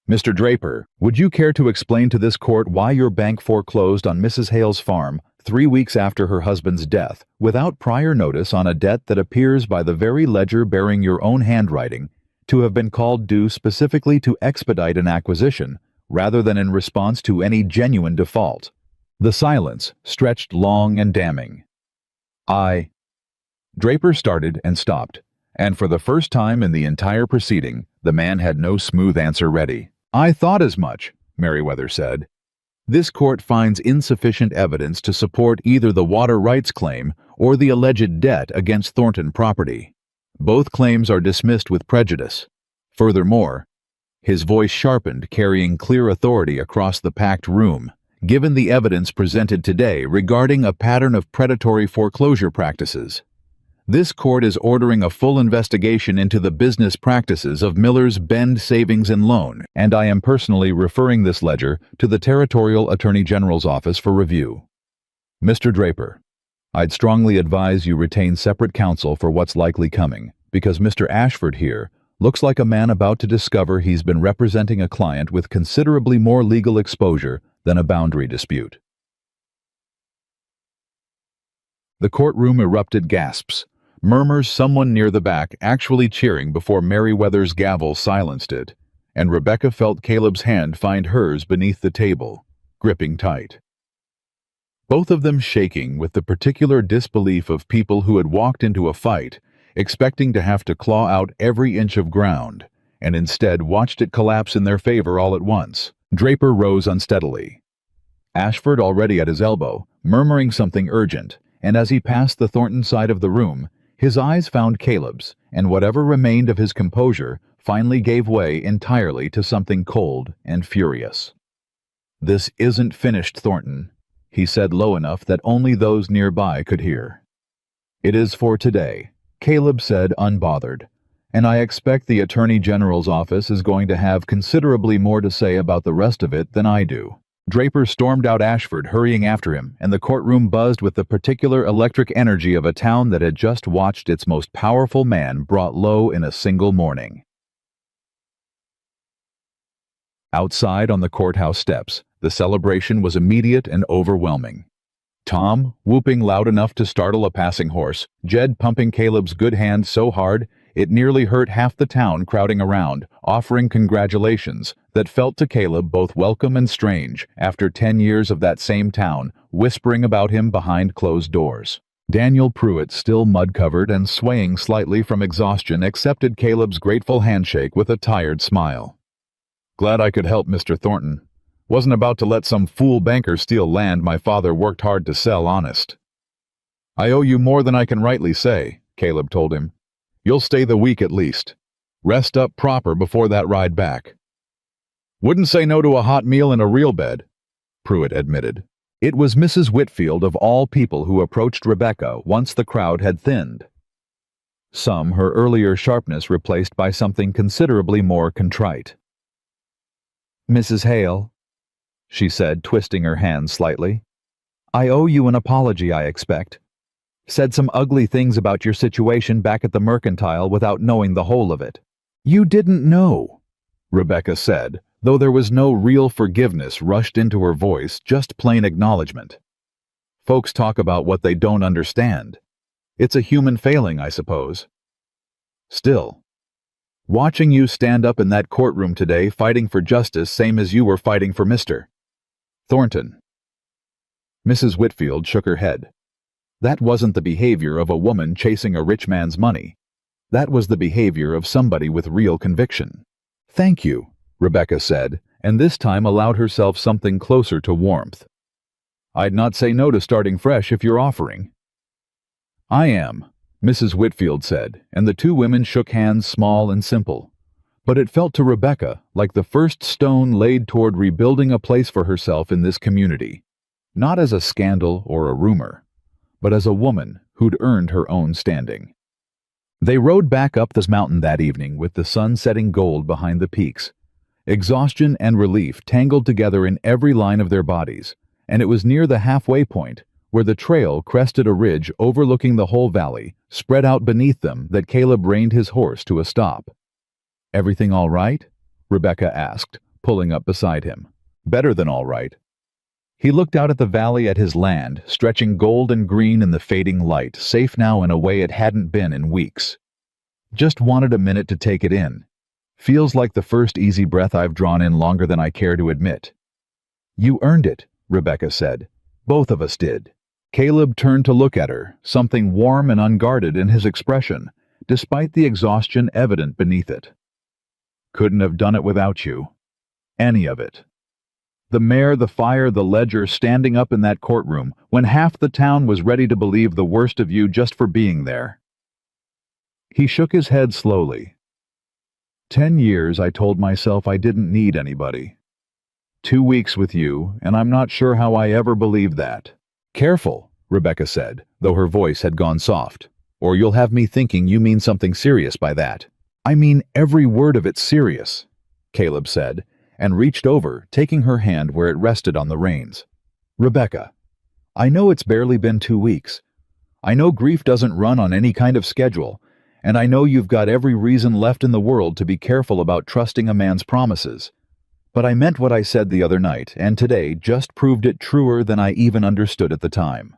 "Mr. Draper, would you care to explain to this court why your bank foreclosed on Mrs. Hale's farm 3 weeks after her husband's death, without prior notice on a debt that appears by the very ledger bearing your own handwriting to have been called due specifically to expedite an acquisition, rather than in response to any genuine default?" The silence stretched long and damning. Draper started and stopped, and for the first time in the entire proceeding, the man had no smooth answer ready. "I thought as much," Merriweather said. "This court finds insufficient evidence to support either the water rights claim or the alleged debt against Thornton property. Both claims are dismissed with prejudice. Furthermore," his voice sharpened, carrying clear authority across the packed room, "given the evidence presented today regarding a pattern of predatory foreclosure practices, this court is ordering a full investigation into the business practices of Miller's Bend Savings and Loan, and I am personally referring this ledger to the Territorial Attorney General's office for review. Mr. Draper, I'd strongly advise you retain separate counsel for what's likely coming, because Mr. Ashford here looks like a man about to discover he's been representing a client with considerably more legal exposure than a boundary dispute." The courtroom erupted gasps, murmurs, someone near the back actually cheering before Merriweather's gavel silenced it, and Rebecca felt Caleb's hand find hers beneath the table, gripping tight. Both of them shaking with the particular disbelief of people who had walked into a fight, expecting to have to claw out every inch of ground, and instead watched it collapse in their favor all at once. Draper rose unsteadily, Ashford already at his elbow, murmuring something urgent, and as he passed the Thornton side of the room, his eyes found Caleb's, and whatever remained of his composure finally gave way entirely to something cold and furious. "This isn't finished, Thornton," he said low enough that only those nearby could hear. "It is for today," Caleb said unbothered, "and I expect the Attorney General's office is going to have considerably more to say about the rest of it than I do." Draper stormed out Ashford, hurrying after him, and the courtroom buzzed with the particular electric energy of a town that had just watched its most powerful man brought low in a single morning. Outside on the courthouse steps, the celebration was immediate and overwhelming. Tom, whooping loud enough to startle a passing horse, Jed pumping Caleb's good hand so hard it nearly hurt half the town crowding around, offering congratulations that felt to Caleb both welcome and strange after 10 years of that same town whispering about him behind closed doors. Daniel Pruitt, still mud-covered and swaying slightly from exhaustion, accepted Caleb's grateful handshake with a tired smile. "Glad I could help, Mr. Thornton. Wasn't about to let some fool banker steal land my father worked hard to sell, honest." "I owe you more than I can rightly say," Caleb told him. "You'll stay the week at least. Rest up proper before that ride back." "Wouldn't say no to a hot meal and a real bed," Pruitt admitted. It was Mrs. Whitfield of all people who approached Rebecca once the crowd had thinned. Some her earlier sharpness replaced by something considerably more contrite. "Mrs. Hale," she said, twisting her hand slightly, "I owe you an apology, I expect. Said some ugly things about your situation back at the Mercantile without knowing the whole of it." "You didn't know," Rebecca said, though there was no real forgiveness rushed into her voice, just plain acknowledgement. "Folks talk about what they don't understand. It's a human failing, I suppose. Still, watching you stand up in that courtroom today fighting for justice same as you were fighting for Mr. Thornton." Mrs. Whitfield shook her head. That wasn't the behavior of a woman chasing a rich man's money. That was the behavior of somebody with real conviction. "Thank you," Rebecca said, and this time allowed herself something closer to warmth. "I'd not say no to starting fresh if you're offering." "I am," Mrs. Whitfield said, and the two women shook hands, small and simple. But it felt to Rebecca like the first stone laid toward rebuilding a place for herself in this community, not as a scandal or a rumor, but as a woman who'd earned her own standing. They rode back up this mountain that evening with the sun setting gold behind the peaks. Exhaustion and relief tangled together in every line of their bodies, and it was near the halfway point, where the trail crested a ridge overlooking the whole valley, spread out beneath them, that Caleb reined his horse to a stop. "Everything all right?" Rebecca asked, pulling up beside him. "Better than all right." He looked out at the valley, at his land, stretching gold and green in the fading light, safe now in a way it hadn't been in weeks. "Just wanted a minute to take it in. Feels like the first easy breath I've drawn in longer than I care to admit." "You earned it," Rebecca said. "Both of us did." Caleb turned to look at her, something warm and unguarded in his expression, despite the exhaustion evident beneath it. "Couldn't have done it without you. Any of it. The mayor, the fire, the ledger, standing up in that courtroom when half the town was ready to believe the worst of you just for being there." He shook his head slowly. 10 years I told myself I didn't need anybody. 2 weeks with you, and I'm not sure how I ever believed that." "Careful," Rebecca said, though her voice had gone soft, "or you'll have me thinking you mean something serious by that." "I mean every word of it serious," Caleb said, and reached over, taking her hand where it rested on the reins. "Rebecca, I know it's barely been 2 weeks. I know grief doesn't run on any kind of schedule, and I know you've got every reason left in the world to be careful about trusting a man's promises. But I meant what I said the other night, and today just proved it truer than I even understood at the time.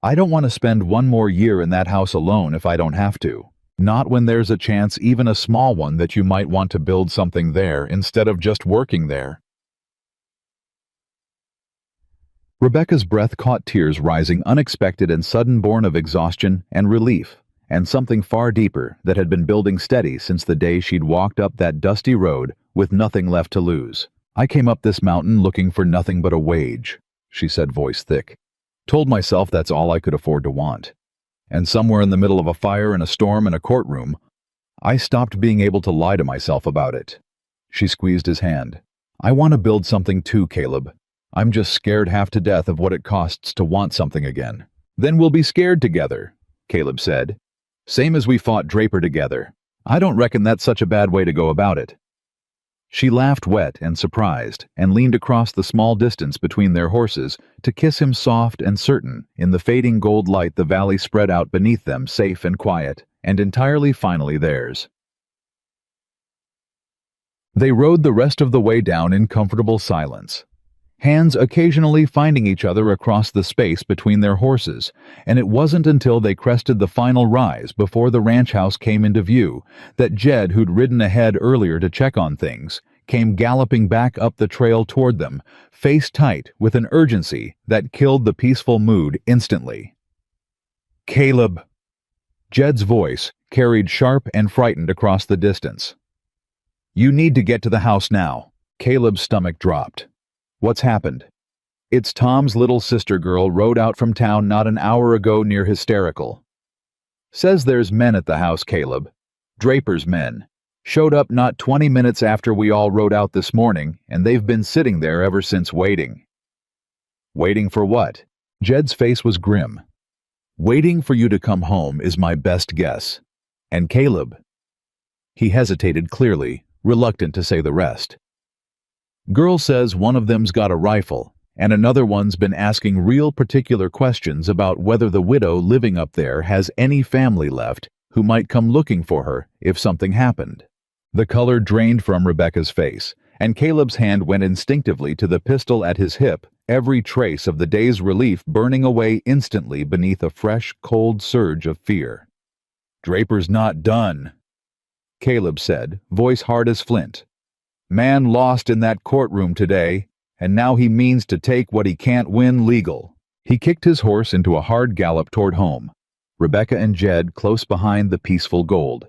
I don't want to spend one more year in that house alone if I don't have to. Not when there's a chance, even a small one, that you might want to build something there instead of just working there." Rebecca's breath caught tears rising, unexpected and sudden, born of exhaustion and relief, and something far deeper that had been building steady since the day she'd walked up that dusty road with nothing left to lose. "I came up this mountain looking for nothing but a wage," she said, voice thick. "Told myself that's all I could afford to want. And somewhere in the middle of a fire and a storm and a courtroom, I stopped being able to lie to myself about it." She squeezed his hand. "I want to build something too, Caleb. I'm just scared half to death of what it costs to want something again. Then we'll be scared together, Caleb said. Same as we fought Draper together. I don't reckon that's such a bad way to go about it. She laughed wet and surprised, and leaned across the small distance between their horses to kiss him soft and certain in the fading gold light the valley spread out beneath them, safe and quiet, and entirely finally theirs. They rode the rest of the way down in comfortable silence, hands occasionally finding each other across the space between their horses, and it wasn't until they crested the final rise before the ranch house came into view that Jed, who'd ridden ahead earlier to check on things, came galloping back up the trail toward them, face tight with an urgency that killed the peaceful mood instantly. "Caleb!" Jed's voice carried sharp and frightened across the distance. "You need to get to the house now." Caleb's stomach dropped. "What's happened?" "It's Tom's little sister girl rode out from town not an hour ago near hysterical. Says there's men at the house, Caleb. Draper's men. Showed up not 20 minutes after we all rode out this morning, and they've been sitting there ever since waiting." "Waiting for what?" Jed's face was grim. "Waiting for you to come home is my best guess. And Caleb..." He hesitated clearly, reluctant to say the rest. "Girl says one of them's got a rifle, and another one's been asking real particular questions about whether the widow living up there has any family left who might come looking for her if something happened." The color drained from Rebecca's face, and Caleb's hand went instinctively to the pistol at his hip, every trace of the day's relief burning away instantly beneath a fresh, cold surge of fear. "Draper's not done," Caleb said, voice hard as flint. "Man lost in that courtroom today, and now he means to take what he can't win legal." He kicked his horse into a hard gallop toward home, Rebecca and Jed close behind the peaceful gold.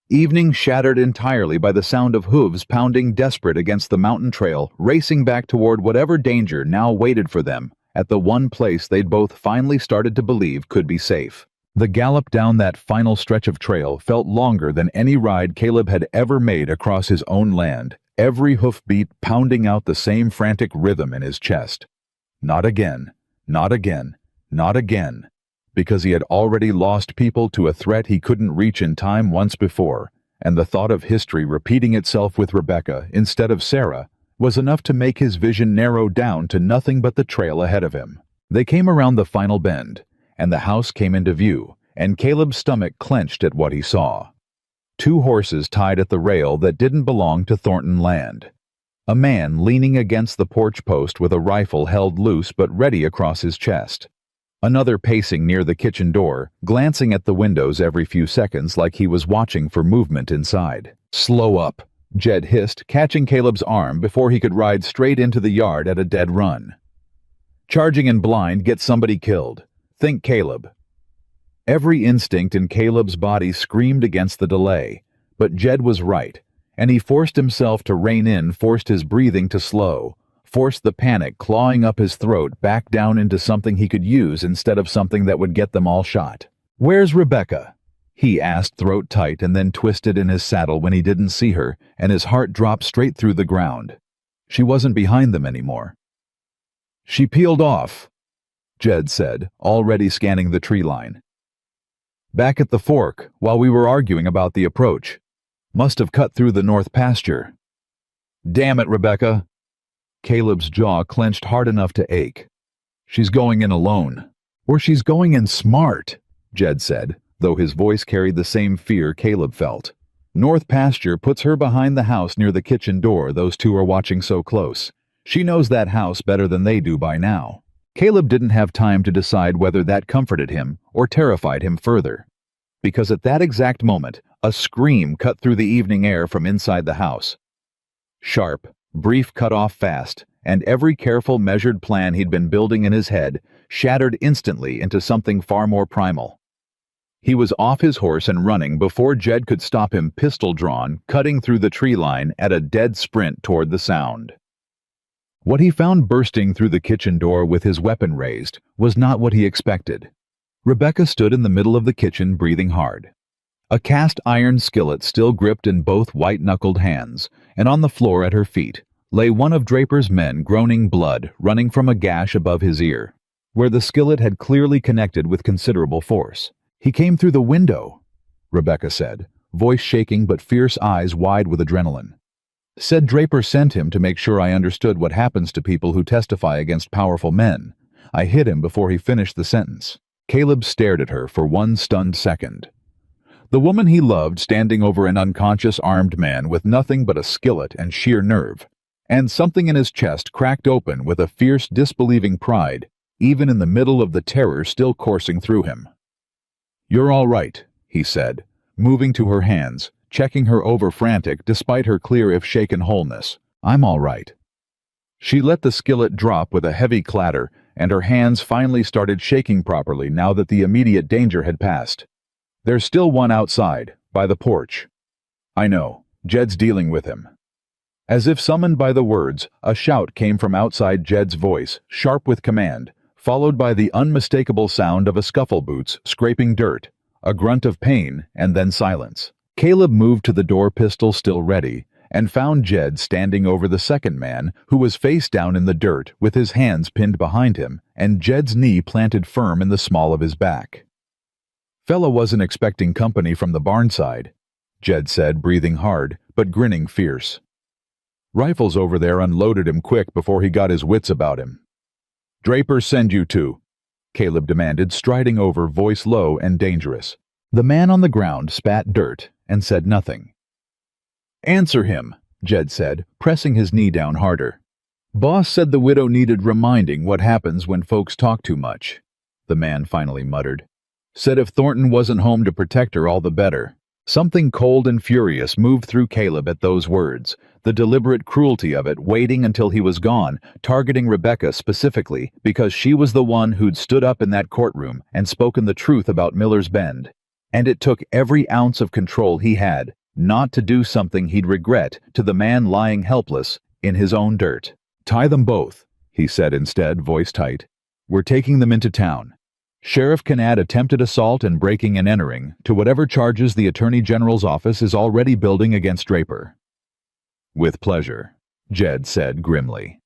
Evening shattered entirely by the sound of hooves pounding desperate against the mountain trail, racing back toward whatever danger now waited for them at the one place they'd both finally started to believe could be safe. The gallop down that final stretch of trail felt longer than any ride Caleb had ever made across his own land, every hoofbeat pounding out the same frantic rhythm in his chest. Not again, not again, not again, because he had already lost people to a threat he couldn't reach in time once before, and the thought of history repeating itself with Rebecca instead of Sarah was enough to make his vision narrow down to nothing but the trail ahead of him. They came around the final bend, and the house came into view, and Caleb's stomach clenched at what he saw. Two horses tied at the rail that didn't belong to Thornton land. A man leaning against the porch post with a rifle held loose but ready across his chest. Another pacing near the kitchen door, glancing at the windows every few seconds like he was watching for movement inside. "Slow up," Jed hissed, catching Caleb's arm before he could ride straight into the yard at a dead run. "Charging in blind gets somebody killed. Think Caleb." Every instinct in Caleb's body screamed against the delay, but Jed was right, and he forced himself to rein in, forced his breathing to slow, forced the panic clawing up his throat back down into something he could use instead of something that would get them all shot. "Where's Rebecca?" he asked, throat tight, and then twisted in his saddle when he didn't see her, and his heart dropped straight through the ground. She wasn't behind them anymore. "She peeled off," Jed said, already scanning the tree line. "Back at the fork, while we were arguing about the approach. Must have cut through the north pasture." "Damn it, Rebecca." Caleb's jaw clenched hard enough to ache. "She's going in alone. Or she's going in smart," Jed said, though his voice carried the same fear Caleb felt. "North pasture puts her behind the house near the kitchen door those two are watching so close. She knows that house better than they do by now." Caleb didn't have time to decide whether that comforted him or terrified him further, because at that exact moment, a scream cut through the evening air from inside the house. Sharp, brief, cut off fast, and every careful, measured plan he'd been building in his head shattered instantly into something far more primal. He was off his horse and running before Jed could stop him, pistol drawn, cutting through the tree line at a dead sprint toward the sound. What he found bursting through the kitchen door with his weapon raised was not what he expected. Rebecca stood in the middle of the kitchen, breathing hard. A cast iron skillet still gripped in both white-knuckled hands, and on the floor at her feet, lay one of Draper's men groaning blood running from a gash above his ear, where the skillet had clearly connected with considerable force. "He came through the window," Rebecca said, voice shaking but fierce eyes wide with adrenaline. "Said Draper sent him to make sure I understood what happens to people who testify against powerful men. I hit him before he finished the sentence." Caleb stared at her for one stunned second. The woman he loved standing over an unconscious armed man with nothing but a skillet and sheer nerve, and something in his chest cracked open with a fierce disbelieving pride, even in the middle of the terror still coursing through him. "You're all right," he said, moving to her hands, checking her over frantic despite her clear if shaken wholeness. "I'm all right." She let the skillet drop with a heavy clatter, and her hands finally started shaking properly now that the immediate danger had passed. "There's still one outside, by the porch." "I know. Jed's dealing with him." As if summoned by the words, a shout came from outside Jed's voice, sharp with command, followed by the unmistakable sound of a scuffle boots scraping dirt, a grunt of pain, and then silence. Caleb moved to the door, pistol still ready, and found Jed standing over the second man, who was face down in the dirt with his hands pinned behind him and Jed's knee planted firm in the small of his back. "Fella wasn't expecting company from the barn side," Jed said, breathing hard, but grinning fierce. "Rifles over there unloaded him quick before he got his wits about him." "Draper send you to?" Caleb demanded, striding over, voice low and dangerous. The man on the ground spat dirt and said nothing. "Answer him," Jed said, pressing his knee down harder. "Boss said the widow needed reminding what happens when folks talk too much," the man finally muttered. "Said if Thornton wasn't home to protect her, all the better." Something cold and furious moved through Caleb at those words, the deliberate cruelty of it waiting until he was gone, targeting Rebecca specifically because she was the one who'd stood up in that courtroom and spoken the truth about Miller's Bend. And it took every ounce of control he had not to do something he'd regret to the man lying helpless in his own dirt. "Tie them both," he said instead, voice tight. "We're taking them into town. Sheriff can add attempted assault and breaking and entering to whatever charges the Attorney General's office is already building against Draper." "With pleasure," Jed said grimly.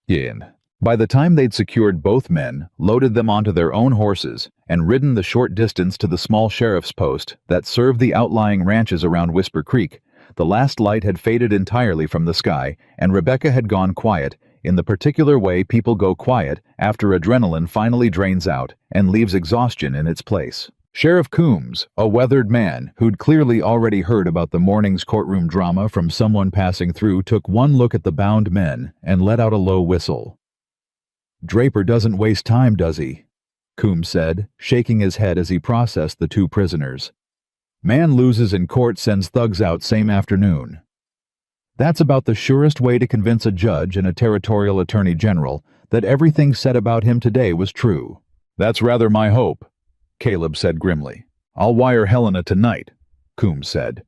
In. By the time they'd secured both men, loaded them onto their own horses, and ridden the short distance to the small sheriff's post that served the outlying ranches around Whisper Creek, the last light had faded entirely from the sky, and Rebecca had gone quiet, in the particular way people go quiet after adrenaline finally drains out and leaves exhaustion in its place. Sheriff Coombs, a weathered man who'd clearly already heard about the morning's courtroom drama from someone passing through, took one look at the bound men and let out a low whistle. "Draper doesn't waste time, does he?" Coombs said, shaking his head as he processed the two prisoners. "Man loses in court, sends thugs out same afternoon." That's about the surest way to convince a judge and a territorial attorney general that everything said about him today was true. "That's rather my hope," Caleb said grimly. "I'll wire Helena tonight," Coombs said.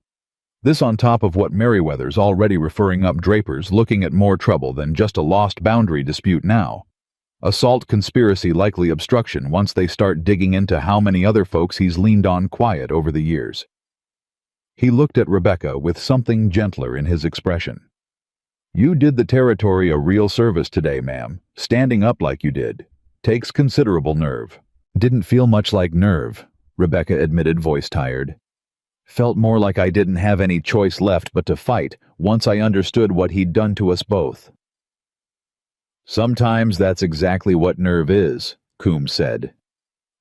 This on top of what Merriweather's already referring up Draper's looking at more trouble than just a lost boundary dispute now. Assault, conspiracy, likely obstruction once they start digging into how many other folks he's leaned on quiet over the years. He looked at Rebecca with something gentler in his expression. "You did the territory a real service today, ma'am, standing up like you did. Takes considerable nerve." "Didn't feel much like nerve," Rebecca admitted, voice tired. "Felt more like I didn't have any choice left but to fight once I understood what he'd done to us both." "Sometimes that's exactly what nerve is," Coombs said.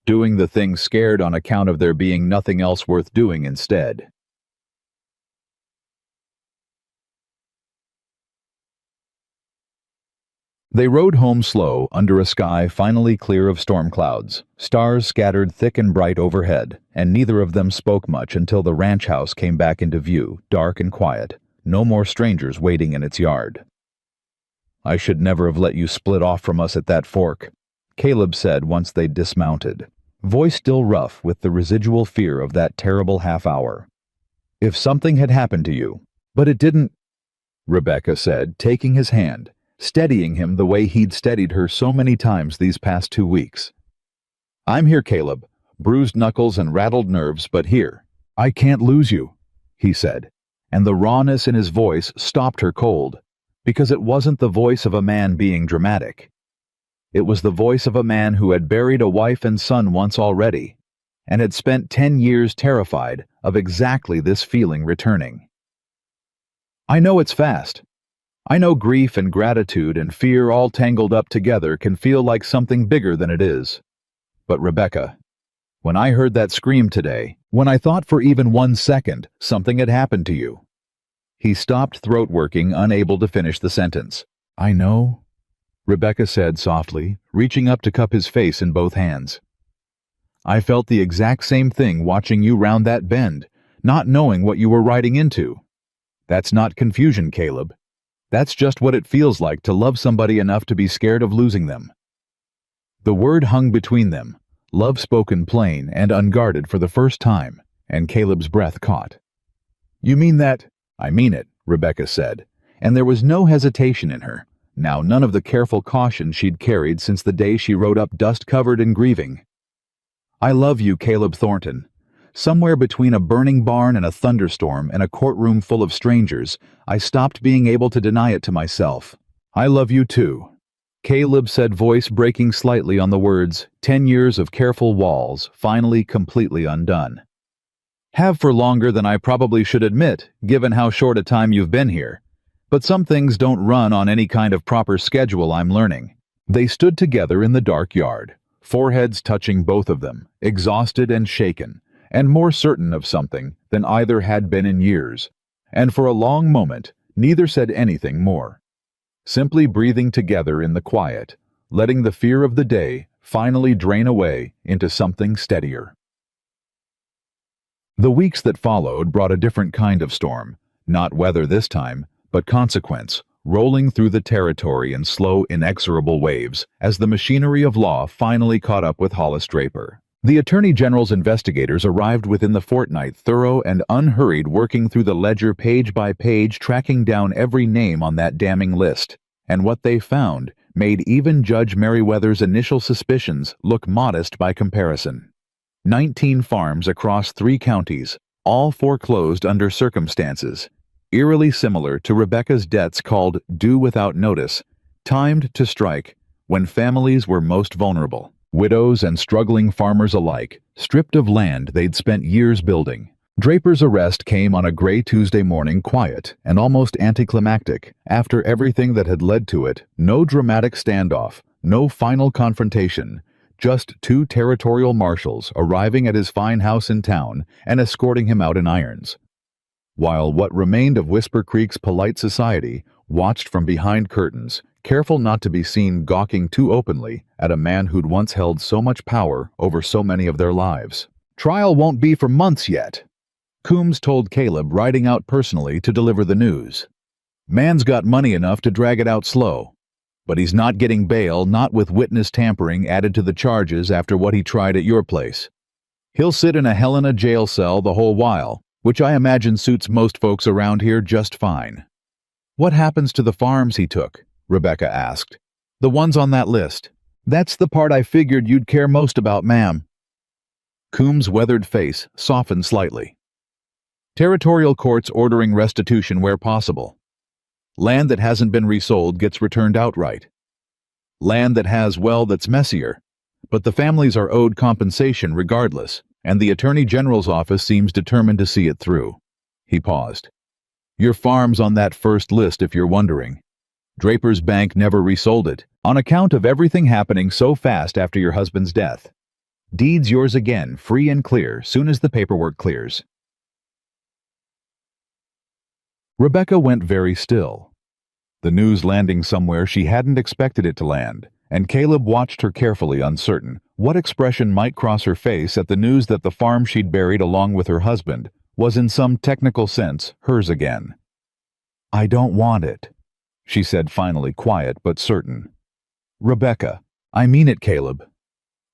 "Doing the thing scared on account of there being nothing else worth doing instead." They rode home slow under a sky finally clear of storm clouds, stars scattered thick and bright overhead, and neither of them spoke much until the ranch house came back into view, dark and quiet, no more strangers waiting in its yard. "I should never have let you split off from us at that fork," Caleb said once they'd dismounted, voice still rough with the residual fear of that terrible half hour. "If something had happened to you, but it didn't," Rebecca said, taking his hand, steadying him the way he'd steadied her so many times these past 2 weeks. "I'm here, Caleb, bruised knuckles and rattled nerves, but here. I can't lose you," he said, and the rawness in his voice stopped her cold, because it wasn't the voice of a man being dramatic. It was the voice of a man who had buried a wife and son once already, and had spent 10 years terrified of exactly this feeling returning. I know it's fast. I know grief and gratitude and fear all tangled up together can feel like something bigger than it is. But Rebecca, when I heard that scream today, when I thought for even 1 second something had happened to you. He stopped throat-working, unable to finish the sentence. I know, Rebecca said softly, reaching up to cup his face in both hands. I felt the exact same thing watching you round that bend, not knowing what you were riding into. That's not confusion, Caleb. That's just what it feels like to love somebody enough to be scared of losing them. The word hung between them, love spoken plain and unguarded for the first time, and Caleb's breath caught. You mean that? I mean it, Rebecca said, and there was no hesitation in her, now none of the careful caution she'd carried since the day she rode up dust-covered and grieving. I love you, Caleb Thornton. Somewhere between a burning barn and a thunderstorm and a courtroom full of strangers, I stopped being able to deny it to myself. I love you too, Caleb said, voice breaking slightly on the words, 10 years of careful walls, finally completely undone. Have for longer than I probably should admit, given how short a time you've been here. But some things don't run on any kind of proper schedule, I'm learning. They stood together in the dark yard, foreheads touching both of them, exhausted and shaken, and more certain of something than either had been in years. And for a long moment, neither said anything more. Simply breathing together in the quiet, letting the fear of the day finally drain away into something steadier. The weeks that followed brought a different kind of storm, not weather this time, but consequence, rolling through the territory in slow, inexorable waves as the machinery of law finally caught up with Hollis Draper. The Attorney General's investigators arrived within the fortnight, thorough and unhurried, working through the ledger page by page, tracking down every name on that damning list. And what they found made even Judge Merriweather's initial suspicions look modest by comparison. 19 farms across 3 counties, all foreclosed under circumstances eerily similar to Rebecca's debts, called due without notice, timed to strike when families were most vulnerable. Widows and struggling farmers alike, stripped of land they'd spent years building. Draper's arrest came on a gray Tuesday morning, quiet and almost anticlimactic. After everything that had led to it, no dramatic standoff, no final confrontation, just 2 territorial marshals arriving at his fine house in town and escorting him out in irons. While what remained of Whisper Creek's polite society watched from behind curtains, careful not to be seen gawking too openly at a man who'd once held so much power over so many of their lives. Trial won't be for months yet, Coombs told Caleb, riding out personally to deliver the news. Man's got money enough to drag it out slow, but he's not getting bail, not with witness tampering added to the charges after what he tried at your place. He'll sit in a Helena jail cell the whole while, which I imagine suits most folks around here just fine. What happens to the farms he took? Rebecca asked. The ones on that list. That's the part I figured you'd care most about, ma'am. Coombs' weathered face softened slightly. Territorial courts ordering restitution where possible. Land that hasn't been resold gets returned outright. Land that has, well, that's messier, but the families are owed compensation regardless, and the Attorney General's office seems determined to see it through. He paused. Your farm's on that first list, if you're wondering. Draper's bank never resold it, on account of everything happening so fast after your husband's death. Deed's yours again, free and clear, soon as the paperwork clears. Rebecca went very still, the news landing somewhere she hadn't expected it to land, and Caleb watched her carefully, uncertain what expression might cross her face at the news that the farm she'd buried along with her husband was in some technical sense hers again. I don't want it, she said finally, quiet but certain. Rebecca, I mean it, Caleb.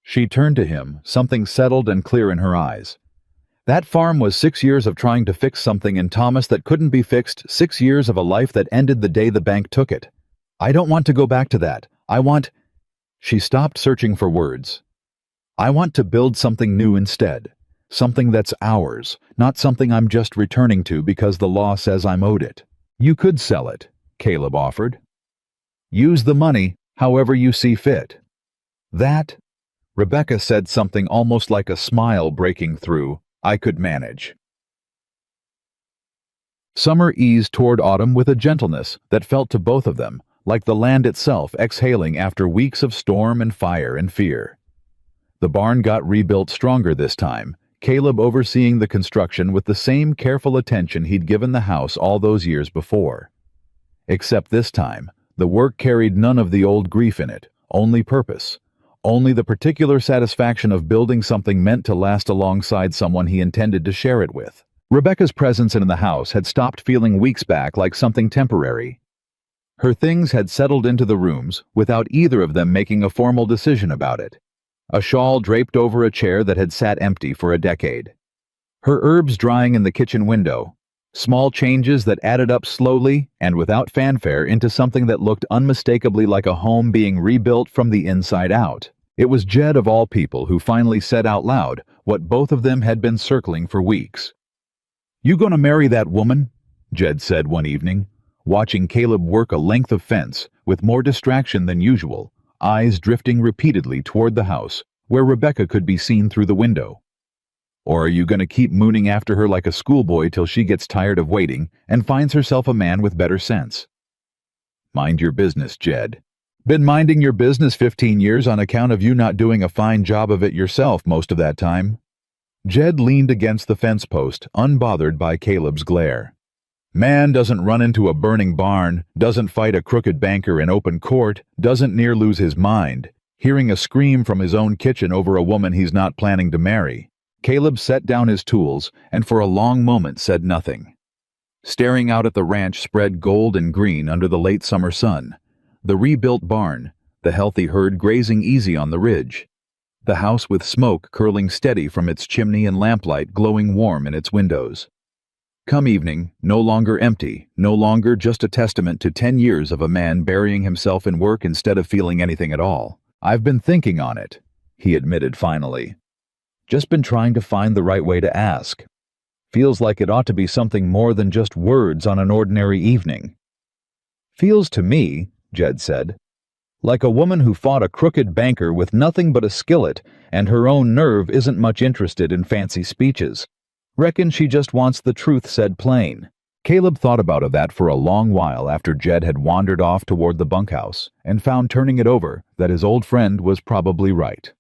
She turned to him, something settled and clear in her eyes. That farm was 6 years of trying to fix something in Thomas that couldn't be fixed, 6 years of a life that ended the day the bank took it. I don't want to go back to that. I want... She stopped, searching for words. I want to build something new instead. Something that's ours, not something I'm just returning to because the law says I'm owed it. You could sell it. Caleb offered. Use the money however you see fit. That, Rebecca said, something almost like a smile breaking through, I could manage. Summer eased toward autumn with a gentleness that felt to both of them like the land itself exhaling after weeks of storm and fire and fear. The barn got rebuilt stronger this time, Caleb overseeing the construction with the same careful attention he'd given the house all those years before. Except this time, the work carried none of the old grief in it, only purpose, only the particular satisfaction of building something meant to last alongside someone he intended to share it with. Rebecca's presence in the house had stopped feeling weeks back like something temporary. Her things had settled into the rooms without either of them making a formal decision about it. A shawl draped over a chair that had sat empty for a decade. Her herbs drying in the kitchen window. Small changes that added up slowly and without fanfare into something that looked unmistakably like a home being rebuilt from the inside out. It was Jed of all people who finally said out loud what both of them had been circling for weeks. "You gonna marry that woman?" Jed said one evening, watching Caleb work a length of fence with more distraction than usual, eyes drifting repeatedly toward the house where Rebecca could be seen through the window. "Or are you going to keep mooning after her like a schoolboy till she gets tired of waiting and finds herself a man with better sense?" "Mind your business, Jed. Been minding your business 15 years on account of you not doing a fine job of it yourself most of that time." Jed leaned against the fence post, unbothered by Caleb's glare. "Man doesn't run into a burning barn, doesn't fight a crooked banker in open court, doesn't near lose his mind, hearing a scream from his own kitchen over a woman he's not planning to marry." Caleb set down his tools and for a long moment said nothing. Staring out at the ranch spread gold and green under the late summer sun, the rebuilt barn, the healthy herd grazing easy on the ridge, the house with smoke curling steady from its chimney and lamplight glowing warm in its windows. Come evening, no longer empty, no longer just a testament to 10 years of a man burying himself in work instead of feeling anything at all. "I've been thinking on it," he admitted finally. "Just been trying to find the right way to ask. Feels like it ought to be something more than just words on an ordinary evening." "Feels to me," Jed said, "like a woman who fought a crooked banker with nothing but a skillet and her own nerve isn't much interested in fancy speeches. Reckon she just wants the truth said plain." Caleb thought about that for a long while after Jed had wandered off toward the bunkhouse and found turning it over that his old friend was probably right.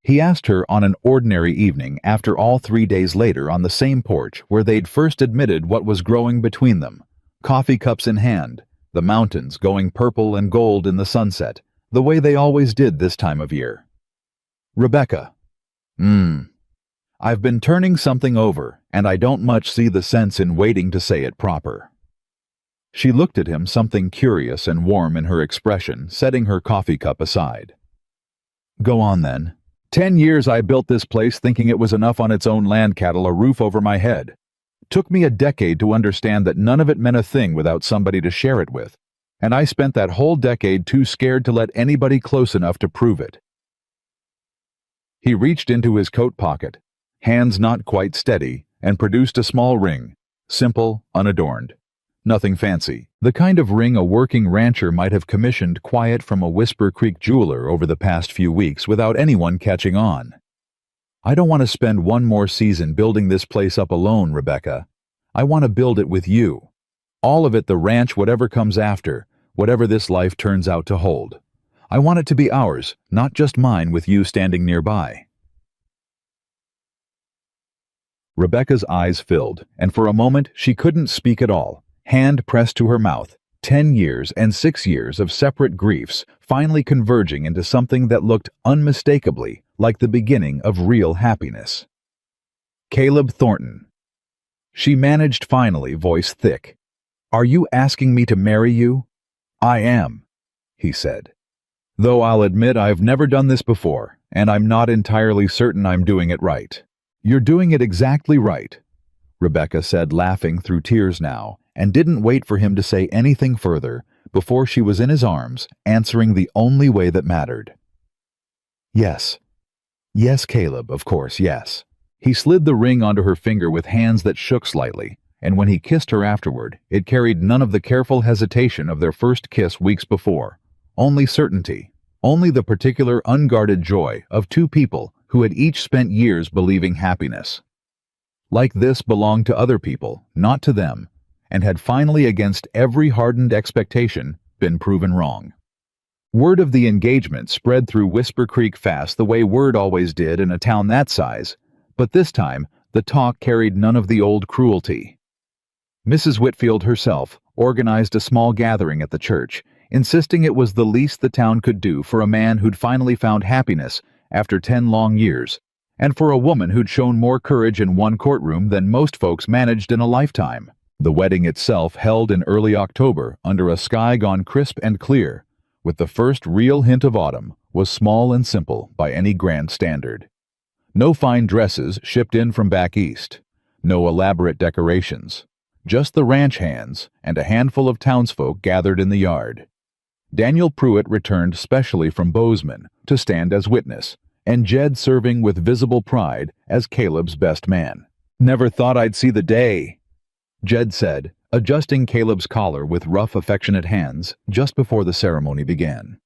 He asked her on an ordinary evening after all 3 days later on the same porch where they'd first admitted what was growing between them, coffee cups in hand, the mountains going purple and gold in the sunset, the way they always did this time of year. "Rebecca, I've been turning something over, and I don't much see the sense in waiting to say it proper." She looked at him, something curious and warm in her expression, setting her coffee cup aside. "Go on then. 10 years I built this place thinking it was enough on its own land cattle, a roof over my head. Took me a decade to understand that none of it meant a thing without somebody to share it with, and I spent that whole decade too scared to let anybody close enough to prove it." He reached into his coat pocket, hands not quite steady, and produced a small ring, simple, unadorned. Nothing fancy, the kind of ring a working rancher might have commissioned quiet from a Whisper Creek jeweler over the past few weeks without anyone catching on. "I don't want to spend one more season building this place up alone, Rebecca. I want to build it with you. All of it, the ranch, whatever comes after, whatever this life turns out to hold. I want it to be ours, not just mine with you standing nearby." Rebecca's eyes filled, and for a moment she couldn't speak at all, hand pressed to her mouth, 10 years and 6 years of separate griefs finally converging into something that looked unmistakably like the beginning of real happiness. "Caleb Thornton." She managed finally, voice thick. "Are you asking me to marry you?" "I am," he said. "Though I'll admit I've never done this before, and I'm not entirely certain I'm doing it right." "You're doing it exactly right," Rebecca said, laughing through tears now, and didn't wait for him to say anything further before she was in his arms, answering the only way that mattered. "Yes. Yes, Caleb, of course, yes." He slid the ring onto her finger with hands that shook slightly, and when he kissed her afterward, it carried none of the careful hesitation of their first kiss weeks before. Only certainty. Only the particular unguarded joy of two people who had each spent years believing happiness like this belonged to other people, not to them, and had finally, against every hardened expectation, been proven wrong. Word of the engagement spread through Whisper Creek fast the way word always did in a town that size, but this time the talk carried none of the old cruelty. Mrs. Whitfield herself organized a small gathering at the church, insisting it was the least the town could do for a man who'd finally found happiness after 10 long years, and for a woman who'd shown more courage in one courtroom than most folks managed in a lifetime. The wedding itself, held in early October under a sky gone crisp and clear, with the first real hint of autumn, was small and simple by any grand standard. No fine dresses shipped in from back east, no elaborate decorations, just the ranch hands and a handful of townsfolk gathered in the yard. Daniel Pruitt returned specially from Bozeman to stand as witness, and Jed serving with visible pride as Caleb's best man. "Never thought I'd see the day," Jed said, adjusting Caleb's collar with rough, affectionate hands just before the ceremony began.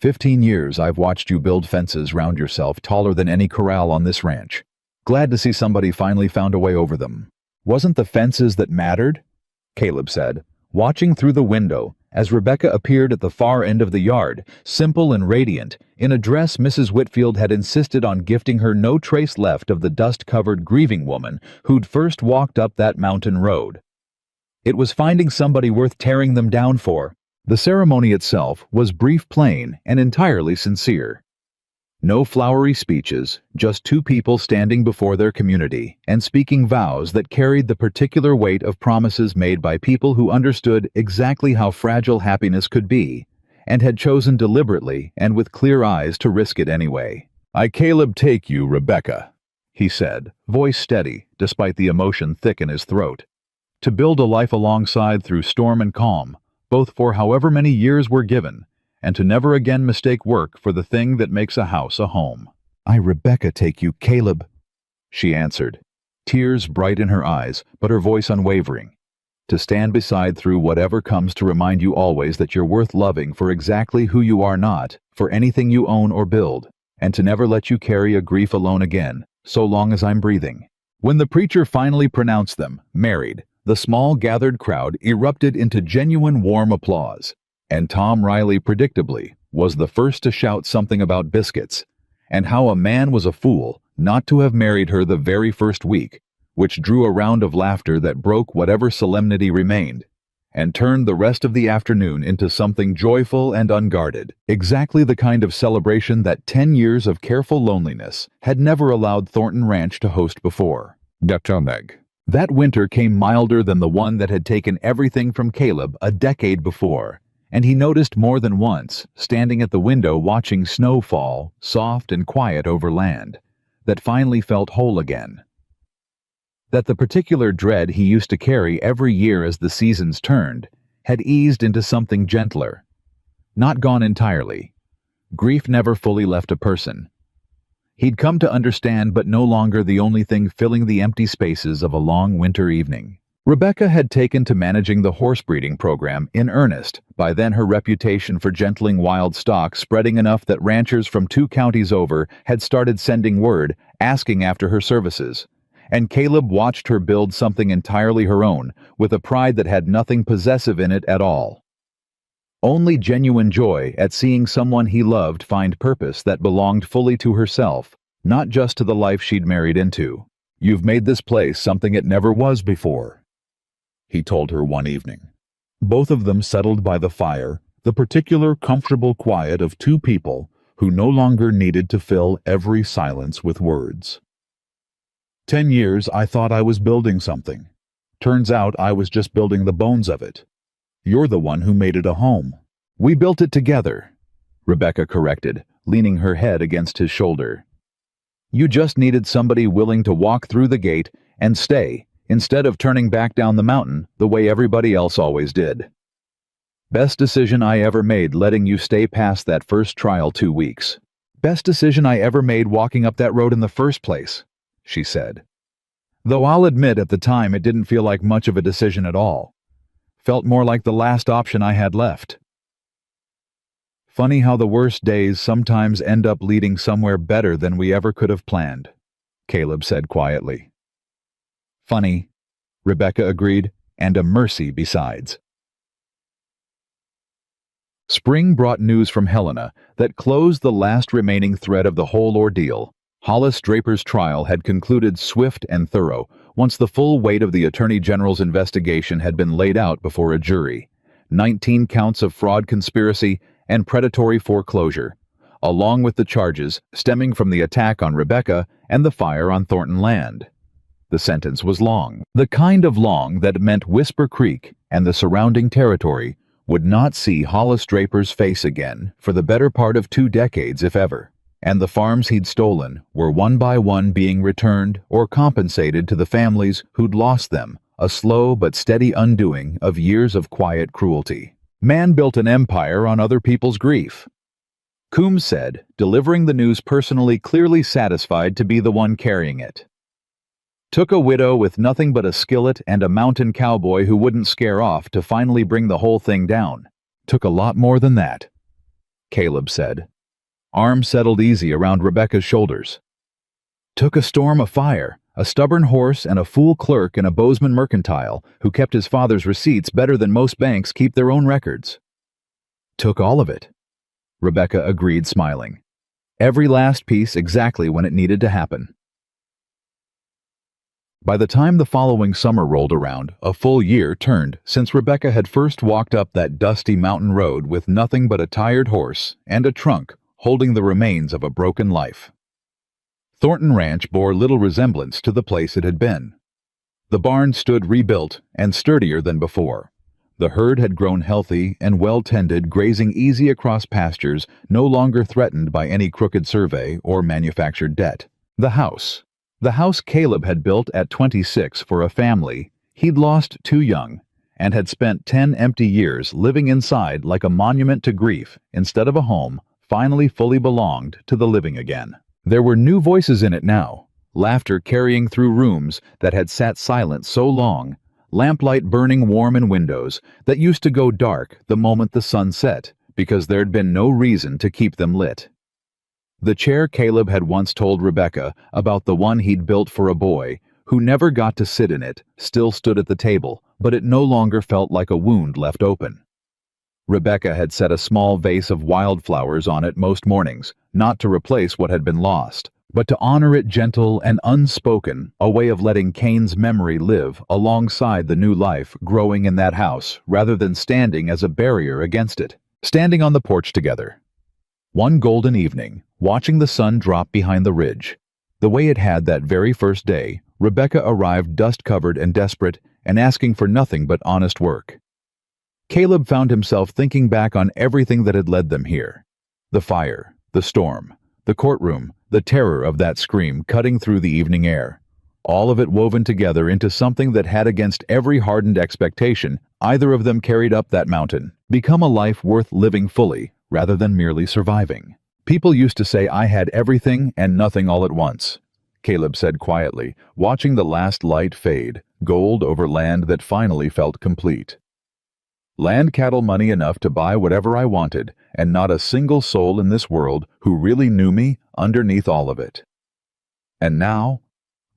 15 years I've watched you build fences round yourself taller than any corral on this ranch. Glad to see somebody finally found a way over them. Wasn't the fences that mattered? Caleb said, watching through the window as Rebecca appeared at the far end of the yard, simple and radiant, in a dress Mrs. Whitfield had insisted on gifting her, no trace left of the dust-covered grieving woman who'd first walked up that mountain road. It was finding somebody worth tearing them down for. The ceremony itself was brief, plain, and entirely sincere. No flowery speeches, just two people standing before their community and speaking vows that carried the particular weight of promises made by people who understood exactly how fragile happiness could be and had chosen deliberately and with clear eyes to risk it anyway. "I, Caleb, take you, Rebecca," he said, voice steady despite the emotion thick in his throat, "to build a life alongside through storm and calm, both for however many years were given, and to never again mistake work for the thing that makes a house a home." "I, Rebecca, take you, Caleb," she answered, tears bright in her eyes, but her voice unwavering. "To stand beside through whatever comes, to remind you always that you're worth loving for exactly who you are, not for anything you own or build, and to never let you carry a grief alone again, so long as I'm breathing." When the preacher finally pronounced them married, the small gathered crowd erupted into genuine warm applause. And Tom Riley, predictably, was the first to shout something about biscuits, and how a man was a fool not to have married her the very first week, which drew a round of laughter that broke whatever solemnity remained, and turned the rest of the afternoon into something joyful and unguarded, exactly the kind of celebration that 10 years of careful loneliness had never allowed Thornton Ranch to host before. That winter came milder than the one that had taken everything from Caleb a decade before, and he noticed more than once, standing at the window watching snow fall, soft and quiet over land, that finally felt whole again. That the particular dread he used to carry every year as the seasons turned had eased into something gentler. Not gone entirely. Grief never fully left a person. He'd come to understand, but no longer the only thing filling the empty spaces of a long winter evening. Rebecca had taken to managing the horse breeding program in earnest, by then her reputation for gentling wild stock spreading enough that ranchers from 2 counties over had started sending word, asking after her services. And Caleb watched her build something entirely her own, with a pride that had nothing possessive in it at all. Only genuine joy at seeing someone he loved find purpose that belonged fully to herself, not just to the life she'd married into. "You've made this place something it never was before," he told her one evening. Both of them settled by the fire, the particular comfortable quiet of two people who no longer needed to fill every silence with words. 10 years I thought I was building something. Turns out I was just building the bones of it. You're the one who made it a home." "We built it together," Rebecca corrected, leaning her head against his shoulder. "You just needed somebody willing to walk through the gate and stay, instead of turning back down the mountain the way everybody else always did. Best decision I ever made, letting you stay past that first trial 2 weeks. Best decision I ever made walking up that road in the first place," she said. Though I'll admit at the time it didn't feel like much of a decision at all. Felt more like the last option I had left. Funny how the worst days sometimes end up leading somewhere better than we ever could have planned, Caleb said quietly. Funny, Rebecca agreed, and a mercy besides. Spring brought news from Helena that closed the last remaining thread of the whole ordeal. Hollis Draper's trial had concluded swift and thorough once the full weight of the Attorney General's investigation had been laid out before a jury. 19 counts of fraud conspiracy and predatory foreclosure, along with the charges stemming from the attack on Rebecca and the fire on Thornton land. The sentence was long, the kind of long that meant Whisper Creek and the surrounding territory would not see Hollis Draper's face again for the better part of 2 decades, if ever. And the farms he'd stolen were one by one being returned or compensated to the families who'd lost them, a slow but steady undoing of years of quiet cruelty. Man built an empire on other people's grief. Coombs said, delivering the news personally, clearly satisfied to be the one carrying it. Took a widow with nothing but a skillet and a mountain cowboy who wouldn't scare off to finally bring the whole thing down. Took a lot more than that, Caleb said. Arms settled easy around Rebecca's shoulders. Took a storm of fire, a stubborn horse, and a fool clerk in a Bozeman mercantile who kept his father's receipts better than most banks keep their own records. Took all of it, Rebecca agreed, smiling. Every last piece exactly when it needed to happen. By the time the following summer rolled around, a full year turned since Rebecca had first walked up that dusty mountain road with nothing but a tired horse and a trunk holding the remains of a broken life. Thornton Ranch bore little resemblance to the place it had been. The barn stood rebuilt and sturdier than before. The herd had grown healthy and well-tended, grazing easy across pastures no longer threatened by any crooked survey or manufactured debt. The house Caleb had built at 26 for a family he'd lost too young and had spent 10 empty years living inside like a monument to grief instead of a home, finally fully belonged to the living again. There were new voices in it now, laughter carrying through rooms that had sat silent so long, lamplight burning warm in windows that used to go dark the moment the sun set because there'd been no reason to keep them lit. The chair Caleb had once told Rebecca about, the one he'd built for a boy who never got to sit in it, still stood at the table, but it no longer felt like a wound left open. Rebecca had set a small vase of wildflowers on it most mornings, not to replace what had been lost, but to honor it, gentle and unspoken, a way of letting Cain's memory live alongside the new life growing in that house rather than standing as a barrier against it. Standing on the porch together. One golden evening, watching the sun drop behind the ridge, the way it had that very first day, Rebecca arrived dust-covered and desperate and asking for nothing but honest work. Caleb found himself thinking back on everything that had led them here. The fire, the storm, the courtroom, the terror of that scream cutting through the evening air. All of it woven together into something that had, against every hardened expectation either of them carried up that mountain, become a life worth living fully rather than merely surviving. People used to say I had everything and nothing all at once, Caleb said quietly, watching the last light fade, gold over land that finally felt complete. Land, cattle, money enough to buy whatever I wanted, and not a single soul in this world who really knew me underneath all of it. And now?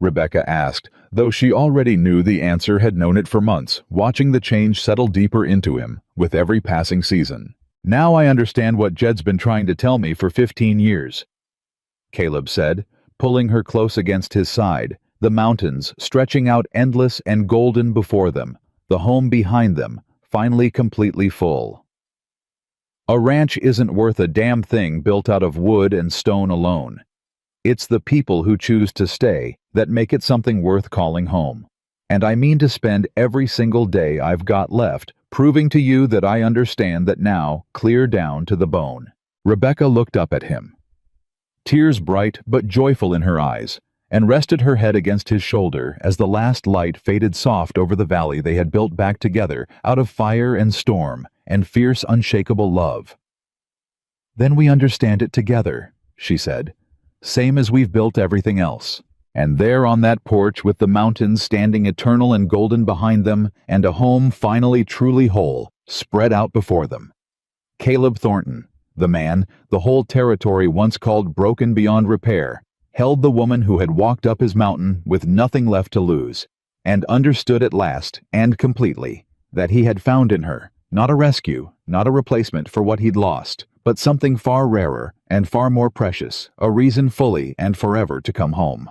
Rebecca asked, though she already knew the answer, had known it for months, watching the change settle deeper into him with every passing season. Now I understand what Jed's been trying to tell me for 15 years, Caleb said, pulling her close against his side, the mountains stretching out endless and golden before them, the home behind them, finally completely full. A ranch isn't worth a damn thing built out of wood and stone alone. It's the people who choose to stay that make it something worth calling home. And I mean to spend every single day I've got left proving to you that I understand that now, clear down to the bone. Rebecca looked up at him, tears bright but joyful in her eyes, and rested her head against his shoulder as the last light faded soft over the valley they had built back together out of fire and storm and fierce, unshakable love. Then we understand it together, she said, same as we've built everything else. And there on that porch, with the mountains standing eternal and golden behind them, and a home finally truly whole, spread out before them, Caleb Thornton, the man, the whole territory once called broken beyond repair, held the woman who had walked up his mountain with nothing left to lose, and understood at last, and completely, that he had found in her, not a rescue, not a replacement for what he'd lost, but something far rarer and far more precious, a reason fully and forever to come home.